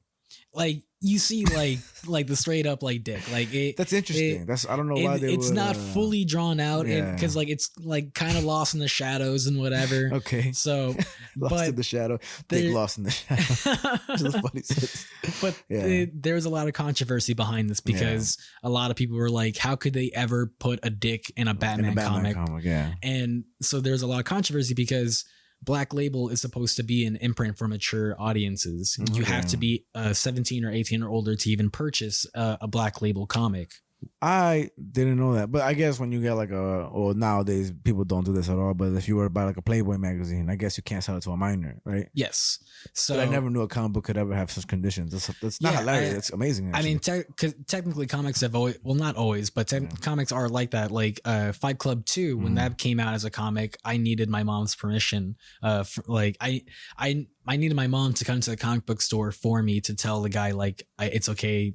A: Like you see like the straight up like dick, like it.
B: That's interesting. I don't know why
A: it's not fully drawn out, because like it's like kind of lost in the shadows and whatever.
B: Okay,
A: so
B: lost in the shadow, dick lost in the shadow. Just funny sense.
A: But there's a lot of controversy behind this because a lot of people were like, how could they ever put a dick in a Batman comic?
B: Yeah,
A: and so there's a lot of controversy because Black Label is supposed to be an imprint for mature audiences. You have to be 17 or 18 or older to even purchase a Black Label comic.
B: I didn't know that, but I guess when you get like nowadays people don't do this at all, but if you were to buy like a Playboy magazine, I guess you can't sell it to a minor, right?
A: Yes. So
B: but I never knew a comic book could ever have such conditions. That's not hilarious. It's amazing, actually.
A: I mean, technically comics have always, well, not always, but comics are like that. Like Fight Club 2, when that came out as a comic, I needed my mom's permission. I needed my mom to come to the comic book store for me to tell the guy like it's okay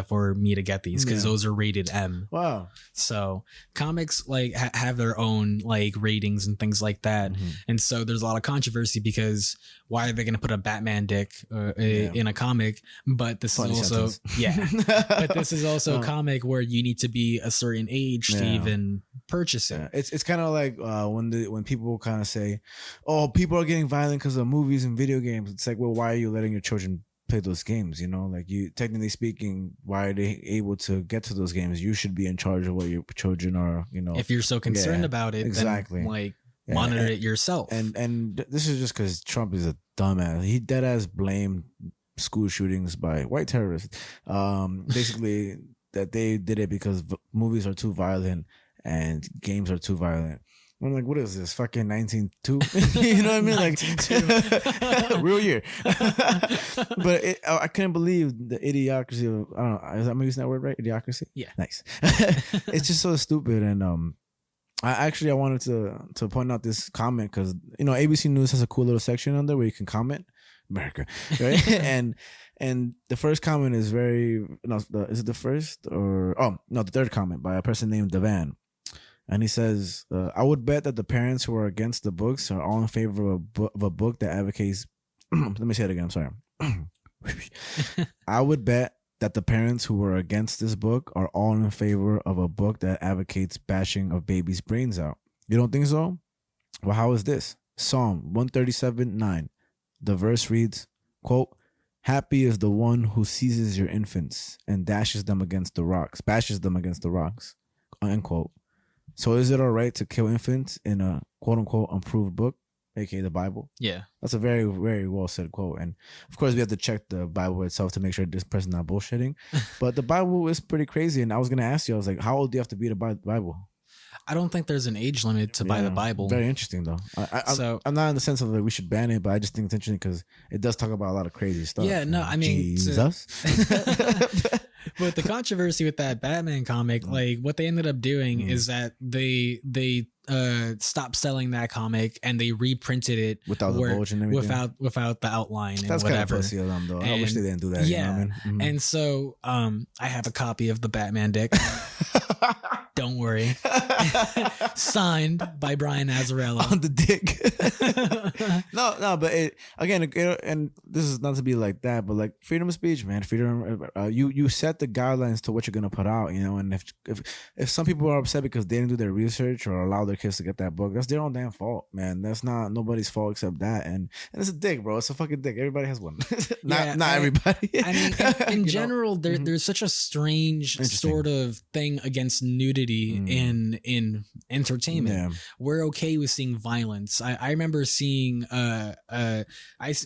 A: for me to get these because those are rated M.
B: Wow.
A: So comics like have their own like ratings and things like that. And so there's a lot of controversy because why are they going to put a Batman dick in a comic? But this is also but this is also a comic where you need to be a certain age to even purchase it.
B: It's kind of like when people kind of say, oh, people are getting violent because of movies and video games. It's like, well, why are you letting your children play those games? You know, like, you, technically speaking, why are they able to get to those games? You should be in charge of what your children are, you know.
A: If you're so concerned about it,
B: exactly,
A: then, like, monitor it yourself.
B: And this is just because Trump is a dumbass. He dead ass blamed school shootings by white terrorists. Basically that they did it because movies are too violent and games are too violent. I'm like, what is this? Fucking 1902? You know what I mean? Like, real year. But I couldn't believe the idiocracy of, I don't know, am I using that word right? Idiocracy?
A: Yeah.
B: Nice. It's just so stupid. And I wanted to point out this comment because, you know, ABC News has a cool little section on there where you can comment. America, right? and the first comment is is it the first or the third comment by a person named Devan. And he says, I would bet that the parents who are against the books are all in favor of a book that advocates. Let me say it again. I'm sorry. I would bet that the parents who are against this book are all in favor of a book that advocates bashing of babies' brains out. You don't think so? Well, how is this? Psalm 137:9. The verse reads, quote, "Happy is the one who seizes your infants and bashes them against the rocks, unquote. So is it all right to kill infants in a quote unquote approved book, aka the Bible?"
A: Yeah. That's
B: a very, very well said quote. And of course we have to check the Bible itself to make sure this person's not bullshitting. But the Bible is pretty crazy. And I was going to ask you, I was like, how old do you have to be to buy the Bible?
A: I don't think there's an age limit to buy the Bible.
B: Very interesting though. I'm not in the sense of like we should ban it, but I just think it's interesting because it does talk about a lot of crazy stuff.
A: Yeah, no, I mean
B: Jesus.
A: But the controversy with that Batman comic, like what they ended up doing is that they stopped selling that comic and they reprinted it
B: without the bulge and everything.
A: without the outline and
B: that's
A: whatever.
B: Kind of pussy of them though. I wish they didn't do that.
A: Yeah,
B: you know what I mean?
A: And so I have a copy of the Batman dick. Don't worry. Signed by Brian Azzarello
B: on the dick. no, but and this is not to be like that, but like freedom of speech, man. Freedom. You set the guidelines to what you're gonna put out, you know. And if some people are upset because they didn't do their research or allow their kids to get that book, that's their own damn fault, man. That's not nobody's fault except that. And it's a dick, bro. It's a fucking dick. Everybody has one. not everybody.
A: I mean, in general, there's such a strange sort of thing against nudity in entertainment. Yeah. We're okay with seeing violence. I remember seeing I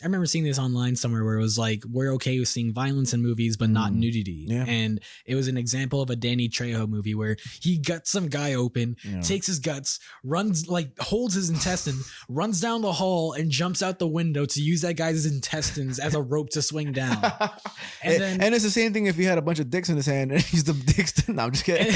A: remember seeing this online somewhere where it was like, we're okay with seeing violence in movies but not nudity. Yeah. And it was an example of a Danny Trejo movie where he guts some guy open, takes his guts, runs, like holds his intestine, runs down the hall and jumps out the window to use that guy's intestines as a rope to swing down. And
B: it's the same thing if he had a bunch of dicks in his hand and he's the dicks. No, I'm just kidding.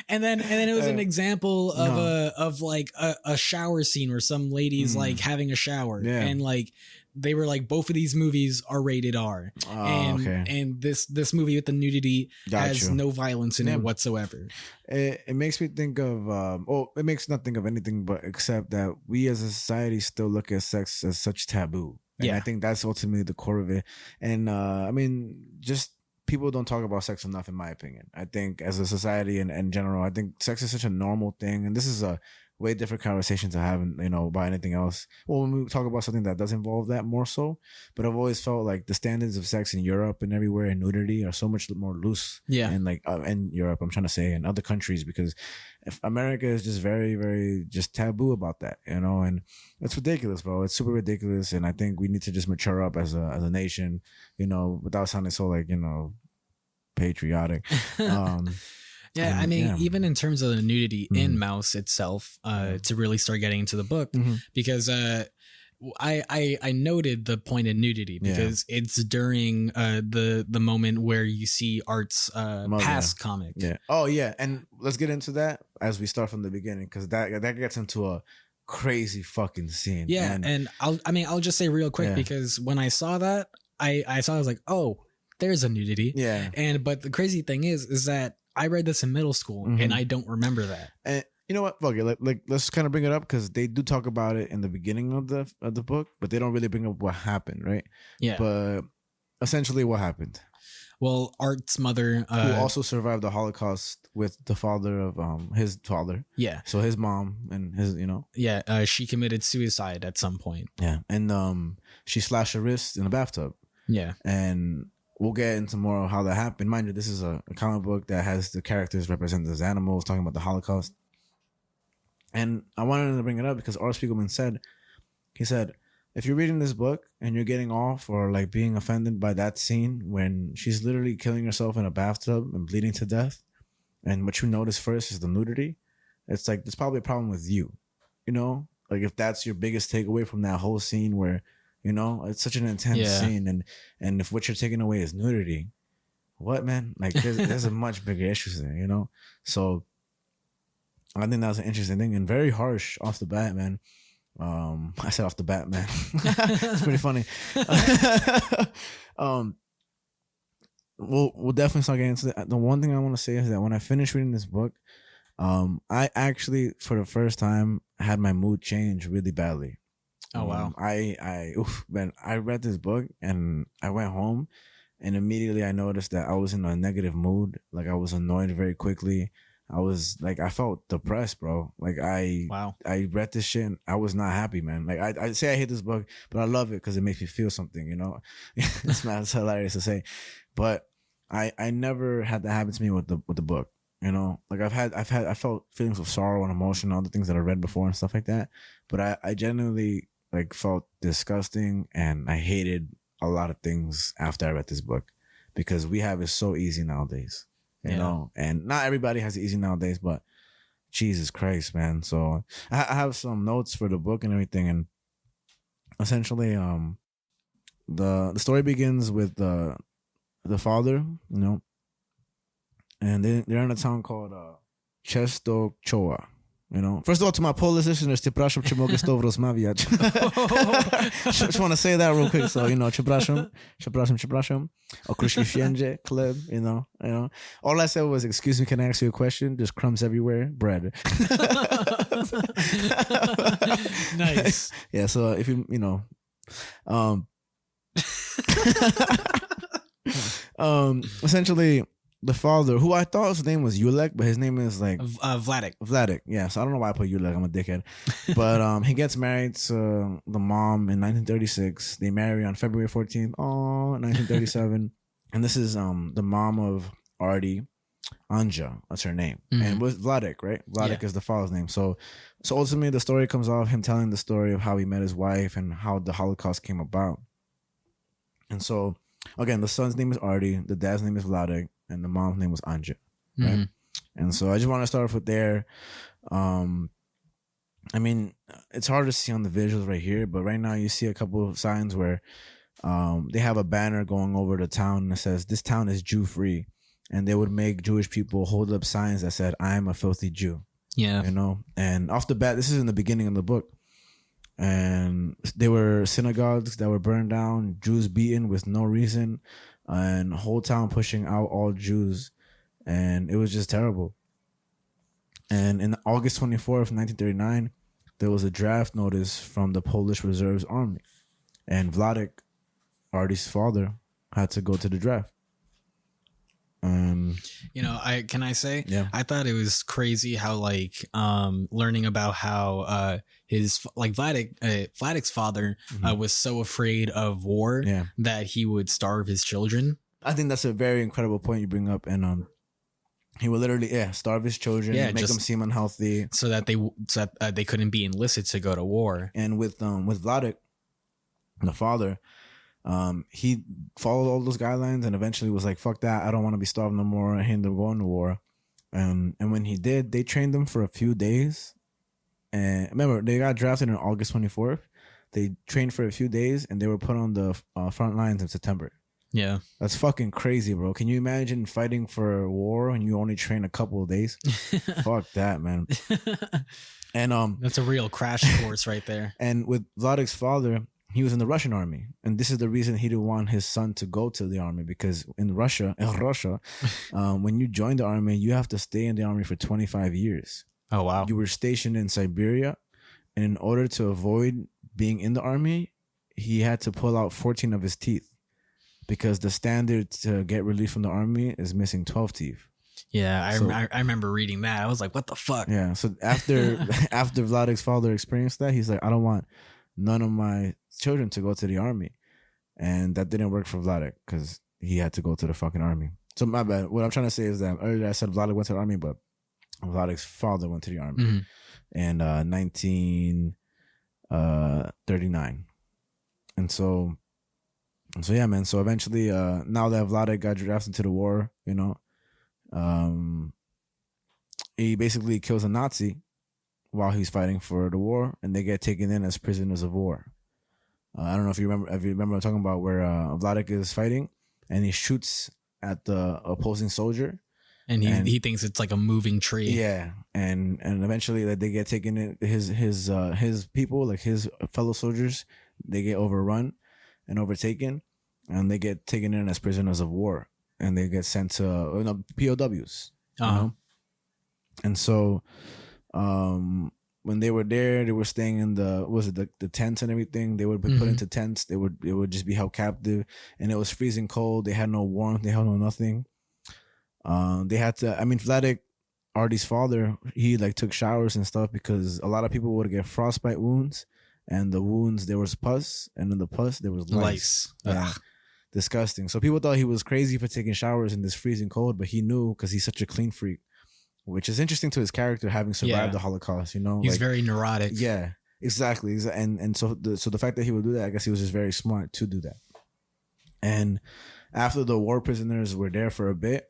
A: and then it was an example of like a shower scene where some lady's like having a shower and like they were like, both of these movies are rated R. And this movie with the nudity has no violence in it whatsoever.
B: It makes me think of it makes not think of anything but except that we as a society still look at sex as such taboo. And I think that's ultimately the core of it. And I mean, just people don't talk about sex enough, in my opinion. I think as a society and in general, I think sex is such a normal thing. And this is a way different conversation to have, you know, about anything else. Well, when we talk about something that does involve that more so, but I've always felt like the standards of sex in Europe and everywhere and nudity are so much more loose. Yeah. And like in Europe, I'm trying to say, in other countries, because if America is just very, very just taboo about that, you know, and it's ridiculous, bro. It's super ridiculous. And I think we need to just mature up as a nation, you know, without sounding so like, you know, patriotic.
A: Yeah, I mean, even in terms of the nudity in Mouse itself, to really start getting into the book, because I noted the point in nudity because it's during the moment where you see Art's past comic.
B: Yeah. Oh yeah, and let's get into that as we start from the beginning, because that gets into a crazy fucking scene.
A: Yeah, and I'll just say real quick because when I saw that, I was like, oh, there's a nudity. Yeah. But the crazy thing is that I read this in middle school and I don't remember that.
B: And you know what? Fuck it. Like let's kind of bring it up because they do talk about it in the beginning of the book, but they don't really bring up what happened, right? Yeah. But essentially, what happened?
A: Well, Art's mother,
B: who also survived the Holocaust with the father of his father. Yeah. So his mom and his, you know.
A: Yeah. She committed suicide at some point.
B: Yeah, and she slashed her wrist in a bathtub. Yeah. And we'll get into more of how that happened. Mind you, this is a comic book that has the characters represented as animals, talking about the Holocaust. And I wanted to bring it up because R. Spiegelman said, if you're reading this book and you're getting off or like being offended by that scene when she's literally killing herself in a bathtub and bleeding to death, and what you notice first is the nudity, it's like, there's probably a problem with you, you know? Like if that's your biggest takeaway from that whole scene where, you know, it's such an intense scene, and if what you're taking away is nudity, what, man? Like there's a much bigger issue there, you know? So I think that was an interesting thing and very harsh off the bat, man. I said off the bat, man. It's pretty funny. We'll definitely start getting into that. The one thing I want to say is that when I finished reading this book, I actually, for the first time, had my mood change really badly. Oh wow! I read this book and I went home, and immediately I noticed that I was in a negative mood. Like I was annoyed very quickly. I was like, I felt depressed, bro. Like I read this shit and I was not happy, man. Like I say I hate this book, but I love it because it makes me feel something, you know. It's hilarious to say, but I never had that happen to me with the book. You know, like I felt feelings of sorrow and emotion, all the things that I read before and stuff like that. But I genuinely like felt disgusting and I hated a lot of things after I read this book because we have it so easy nowadays, you know, and not everybody has it easy nowadays, but Jesus Christ, man. So I have some notes for the book and everything, and essentially, the story begins with the father, and they're in a town called Częstochowa. First of all, to my Polish listeners, przepraszam, czy mogę z tobą rozmawiać. Just want to say that real quick. So, przepraszam. Okruszki wszędzie, chleb, All I said was, excuse me, can I ask you a question? There's crumbs everywhere, bread.
A: Nice.
B: Yeah, so if essentially, the father, who I thought his name was Ulek, but his name is like Vladik. Yeah, so I don't know why I put Ulek. I'm a dickhead. But he gets married to the mom in 1936. They marry on February 14th, 1937. And this is the mom of Artie, Anja. That's her name. Mm-hmm. And with Vladik, right? Vladik is the father's name. So ultimately, the story comes off him telling the story of how he met his wife and how the Holocaust came about. And so, again, the son's name is Artie, the dad's name is Vladik, and the mom's name was Anja. Right? Mm-hmm. And so I just want to start off with there. I mean, it's hard to see on the visuals right here, but right now you see a couple of signs where they have a banner going over the town that says, "This town is Jew-free." And they would make Jewish people hold up signs that said, "I am a filthy Jew."
A: Yeah.
B: And off the bat, this is in the beginning of the book. And there were synagogues that were burned down, Jews beaten with no reason, and the whole town pushing out all Jews. And it was just terrible. And in August 24th, 1939, there was a draft notice from the Polish Reserves Army. And Vladik, Artie's father, had to go to the draft.
A: Can I say?
B: Yeah.
A: I thought it was crazy how learning about how his Vladik's father was so afraid of war that he would starve his children.
B: I think that's a very incredible point you bring up, and he would literally starve his children, make them seem unhealthy,
A: so that they couldn't be enlisted to go to war.
B: And with Vladik, the father, he followed all those guidelines and eventually was like, fuck that, I don't want to be starved no more. I ended up going to war. And when he did, they trained him for a few days. And remember, they got drafted on August 24th. They trained for a few days and they were put on the front lines in September.
A: Yeah.
B: That's fucking crazy, bro. Can you imagine fighting for a war and you only train a couple of days? Fuck that, man. And
A: that's a real crash course right there.
B: And with Vladik's father, he was in the Russian army. And this is the reason he didn't want his son to go to the army, because in Russia, when you join the army, you have to stay in the army for 25 years.
A: Oh, wow.
B: You were stationed in Siberia. And in order to avoid being in the army, he had to pull out 14 of his teeth, because the standard to get released from the army is missing 12 teeth.
A: Yeah, I remember reading that. I was like, what the fuck?
B: Yeah, so after Vladik's father experienced that, he's like, I don't want none of my children to go to the army. And that didn't work for Vladik, because he had to go to the fucking army. So my bad. What I'm trying to say is that earlier I said Vladik went to the army, but Vladik's father went to the army in 1939. And so yeah, man. So eventually, now that Vladik got drafted to the war, he basically kills a Nazi while he's fighting for the war, and they get taken in as prisoners of war. I don't know if you remember I'm talking about, where Vladik is fighting and he shoots at the opposing soldier,
A: and he thinks it's like a moving tree.
B: Yeah, and eventually they get taken in. His people, like his fellow soldiers, they get overrun and overtaken, and they get taken in as prisoners of war, and they get sent to POWs. And so when they were there, they were staying in the tents and everything. They would be put into tents. They would just be held captive, and it was freezing cold. They had no warmth. They had no nothing. They had to. I mean, Vladik, Artie's father, he took showers and stuff, because a lot of people would get frostbite wounds, and the wounds there was pus, and in the pus there was lice. Yeah, disgusting. So people thought he was crazy for taking showers in this freezing cold, but he knew, because he's such a clean freak. Which is interesting to his character, having survived the Holocaust.
A: He's very neurotic.
B: Yeah, exactly. And so the fact that he would do that, I guess he was just very smart to do that. And after the war prisoners were there for a bit,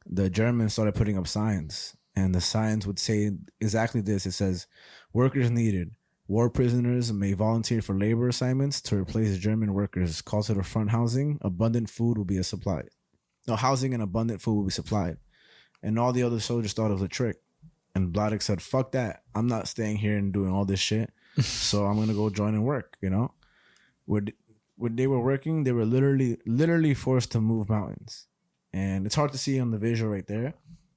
B: the Germans started putting up signs And the signs would say exactly this. It says, workers needed. War prisoners may volunteer for labor assignments to replace German workers. Call to the front housing. Abundant food will be supplied. No, housing and abundant food will be supplied. And all the other soldiers thought it was a trick. And Vladek said, fuck that. I'm not staying here and doing all this shit. So I'm going to go join and work, you know? When they were working, they were literally forced to move mountains. And it's hard to see on the visual right there,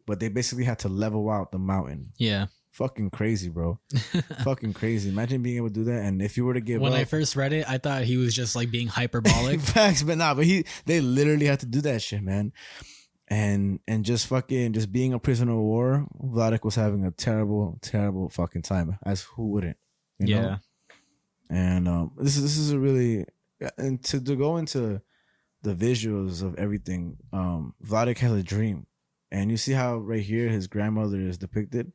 B: but they basically had to level out the mountain.
A: Yeah.
B: Fucking crazy, bro. Fucking crazy. Imagine being able to do that. And if you were to give
A: when
B: up,
A: I first read it, I thought he was just like being hyperbolic.
B: Facts, but they literally had to do that shit, man. And just being a prisoner of war, Vladek was having a terrible, terrible fucking time. As who wouldn't? You know? And this is a really, and to go into the visuals of everything, Vladek has a dream. And you see how right here his grandmother is depicted.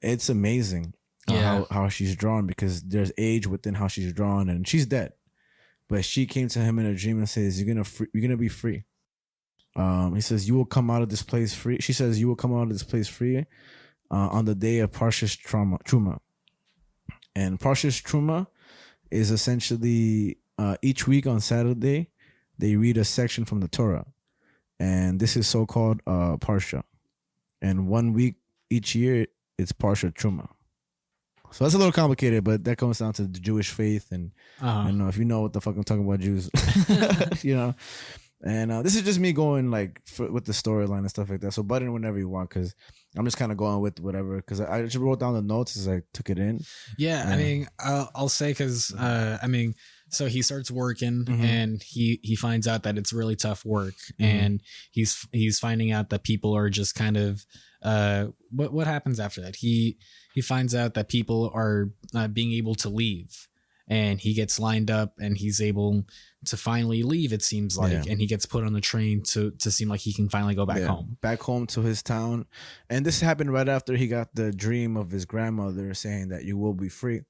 B: It's amazing how she's drawn, because there's age within how she's drawn, and she's dead, but she came to him in a dream and says, "You're gonna be free." He says, "You will come out of this place free." She says, "You will come out of this place free on the day of Parshas Truma." And Parshas Truma is essentially each week on Saturday they read a section from the Torah, and this is so-called Parsha. And 1 week each year, it's Parsha Truma. So that's a little complicated, but that comes down to the Jewish faith. And I don't know if you know what the fuck I'm talking about, Jews, you know. And this is just me going like with the storyline and stuff like that. So butt in whenever you want, because I'm just kind of going with whatever. Because I just wrote down the notes as I took it in.
A: Yeah, I mean, I'll say because so he starts working and he finds out that it's really tough work, and he's finding out that people are just kind of what happens after that? He finds out that people are being able to leave, and he gets lined up and he's able to finally leave, it seems like, and he gets put on the train to seem like he can finally go back home to
B: his town. And this happened right after he got the dream of his grandmother saying that you will be free.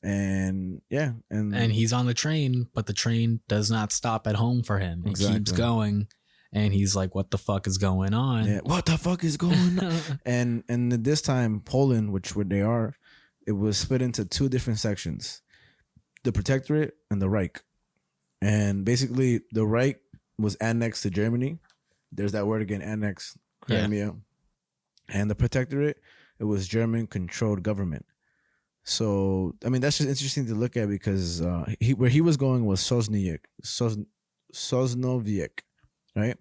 B: And and
A: he's on the train, but the train does not stop at home for him. It keeps going, and he's like, what the fuck is going on?
B: Yeah, what the fuck is going on? and at this time, Poland, which where they are, it was split into two different sections: the Protectorate and the Reich. And basically, the Reich was annexed to Germany. There's that word again, annex, Crimea. Yeah. And the Protectorate, it was German-controlled government. So, I mean, that's just interesting to look at, because where he was going was Sosnowiec, right?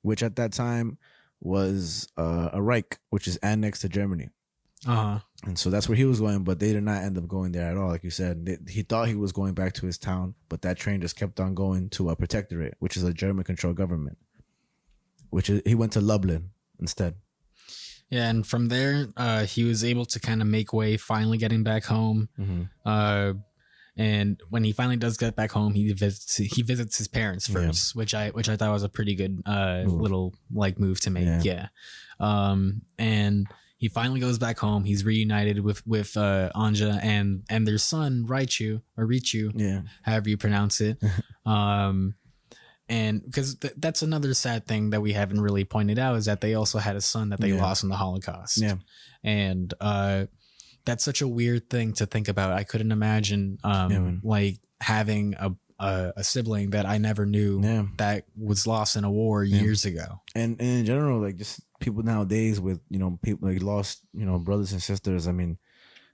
B: Which at that time was a Reich, which is annexed to Germany. And so that's where he was going, but they did not end up going there at all. Like you said, he thought he was going back to his town, but that train just kept on going to a Protectorate, which is a German-controlled government. He went to Lublin instead.
A: Yeah, and from there, he was able to kind of make way, finally getting back home. And when he finally does get back home, he visits his parents first, which I thought was a pretty good little like move to make. And he finally goes back home. He's reunited with Anja and their son Richu, however you pronounce it. And because that's another sad thing that we haven't really pointed out, is that they also had a son that they lost in the Holocaust. And that's such a weird thing to think about. I couldn't imagine like having a sibling that I never knew that was lost in a war years ago. And
B: in general, like just people nowadays with, people like lost, brothers and sisters. I mean,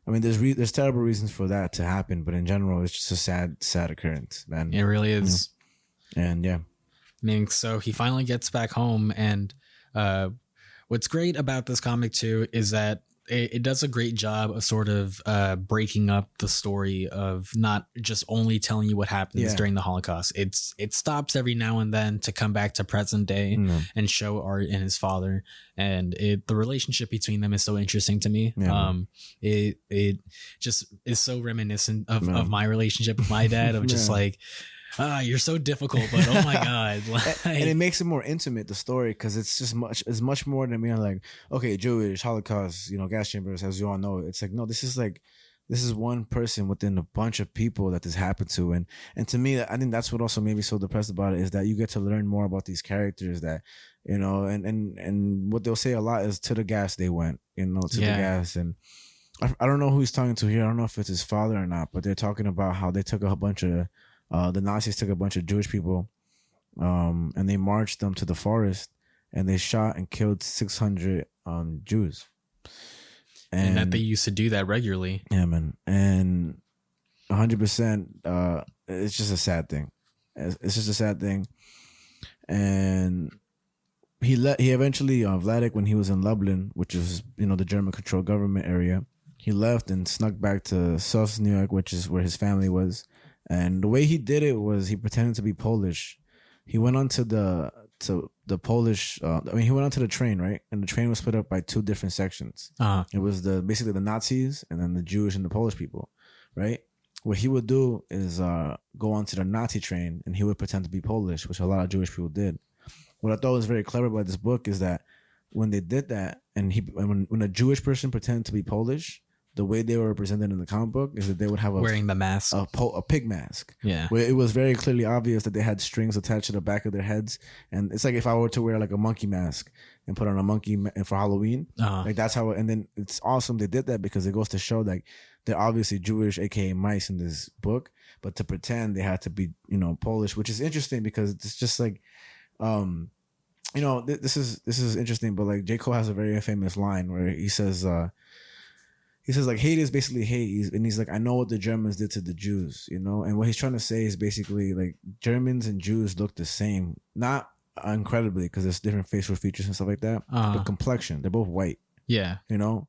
B: there's terrible reasons for that to happen, but in general, it's just a sad occurrence, man.
A: It really is.
B: And I
A: mean, so he finally gets back home, and what's great about this comic too is that it does a great job of sort of breaking up the story of not just only telling you what happens during the Holocaust. It stops every now and then to come back to present day and show Art and his father, and the relationship between them is so interesting to me. It just is so reminiscent of my relationship with my dad, of just like, you're so difficult, but oh my god.
B: And it makes it more intimate, the story, because it's much more than being like, okay, Jewish, Holocaust, gas chambers, as you all know. It's like, no, this is like this is one person within a bunch of people that this happened to. And to me, I think that's what also made me so depressed about it, is that you get to learn more about these characters that, you know, and what they'll say a lot is to the gas they went, you know, to the gas. And I don't know who he's talking to here. I don't know if it's his father or not, but they're talking about how they took a bunch of, the Nazis took a bunch of Jewish people, and they marched them to the forest, and they shot and killed 600 Jews.
D: And that they used to do that regularly.
B: Yeah, man. And 100%, it's just a sad thing. It's just a sad thing. And he eventually, Vladik, when he was in Lublin, which is, you know, the German-controlled government area, he left and snuck back to South New York, which is where his family was. And the way he did it was he pretended to be Polish. He went onto the Polish. He went onto the train, right? And the train was split up by two different sections. It was basically the Nazis and then the Jewish and the Polish people, right? What he would do is go onto the Nazi train, and he would pretend to be Polish, which a lot of Jewish people did. What I thought was very clever about this book is that when they did that, and when a Jewish person pretended to be Polish, the way they were represented in the comic book is that they would have
D: wearing the mask,
B: a pig mask.
D: Yeah,
B: where it was very clearly obvious that they had strings attached to the back of their heads, and it's like if I were to wear like a monkey mask and put on a monkey for Halloween, like that's how. And then it's awesome they did that, because it goes to show like they're obviously Jewish, aka mice, in this book, but to pretend they had to be, you know, Polish, which is interesting because it's just like, you know, this is interesting. But like J. Cole has a very famous line where he says like hate is basically hate, and he's like, I know what the Germans did to the Jews, you know. And what he's trying to say is basically like Germans and Jews look the same, not incredibly because there's different facial features and stuff like that, but complexion, they're both white,
D: yeah,
B: you know.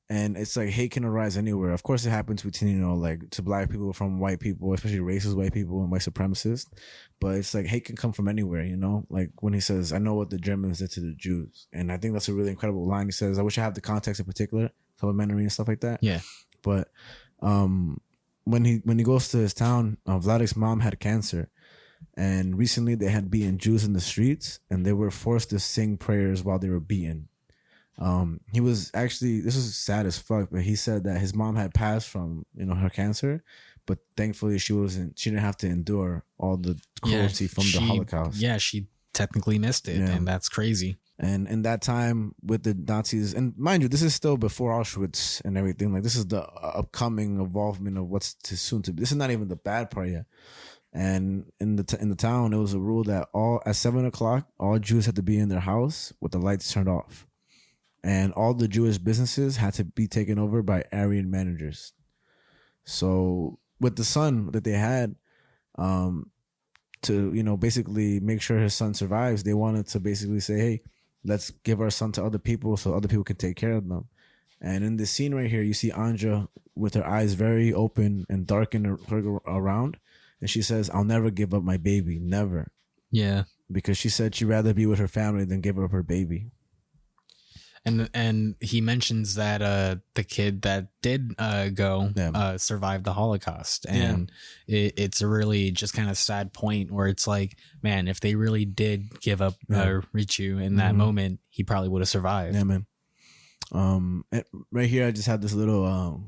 B: And it's like hate can arise anywhere. Of course, it happens between, you know, like to black people from white people, especially racist white people and white supremacists. But it's like hate can come from anywhere, you know. Like when he says, "I know what the Germans did to the Jews," and I think that's a really incredible line. He says, "I wish I had the context in particular, supplementary and stuff like that."
D: Yeah.
B: But when he goes to his town, Vladik's mom had cancer, and recently they had beaten Jews in the streets, and they were forced to sing prayers while they were beaten. He was actually, this is sad as fuck, but he said that his mom had passed from, you know, her cancer, but thankfully she didn't have to endure all the cruelty from the Holocaust.
D: Yeah, she technically missed it, and that's crazy.
B: And in that time with the Nazis, and mind you, this is still before Auschwitz and everything. Like this is the upcoming involvement of what's soon to be. This is not even the bad part yet. And in the town, it was a rule that at 7:00, all Jews had to be in their house with the lights turned off. And all the Jewish businesses had to be taken over by Aryan managers. So with the son that they had, to, you know, basically make sure his son survives, they wanted to basically say, hey, let's give our son to other people so other people can take care of them. And in this scene right here, you see Anja with her eyes very open and darkened around. And she says, I'll never give up my baby. Never.
D: Yeah.
B: Because she said she'd rather be with her family than give up her baby.
D: And he mentions that the kid that did go survived the Holocaust, and it's a really just kind of sad point where it's like, man, if they really did give up Richu in that moment, he probably would have survived.
B: Yeah, man. Right here, I just had this little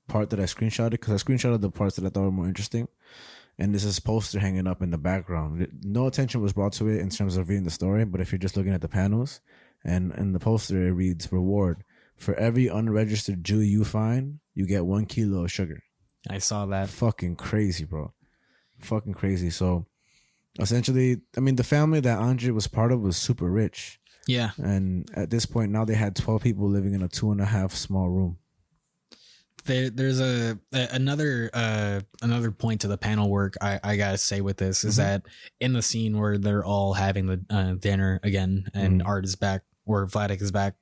B: part that I screenshotted, because I screenshotted the parts that I thought were more interesting. And there's this poster hanging up in the background. No attention was brought to it in terms of reading the story, but if you're just looking at the panels, and in the poster it reads, reward, for every unregistered Jew you find, you get 1 kilo of sugar.
D: I saw that.
B: Fucking crazy, bro. Fucking crazy. So essentially, I mean, the family that Andre was part of was super rich.
D: Yeah.
B: And at this point, now they had 12 people living in a 2.5 small room.
D: There's another point to the panel work I gotta say with this is that in the scene where they're all having the dinner again and Art is back, or Vladik is back,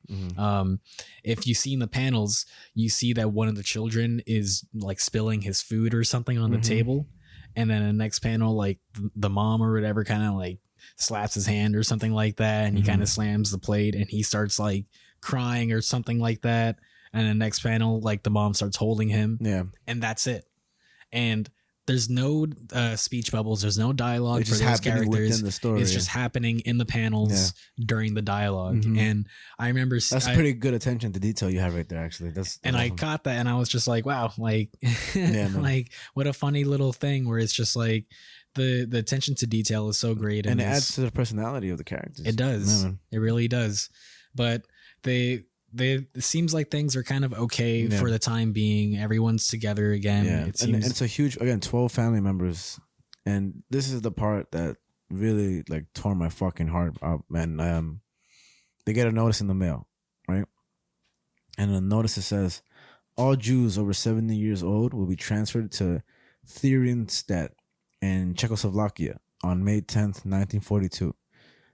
D: if you see in the panels, you see that one of the children is like spilling his food or something on the table, and then in the next panel, like the mom or whatever kind of like slaps his hand or something like that, and he kind of slams the plate and he starts like crying or something like that. And the next panel, like the mom starts holding him. Yeah. And that's it. And there's no speech bubbles. There's no dialogue
B: it's
D: for
B: just
D: those
B: happening
D: characters.
B: within the story.
D: It's just happening in the panels during the dialogue. And I remember
B: that's pretty good attention to detail you have right there. Actually, that's
D: and awesome. I caught that, and I was just like, wow, like, like what a funny little thing where it's just like the attention to detail is so great,
B: and it adds to the personality of the characters.
D: It does. It really does. But it seems like things are kind of okay for the time being. Everyone's together again.
B: Yeah. And it's a huge, again, 12 family members. And this is the part that really like tore my fucking heart up, man. They get a notice in the mail, right? And the notice, it says, all Jews over 70 years old will be transferred to Theresienstadt in Czechoslovakia on May 10th, 1942.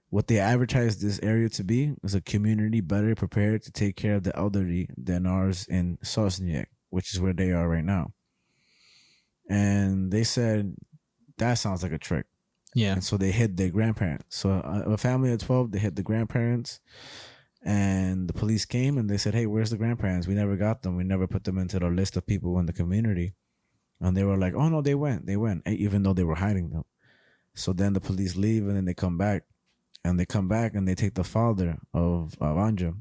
B: What they advertised this area to be is a community better prepared to take care of the elderly than ours in Sosniak, which is where they are right now. And they said, that sounds like a trick.
D: Yeah.
B: And so they hid their grandparents. So a family of 12, they hid the grandparents. And the police came and they said, hey, where's the grandparents? We never got them. We never put them into the list of people in the community. And they were like, oh, no, they went, even though they were hiding them. So then the police leave and then they come back. And they come back and they take the father of Anja,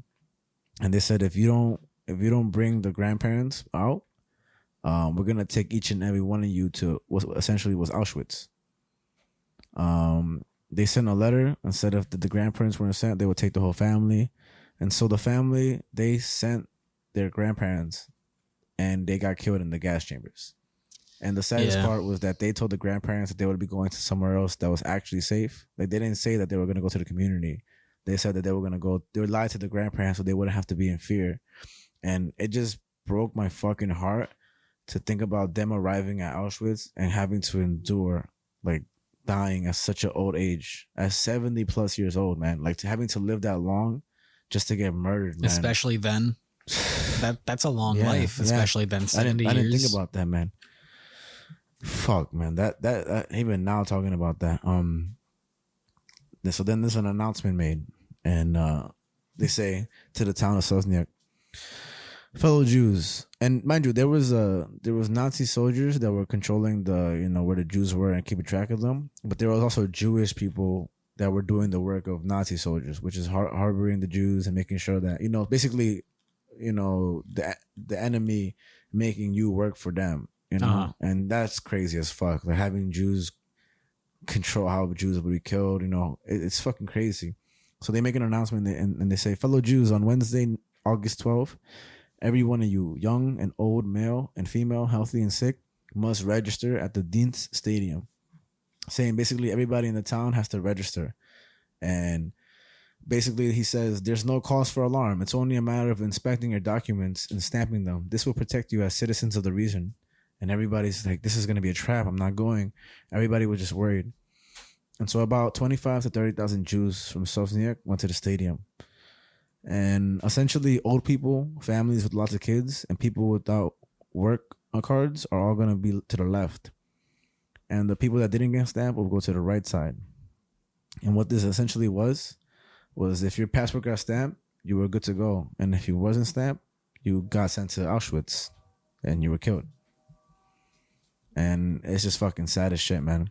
B: and they said, if you don't bring the grandparents out, we're gonna take each and every one of you to what essentially was Auschwitz. They sent a letter and said if the grandparents weren't sent, they would take the whole family, and so the family, they sent their grandparents, and they got killed in the gas chambers. And the saddest part was that they told the grandparents that they would be going to somewhere else that was actually safe. Like, they didn't say that they were going to go to the community. They said that they would lie to the grandparents so they wouldn't have to be in fear. And it just broke my fucking heart to think about them arriving at Auschwitz and having to endure, like, dying at such an old age, at 70 plus years old, man. Like, having to live that long just to get murdered, man.
D: Especially then. That's a long life, especially then, 70 years.
B: I didn't think about that, man. Fuck, man. That even now talking about that. So then there's an announcement made, and they say to the town of Sosniak, fellow Jews, and mind you, there was Nazi soldiers that were controlling where the Jews were and keeping track of them, but there was also Jewish people that were doing the work of Nazi soldiers, which is harboring the Jews and making sure that basically, the enemy making you work for them. And that's crazy as fuck. Like, having Jews control how Jews will be killed, it's fucking crazy. So they make an announcement and they say, fellow Jews, on Wednesday, August 12th, every one of you, young and old, male and female, healthy and sick, must register at the Dienst Stadium. Saying basically everybody in the town has to register. And basically he says there's no cause for alarm. It's only a matter of inspecting your documents and stamping them. This will protect you as citizens of the region. And everybody's like, this is going to be a trap. I'm not going. Everybody was just worried. And so about 25 to 30,000 Jews from Sosniak went to the stadium. And essentially old people, families with lots of kids, and people without work cards are all going to be to the left. And the people that didn't get stamped will go to the right side. And what this essentially was if your passport got stamped, you were good to go. And if you wasn't stamped, you got sent to Auschwitz and you were killed. And it's just fucking sad as shit, man.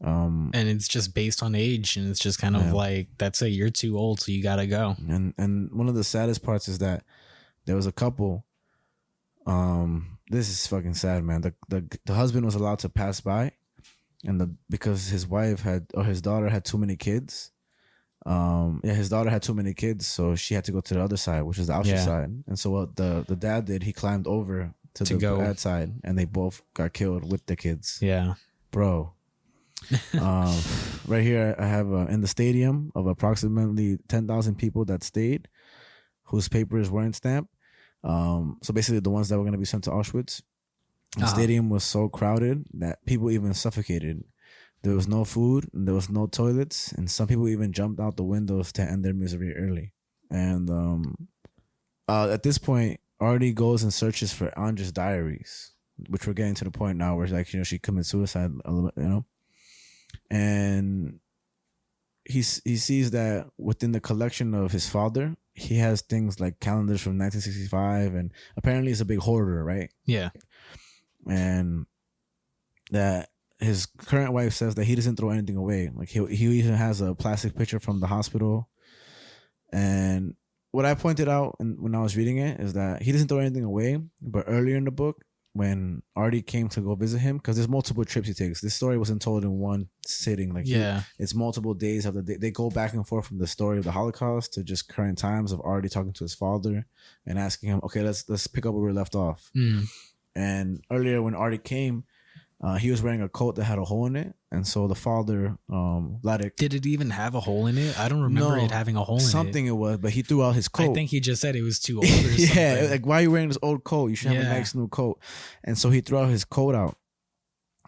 D: And it's just based on age, and it's just kind of like, that's it, you're too old, so you gotta go.
B: And one of the saddest parts is that there was a couple. This is fucking sad, man. The husband was allowed to pass by, and because his daughter had too many kids. His daughter had too many kids, so she had to go to the other side, which is the Auschwitz side. And so what the dad did, he climbed over to the bad side, and they both got killed with the kids.
D: Yeah,
B: bro. Right here I have in the stadium of approximately 10,000 people that stayed, whose papers weren't stamped. So basically the ones that were going to be sent to Auschwitz. The stadium was so crowded that people even suffocated. There was no food, and there was no toilets, and some people even jumped out the windows to end their misery early. And at this point, Artie goes and searches for Anja's diaries, which we're getting to the point now where, like, she committed suicide a little bit, and he sees that within the collection of his father, he has things like calendars from 1965, and apparently he's a big hoarder, right?
D: Yeah.
B: And that his current wife says that he doesn't throw anything away. Like he even has a plastic picture from the hospital. And what I pointed out when I was reading it is that he doesn't throw anything away. But earlier in the book, when Artie came to go visit him, because there's multiple trips he takes. This story wasn't told in one sitting. Like it's multiple days of the day. They go back and forth from the story of the Holocaust to just current times of Artie talking to his father and asking him, okay, let's pick up where we left off. And earlier when Artie came, he was wearing a coat that had a hole in it, and so the father, Vladek,
D: did it even have a hole in it? I don't remember it having a hole in it.
B: Something it was, but he threw out his coat.
D: I think he just said it was too old. Or something.
B: Like, why are you wearing this old coat? You should have a nice new coat. And so he threw out his coat out,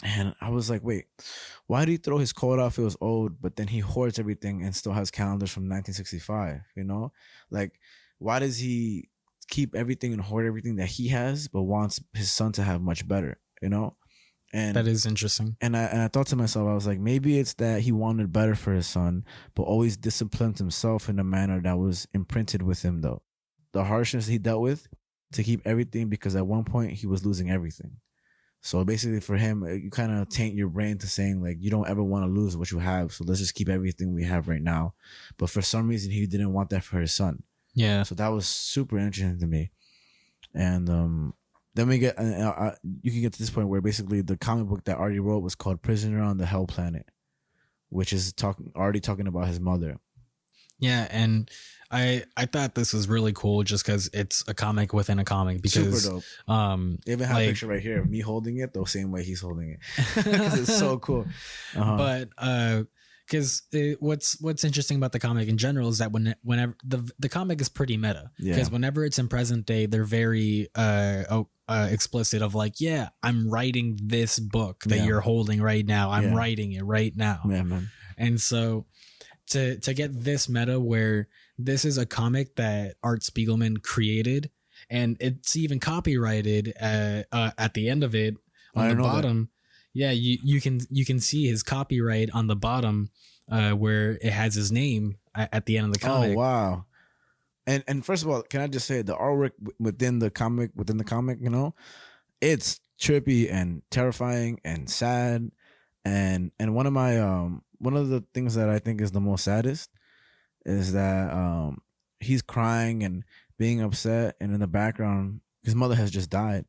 B: and I was like, wait, why did he throw his coat out if it was old? But then he hoards everything and still has calendars from 1965. You know, like why does he keep everything and hoard everything that he has, but wants his son to have much better? You know. And
D: that is interesting.
B: And I thought to myself, I was like, maybe it's that he wanted better for his son, but always disciplined himself in a manner that was imprinted with him, though. The harshness he dealt with to keep everything, because at one point he was losing everything. So basically for him, you kind of taint your brain to saying like, you don't ever want to lose what you have. So let's just keep everything we have right now. But for some reason, he didn't want that for his son.
D: Yeah.
B: So that was super interesting to me. And, then we get, you can get to this point where basically the comic book that Artie wrote was called Prisoner on the Hell Planet, which is Artie talking about his mother.
D: Yeah, and I thought this was really cool just because it's a comic within a comic. Because
B: super dope. They even have a picture right here of me holding it the same way he's holding it, because it's so cool.
D: But because what's interesting about the comic in general is that whenever the comic is pretty meta, because whenever it's in present day, they're very explicit of like, I'm writing this book that you're holding right now. I'm writing it right now.
B: Yeah, man.
D: And so to get this meta where this is a comic that Art Spiegelman created, and it's even copyrighted at the end of it on the bottom. Yeah, you can see his copyright on the bottom where it has his name at the end of the comic.
B: Oh, wow. And first of all, can I just say the artwork within the comic, you know, it's trippy and terrifying and sad. And one of my one of the things that I think is the most saddest is that he's crying and being upset, and in the background his mother has just died.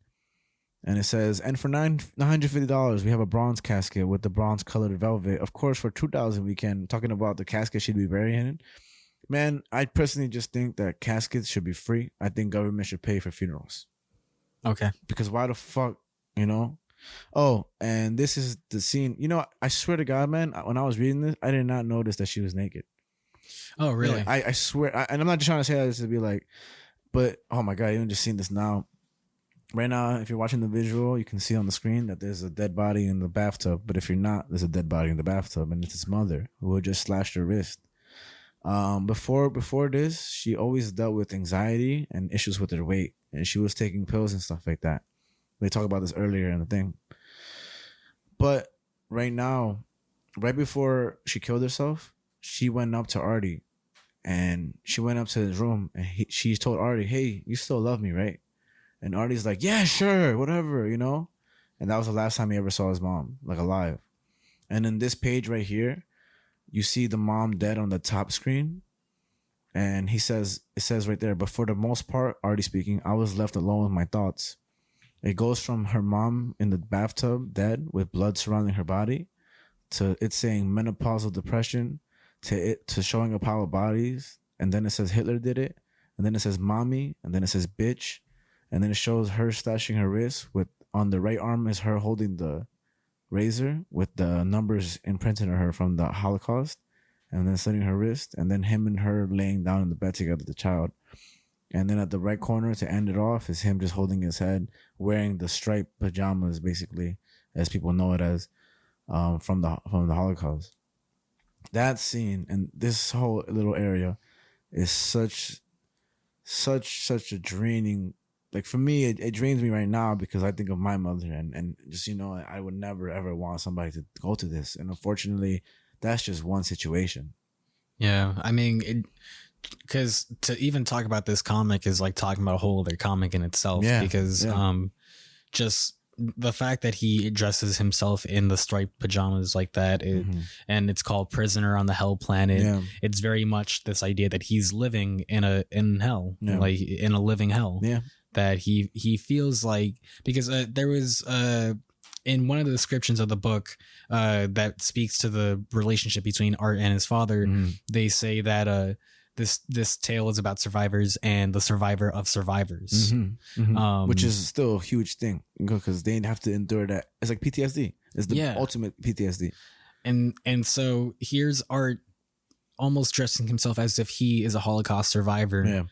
B: And it says, and for $950, we have a bronze casket with the bronze colored velvet. Of course, for $2,000, we can, talking about the casket she'd be buried in. Man, I personally just think that caskets should be free. I think government should pay for funerals.
D: Okay.
B: Because why the fuck, you know? Oh, and this is the scene. You know, I swear to God, man, when I was reading this, I did not notice that she was naked.
D: Oh, really?
B: Yeah, I swear. And I'm not just trying to say this to be like, but oh my God, I even just seen this now. Right now, if you're watching the visual, you can see on the screen that there's a dead body in the bathtub. But if you're not, there's a dead body in the bathtub, and it's his mother who had just slashed her wrist. Before this, she always dealt with anxiety and issues with her weight, and she was taking pills and stuff like that. They talk about this earlier in the thing. But right now, right before she killed herself, she went up to Artie, and she went up to his room, and she told Artie, "Hey, you still love me, right?" And Artie's like, "Yeah, sure, whatever, you know?" And that was the last time he ever saw his mom, like alive. And in this page right here, you see the mom dead on the top screen. And it says right there, "But for the most part," Artie speaking, "I was left alone with my thoughts." It goes from her mom in the bathtub, dead, with blood surrounding her body, to it saying menopausal depression, to showing a pile of bodies. And then it says Hitler did it. And then it says mommy. And then it says bitch. And then it shows her slashing her wrist with, on the right arm is her holding the razor with the numbers imprinted on her from the Holocaust, and then slitting her wrist, and then him and her laying down in the bed together, the child. And then at the right corner to end it off is him just holding his head, wearing the striped pajamas, basically, as people know it as, from the Holocaust. That scene and this whole little area is such a draining. Like for me, it drains me right now because I think of my mother and just, you know, I would never ever want somebody to go to this. And unfortunately, that's just one situation.
D: Yeah. I mean, because to even talk about this comic is like talking about a whole other comic in itself, because just the fact that he dresses himself in the striped pajamas like that, and it's called Prisoner on the Hell Planet. Yeah. It's very much this idea that he's living in hell, like in a living hell.
B: Yeah.
D: That he feels like, because there was in one of the descriptions of the book that speaks to the relationship between Art and his father, they say that this tale is about survivors and the survivor of survivors,
B: which is still a huge thing because they have to endure that. It's like PTSD. It's the ultimate PTSD.
D: And so here's Art almost dressing himself as if he is a Holocaust survivor.
B: Yeah.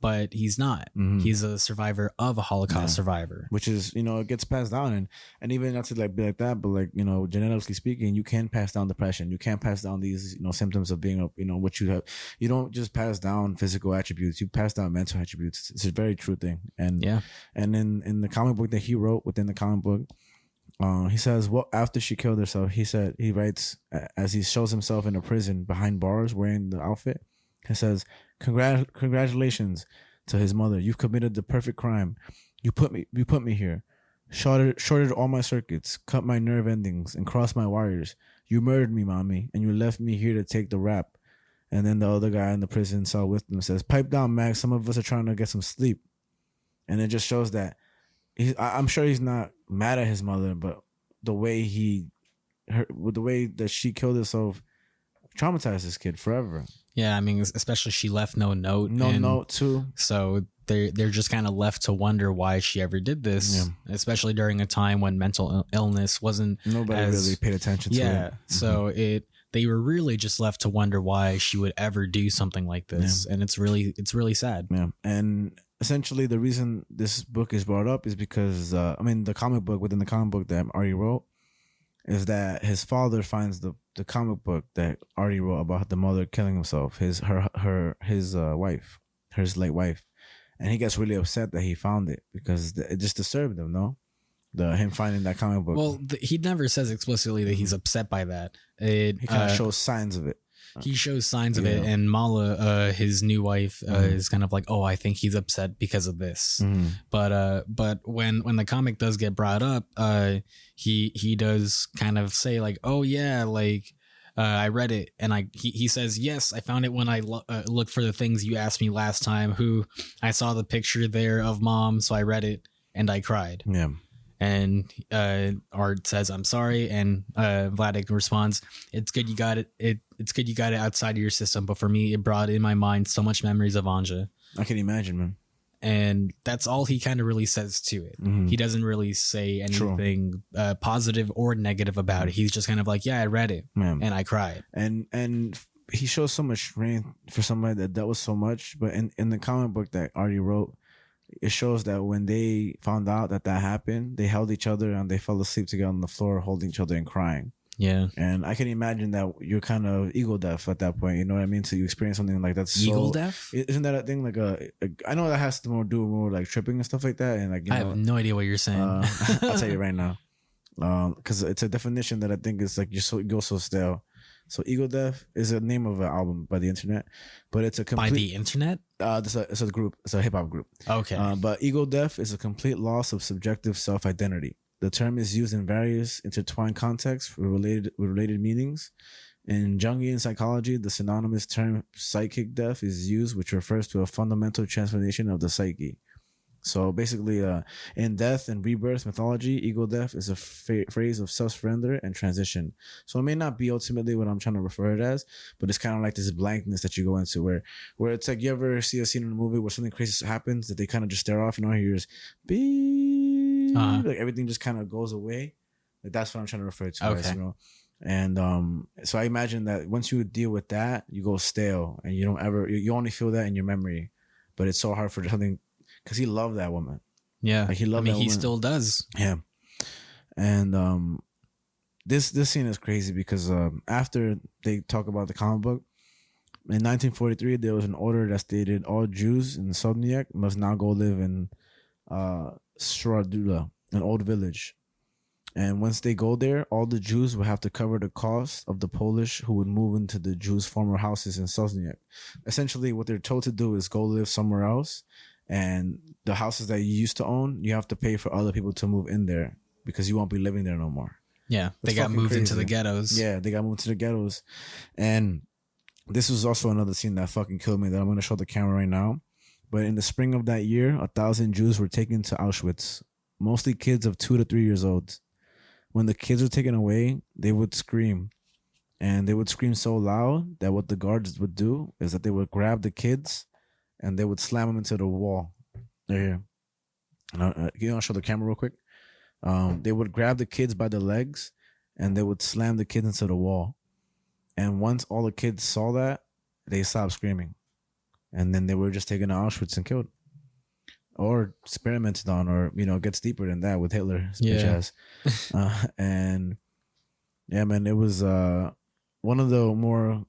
D: But he's not. He's a survivor of a Holocaust survivor,
B: which is, it gets passed down, and even not to like be like that, but like, genetically speaking, you can pass down depression. You can pass down these, symptoms of being what you have. You don't just pass down physical attributes. You pass down mental attributes. It's a very true thing. And and in the comic book that he wrote within the comic book, he says, well, after she killed herself, he writes as he shows himself in a prison behind bars wearing the outfit. He says, congratulations to his mother. You've committed the perfect crime. You put me here. Shorted all my circuits, cut my nerve endings, and crossed my wires. You murdered me, mommy, and you left me here to take the rap. And then the other guy in the prison cell with them says, pipe down, Max. Some of us are trying to get some sleep. And it just shows that I'm sure he's not mad at his mother, but the way the way that she killed herself traumatized this kid forever.
D: Yeah, I mean, especially she left no note.
B: No note too.
D: So they're just kind of left to wonder why she ever did this, especially during a time when mental illness wasn't.
B: Nobody really paid attention to it.
D: Yeah, so they were really just left to wonder why she would ever do something like this, and it's really sad.
B: Yeah, and essentially the reason this book is brought up is because the comic book within the comic book that Artie wrote is that his father finds the comic book that Artie wrote about the mother killing himself, his wife, his late wife, and he gets really upset that he found it because it just disturbed him. Him finding that comic book.
D: Well, he never says explicitly that he's upset by that. He
B: kind of shows signs of it.
D: He shows signs of it, and Mala, his new wife, is kind of like, "Oh, I think he's upset because of this." But when the comic does get brought up, he does kind of say like, "Oh yeah, like I read it," and he says, "Yes, I found it when I looked for the things you asked me last time. I saw the picture there of mom, so I read it and I cried."
B: Yeah.
D: And Art says, "I'm sorry," and Vladik responds, "It's good you got it. It's good you got it outside of your system, but for me, it brought in my mind so much memories of Anja."
B: I can imagine, man.
D: And that's all he kind of really says to it. He doesn't really say anything positive or negative about it. He's just kind of like, "Yeah, I read it and I cried."
B: And he shows so much strength for somebody that dealt with so much. But in the comic book that Artie wrote, it shows that when they found out that happened, they held each other and they fell asleep together on the floor, holding each other and crying.
D: Yeah.
B: And I can imagine that you're kind of ego deaf at that point. You know what I mean? So you experience something like that.
D: Ego deaf?
B: Isn't that a thing? Like I know that has to do more like tripping and stuff like that. And like,
D: I have no idea what you're saying.
B: I'll tell you right now. Because it's a definition that I think is like you go so stale. So ego deaf is a name of an album by the internet, but it's a complete
D: by the internet.
B: It's a group. It's a hip hop group.
D: Okay.
B: But ego deaf is a complete loss of subjective self identity. The term is used in various intertwined contexts with related meanings. In Jungian psychology, the synonymous term psychic death is used, which refers to a fundamental transformation of the psyche. So basically, in death and rebirth mythology, ego death is a phrase of self-surrender and transition. So it may not be ultimately what I'm trying to refer it as, but it's kind of like this blankness that you go into where it's like, you ever see a scene in a movie where something crazy happens that they kind of just stare off and all you hear is beep, like everything just kind of goes away. Like that's what I'm trying to refer to.
D: Okay.
B: As, And so I imagine that once you deal with that, you go stale and you only feel that in your memory, but it's so hard for something. Because he loved that woman.
D: Yeah.
B: Like he loved that woman.
D: He still does.
B: Yeah. And this scene is crazy because after they talk about the comic book, in 1943, there was an order that stated all Jews in Sodniak must now go live in Stradula, an old village. And once they go there, all the Jews will have to cover the cost of the Polish who would move into the Jews' former houses in Sosniak. Essentially, what they're told to do is go live somewhere else. And the houses that you used to own, you have to pay for other people to move in there because you won't be living there no more.
D: Yeah, they got moved into the ghettos.
B: Yeah, they got moved to the ghettos. And this was also another scene that fucking killed me that I'm going to show the camera right now. But in the spring of that year, 1,000 Jews were taken to Auschwitz, mostly kids of 2 to 3 years old. When the kids were taken away, they would scream. And they would scream so loud that what the guards would do is that they would grab the kids and they would slam them into the wall. They're here. And you want to show the camera real quick? They would grab the kids by the legs and they would slam the kids into the wall. And once all the kids saw that, they stopped screaming. And then they were just taken to Auschwitz and killed. Or experimented on, or, gets deeper than that with Hitler.
D: Yeah.
B: And yeah, man, it was one of the more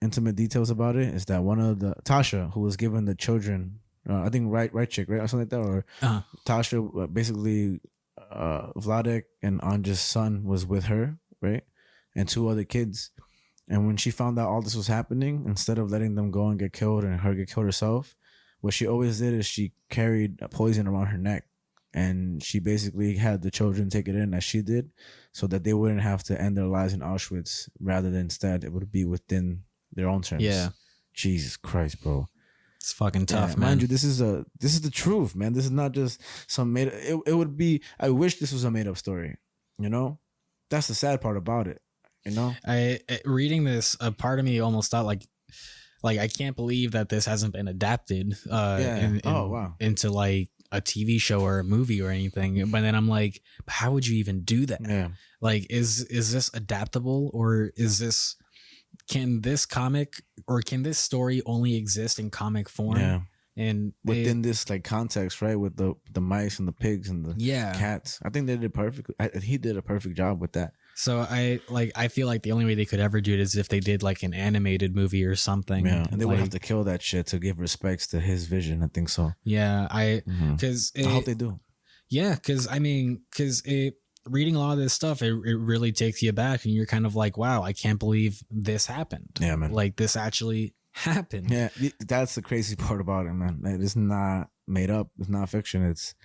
B: intimate details about it is that one of the Tasha, who was given the children, I think right chick, right? Or something like that. Or Tasha, basically, Vladek and Anja's son was with her, right? And 2 other kids. And when she found out all this was happening, instead of letting them go and get killed and her get killed herself, what she always did is she carried a poison around her neck. And she basically had the children take it in as she did so that they wouldn't have to end their lives in Auschwitz. Rather than instead, it would be within their own terms.
D: Yeah.
B: Jesus Christ, bro.
D: It's fucking tough, man.
B: Mind you, this is the truth, man. This is not just some made. It would be. I wish this was a made up story. That's the sad part about it.
D: I reading this, a part of me almost thought like I can't believe that this hasn't been adapted. Into like a TV show or a movie or anything. But then I'm like, how would you even do that?
B: Yeah.
D: Like, is this adaptable, or can this comic or can this story only exist in comic form?
B: Yeah.
D: And
B: within this like context, right, with the mice and the pigs and the cats, I think they did perfect. He did a perfect job with that.
D: So I feel like the only way they could ever do it is if they did like an animated movie or something.
B: Yeah, and they would have to kill that shit to give respects to his vision. I think so.
D: Yeah, because
B: I hope they do.
D: Yeah, because reading a lot of this stuff, it really takes you back, and you're kind of like, wow, I can't believe this happened.
B: Yeah, man.
D: Like this actually happened.
B: Yeah, that's the crazy part about it, man. It's not made up. It's not fiction. It's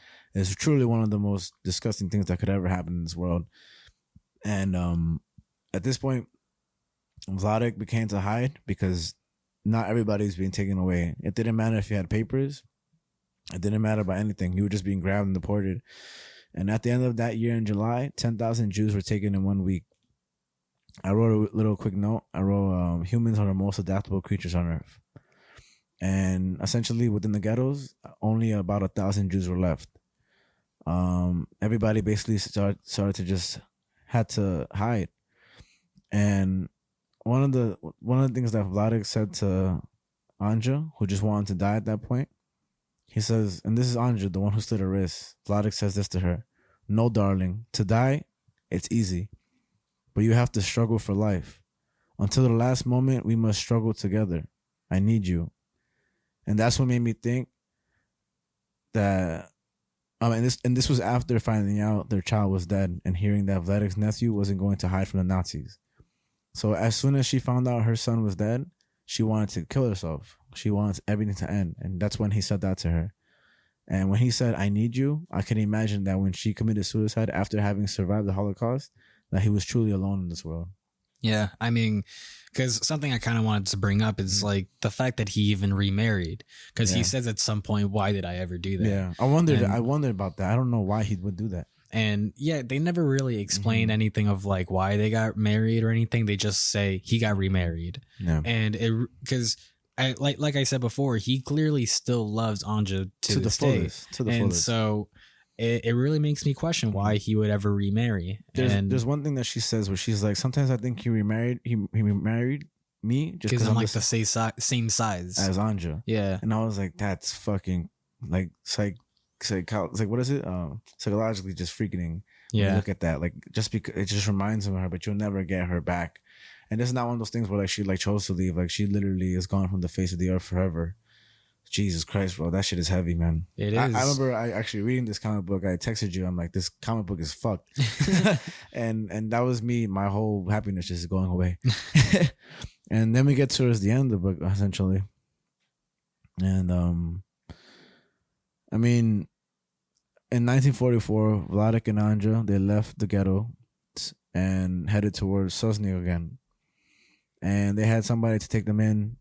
B: truly one of the most disgusting things that could ever happen in this world. And at this point, Vladek began to hide because not everybody's being taken away. It didn't matter if you had papers. It didn't matter about anything. You were just being grabbed and deported. And at the end of that year in July, 10,000 Jews were taken in 1 week. I wrote a little quick note. I wrote, humans are the most adaptable creatures on Earth. And essentially within the ghettos, only about 1,000 Jews were left. Everybody basically started to just had to hide. And one of the things that Vladek said to Anja, who just wanted to die at that point, he says, and this is Anja, the one who stood at risk. Vladek says this to her: "No, darling, to die, it's easy, but you have to struggle for life. Until the last moment, we must struggle together. I need you." And that's what made me think that, and this was after finding out their child was dead and hearing that Vladek's nephew wasn't going to hide from the Nazis. So as soon as she found out her son was dead, she wanted to kill herself. She wanted everything to end. And that's when he said that to her. And when he said, "I need you," I can imagine that when she committed suicide after having survived the Holocaust, that he was truly alone in this world.
D: Yeah, I mean, because something I kind of wanted to bring up is like the fact that he even remarried. Because he says at some point, "Why did I ever do that?"
B: Yeah, I wondered about that. I don't know why he would do that. And
D: yeah, they never really explain anything of like why they got married or anything. They just say he got remarried. Yeah, and because like I said before, he clearly still loves Anja to the fullest. And so it really makes me question why he would ever remarry.
B: There's one thing that she says where she's like, sometimes I think he remarried me just because
D: I'm like the same size
B: as Anja.
D: Yeah.
B: And I was like, that's fucking like what is it? Psychologically just freaking. Yeah. You look at that, like just because it just reminds him of her, but you'll never get her back. And it's not one of those things where like she like chose to leave. Like she literally is gone from the face of the earth forever. Jesus Christ, bro, that shit is heavy, man.
D: It is.
B: I remember I actually reading this comic book. I texted you. I'm like, this comic book is fucked, and that was me. My whole happiness just going away. And then we get towards the end of the book, essentially. And I mean, in 1944, Vladik and Anja, they left the ghetto and headed towards Sosny again. And they had somebody to take them in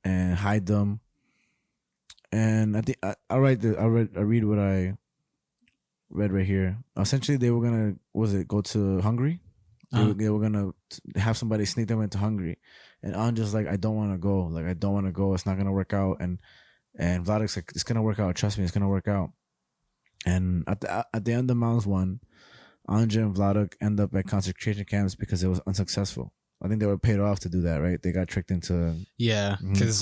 B: and hide them. And I think I read what I read right here. Essentially, they were gonna go to Hungary. They were gonna have somebody sneak them into Hungary, and Anja's like, I don't want to go. Like, I don't want to go. It's not gonna work out. And Vladik's like, it's gonna work out. Trust me, it's gonna work out. And at the end of Mounds 1, Anja and Vladik end up at concentration camps because it was unsuccessful. I think they were paid off to do that, right? They got tricked into...
D: Yeah, because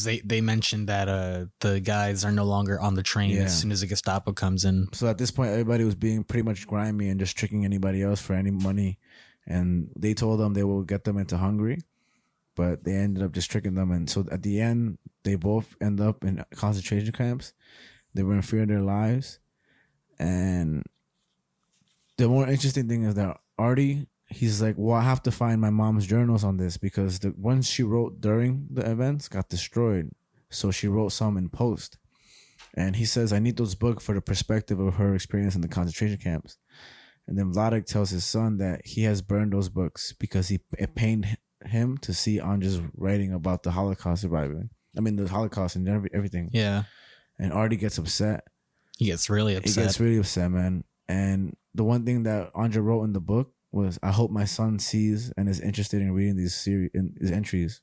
D: they mentioned that the guys are no longer on the train as soon as the Gestapo comes in.
B: So at this point, everybody was being pretty much grimy and just tricking anybody else for any money. And they told them they will get them into Hungary, but they ended up just tricking them. And so at the end, they both end up in concentration camps. They were in fear of their lives. And the more interesting thing is that Artie... He's like, well, I have to find my mom's journals on this because the ones she wrote during the events got destroyed. So she wrote some in post. And he says, I need those books for the perspective of her experience in the concentration camps. And then Vladik tells his son that he has burned those books because it pained him to see Anja's writing about the Holocaust surviving. I mean, the Holocaust and everything.
D: Yeah.
B: And Artie gets upset.
D: He gets really upset,
B: man. And the one thing that Anja wrote in the book was, I hope my son sees and is interested in reading these entries.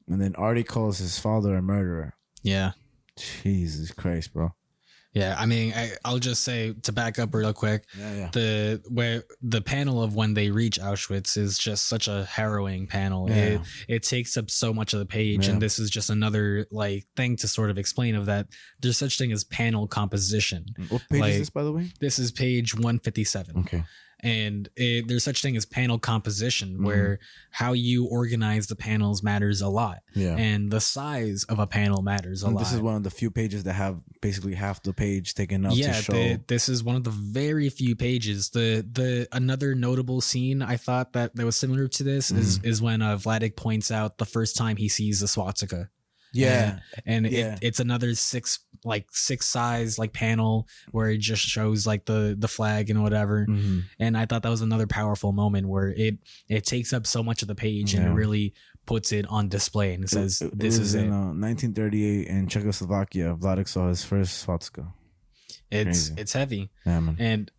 B: And then Artie calls his father a murderer.
D: Yeah.
B: Jesus Christ, bro.
D: Yeah, I mean, I'll just say, to back up real quick, the panel of when they reach Auschwitz is just such a harrowing panel. Yeah. It takes up so much of the page, and this is just another like thing to sort of explain of that there's such thing as panel composition.
B: What page is this, by the way?
D: This is page 157.
B: Okay.
D: And there's such thing as panel composition, where how you organize the panels matters a lot. Yeah. And the size of a panel matters a lot.
B: This is one of the few pages that have basically half the page taken up to show.
D: This is one of the very few pages. The another notable scene I thought that was similar to this is when Vladik points out the first time he sees the swastika.
B: Yeah.
D: And it's another six size like panel where it just shows like the flag and whatever. And I thought that was another powerful moment where it takes up so much of the page and it really puts it on display and it says this is
B: in
D: it.
B: 1938 in Czechoslovakia, Vladik saw his first swastika.
D: It's heavy.
B: Yeah, man.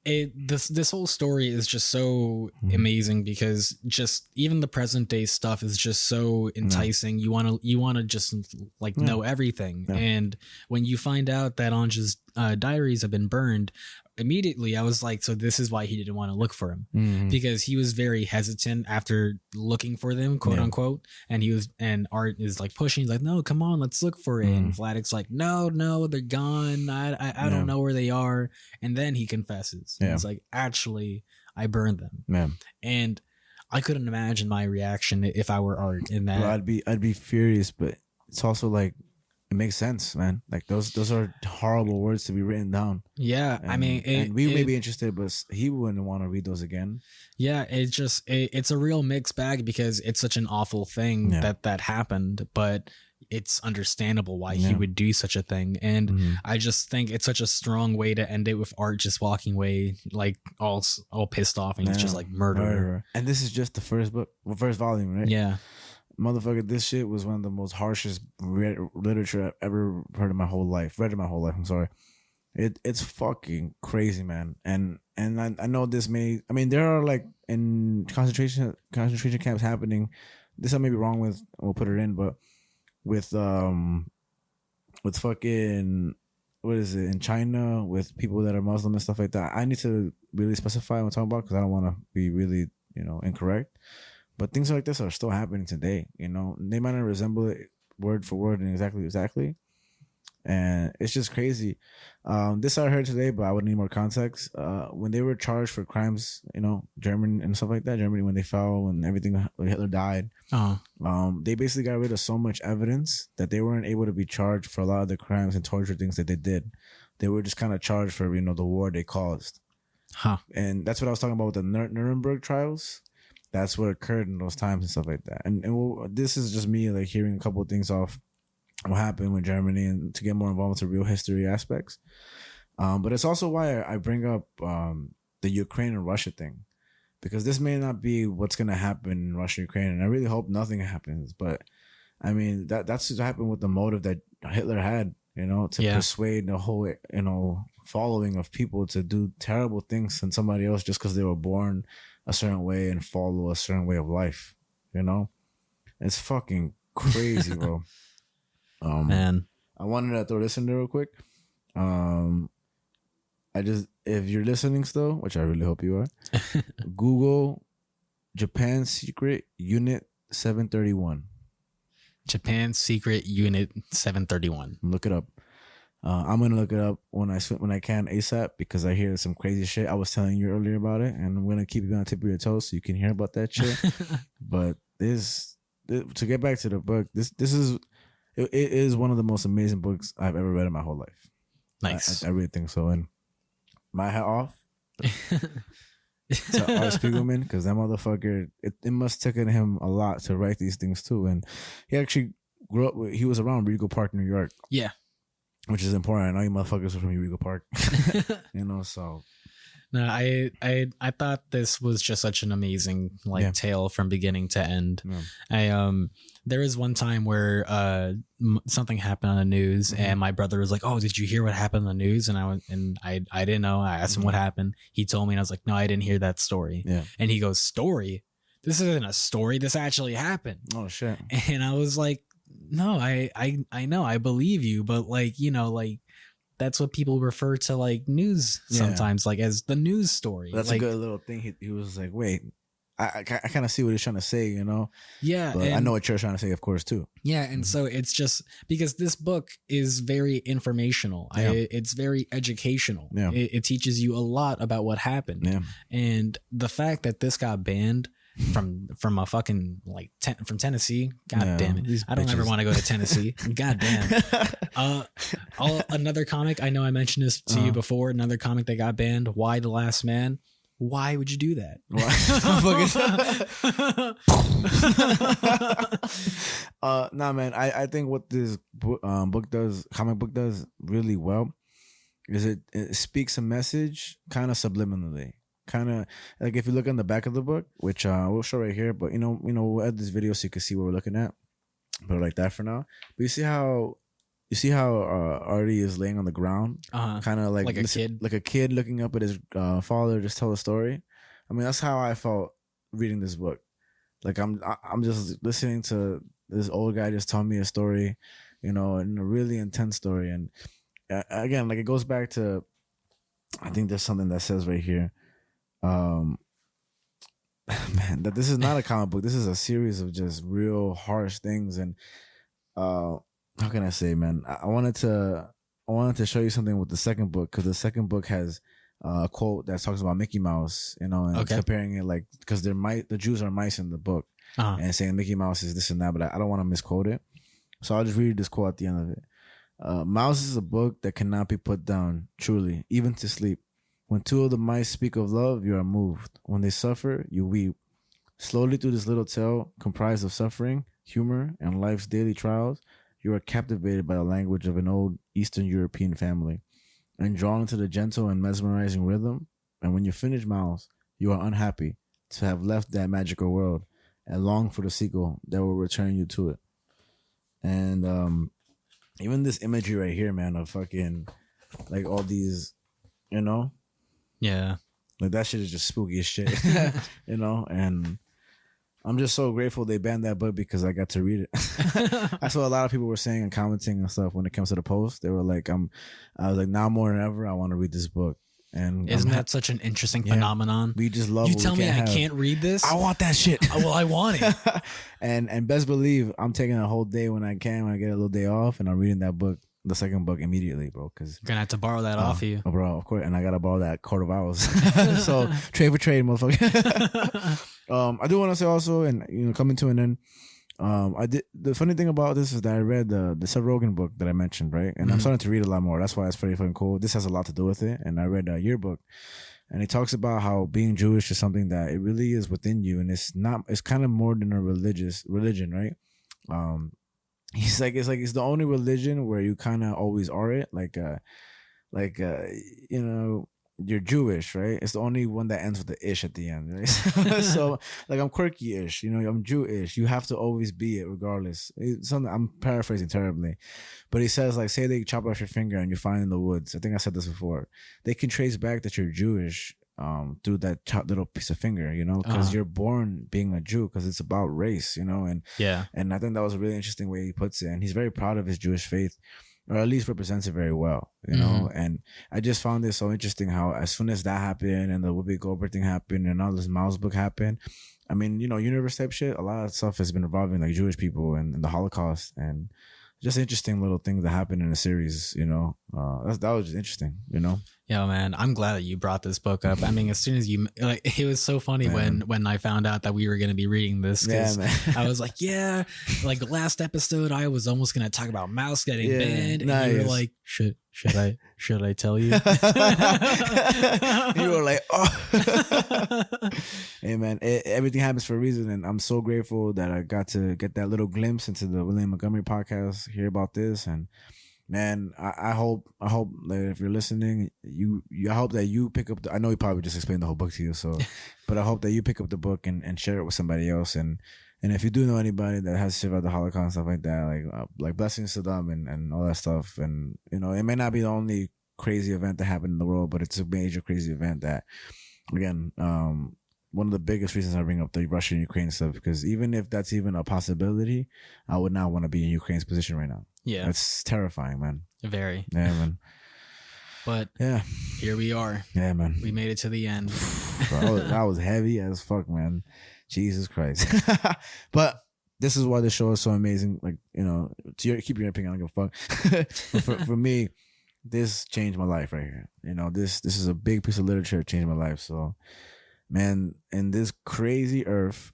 D: This whole story is just so amazing because just even the present day stuff is just so enticing. You want to just like know everything. And when you find out that Anja's diaries have been burned, immediately I was like, so this is why he didn't want to look for him, because he was very hesitant after looking for them, quote unquote. And Art is like pushing, he's like, no, come on, let's look for it. And Vladik's like, no, they're gone. I don't know where they are. And then he confesses. It's like, actually, I burned them.
B: Yeah.
D: And I couldn't imagine my reaction if I were Art in that.
B: Well, I'd be furious, but it's also like, it makes sense, man. Like those are horrible words to be written down.
D: Yeah,
B: and,
D: I mean,
B: we may be interested, but he wouldn't want to read those again.
D: Yeah, it's a real mixed bag because it's such an awful thing that happened, but it's understandable why he would do such a thing. And I just think it's such a strong way to end it with Art just walking away like all pissed off and he's just like murderer.
B: And this is just the first first volume, right?
D: Yeah.
B: Motherfucker, this shit was one of the most harshest literature I've ever read in my whole life. I'm sorry. It's fucking crazy, man. And I know this there are like in concentration camps happening. This I may be wrong with. We'll put it in, but with fucking, what is it, in China with people that are Muslim and stuff like that. I need to really specify what I'm talking about because I don't want to be really incorrect. But things like this are still happening today. They might not resemble it word for word and exactly. And it's just crazy. This I heard today, but I would need more context. When they were charged for crimes, Germany and stuff like that, Germany when they fell and everything, Hitler died, they basically got rid of so much evidence that they weren't able to be charged for a lot of the crimes and torture things that they did. They were just kind of charged for, the war they caused. And that's what I was talking about with the Nuremberg trials. That's what occurred in those times and stuff like that. And this is just me like hearing a couple of things off what happened with Germany and to get more involved with the real history aspects. But it's also why I bring up the Ukraine and Russia thing, because this may not be what's going to happen in Russia and Ukraine, and I really hope nothing happens. But I mean, that's what happened with the motive that Hitler had, to persuade the whole, following of people to do terrible things than somebody else just because they were born a certain way and follow a certain way of life. It's fucking crazy, bro.
D: Man,
B: I wanted to throw this in there real quick. If you're listening still, which I really hope you are, Google Japan Secret Unit 731.
D: Japan Secret Unit 731.
B: Look it up. I'm gonna look it up when I can ASAP, because I hear some crazy shit. I was telling you earlier about it, and I'm gonna keep you on the tip of your toes so you can hear about that shit. But to get back to the book, it is one of the most amazing books I've ever read in my whole life.
D: Nice.
B: I really think so. And my hat off to Art Spiegelman, because that motherfucker, it must have taken him a lot to write these things too. And he actually grew up he was around Regal Park, New York.
D: Yeah.
B: Which is important. I know you motherfuckers are from Regal Park. So.
D: No, I thought this was just such an amazing tale from beginning to end. Yeah. There was one time where something happened on the news, and my brother was like, "Oh, did you hear what happened on the news?" And I didn't know. I asked him what happened. He told me, and I was like, "No, I didn't hear that story." Yeah. And he goes, "Story? This isn't a story. This actually happened."
B: Oh shit.
D: And I was like, "No, I know. I believe you, but that's what people refer to news sometimes, as the news story."
B: That's a good little thing. He was like, wait, I kind of see what he's trying to say,
D: Yeah.
B: But I know what you're trying to say, of course, too.
D: Yeah. And so it's just because this book is very informational. Yeah. It's very educational. Yeah. It teaches you a lot about what happened. Yeah. And the fact that this got banned from a fucking from Tennessee. God damn it. I don't ever want to go to Tennessee. God damn. Another comic, I know I mentioned this to you before, another comic that got banned, Why the Last Man. Why would you do that?
B: Nah, man, I think what this comic book does really well is it speaks a message kind of subliminally. Kind of like if you look on the back of the book, which we'll show right here, but we'll add this video so you can see what we're looking at. But like that for now. But you see how Artie is laying on the ground, kind of like a kid looking up at his father just tell a story. I mean, that's how I felt reading this book. Like I'm just listening to this old guy just tell me a story, and a really intense story. And again, it goes back to, I think there's something that says right here. Man, that this is not a comic book. This is a series of just real harsh things. And how can I say, man? I wanted to show you something with the second book, because the second book has a quote that talks about Mickey Mouse, and comparing it because the Jews are mice in the book, and saying Mickey Mouse is this and that, but I don't want to misquote it, so I'll just read this quote at the end of it. Mouse is a book that cannot be put down, truly, even to sleep. When two of the mice speak of love, you are moved. When they suffer, you weep. Slowly through this little tale, comprised of suffering, humor, and life's daily trials, you are captivated by the language of an old Eastern European family, and drawn into the gentle and mesmerizing rhythm. And when you finish Mouse, you are unhappy to have left that magical world, and long for the sequel that will return you to it. And even this imagery right here, man, of fucking all these,
D: Yeah.
B: That shit is just spooky as shit, and I'm just so grateful they banned that book because I got to read it. I saw a lot of people were saying and commenting and stuff when it comes to the post. They were like, I was like, now more than ever, I want to read this book. And
D: isn't that such an interesting phenomenon?
B: We just love.
D: You tell me I can't read this.
B: I want that shit.
D: Well, I want it.
B: and best believe I'm taking a whole day when I get a little day off, and I'm reading that book. The second book immediately, bro, because
D: you're gonna have to borrow that off of you,
B: bro. Of course, and I gotta borrow that Court of Owls. So trade for trade, motherfucker. I do want to say also, and coming to an end, I did. The funny thing about this is that I read the Seth Rogen book that I mentioned, right? And I'm starting to read a lot more. That's why it's pretty fucking cool. This has a lot to do with it. And I read a yearbook, and it talks about how being Jewish is something that it really is within you, and it's kind of more than a religion, right? He's like, it's the only religion where you kind of always are it. You know, you're Jewish, right? It's the only one that ends with the ish at the end, right? So like, I'm quirky-ish, you know, I'm Jewish. You have to always be it regardless. Something, I'm paraphrasing terribly, but he says, like, say they chop off your finger and you find in the woods. I think I said this before. They can trace back that you're Jewish through that little piece of finger, you know, because you're born being a Jew, because it's about race, you know, and I think that was a really interesting way he puts it, and he's very proud of his Jewish faith, or at least represents it very well, you know. And I just found it so interesting how as soon as that happened and the Whoopi Goldberg thing happened and all this Miles book happened, I mean, you know, universe type shit, a lot of stuff has been involving like Jewish people and the Holocaust, and just interesting little things that happened in the series, you know. That was just interesting, you know.
D: Yeah, man, I'm glad that you brought this book up. I mean, as soon as you, like, it was so funny when I found out that we were going to be reading this, because I was like, yeah, like last episode, I was almost going to talk about Mouse getting banned, and you were like, should I tell you?
B: You were like, oh. Hey, man, everything happens for a reason, and I'm so grateful that I got to get that little glimpse into the William Montgomery podcast, hear about this, and man, I hope that if you're listening, I hope that you pick up I know he probably just explained the whole book to you, so but I hope that you pick up the book and share it with somebody else, and if you do know anybody that has survived the Holocaust and stuff like that, like blessings to them and all that stuff. And you know, it may not be the only crazy event that happened in the world, but it's a major crazy event that, again, one of the biggest reasons I bring up the Russia and Ukraine stuff, because even if that's even a possibility, I would not want to be in Ukraine's position right now.
D: Yeah.
B: It's terrifying, man.
D: Very.
B: Yeah, man.
D: But
B: yeah,
D: here we are.
B: Yeah, man.
D: We made it to the end.
B: Bro, that was heavy as fuck, man. Jesus Christ. But this is why the show is so amazing. Like, you know, keep your opinion, I don't give a fuck. But for me, this changed my life right here. You know, this is a big piece of literature that changed my life. So, man, in this crazy earth,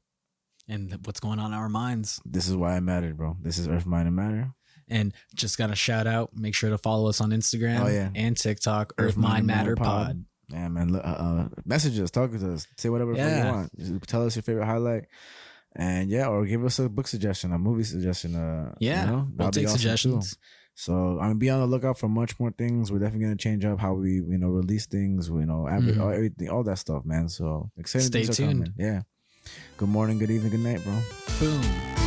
D: and what's going on in our minds,
B: this is why I mattered, bro. This is Earth, Mind, and Matter.
D: And just got a shout out. Make sure to follow us on Instagram and TikTok, Earth, Mind, Matter Pod.
B: Yeah, man. Message us, talk to us, say whatever you want. Just tell us your favorite highlight, and or give us a book suggestion, a movie suggestion. You know,
D: we'll take suggestions.
B: Too. So I'm be on the lookout for much more things. We're definitely gonna change up how we release things. Everything, all that stuff, man. So exciting.
D: Stay tuned.
B: Yeah. Good morning, good evening, good night, bro.
D: Boom.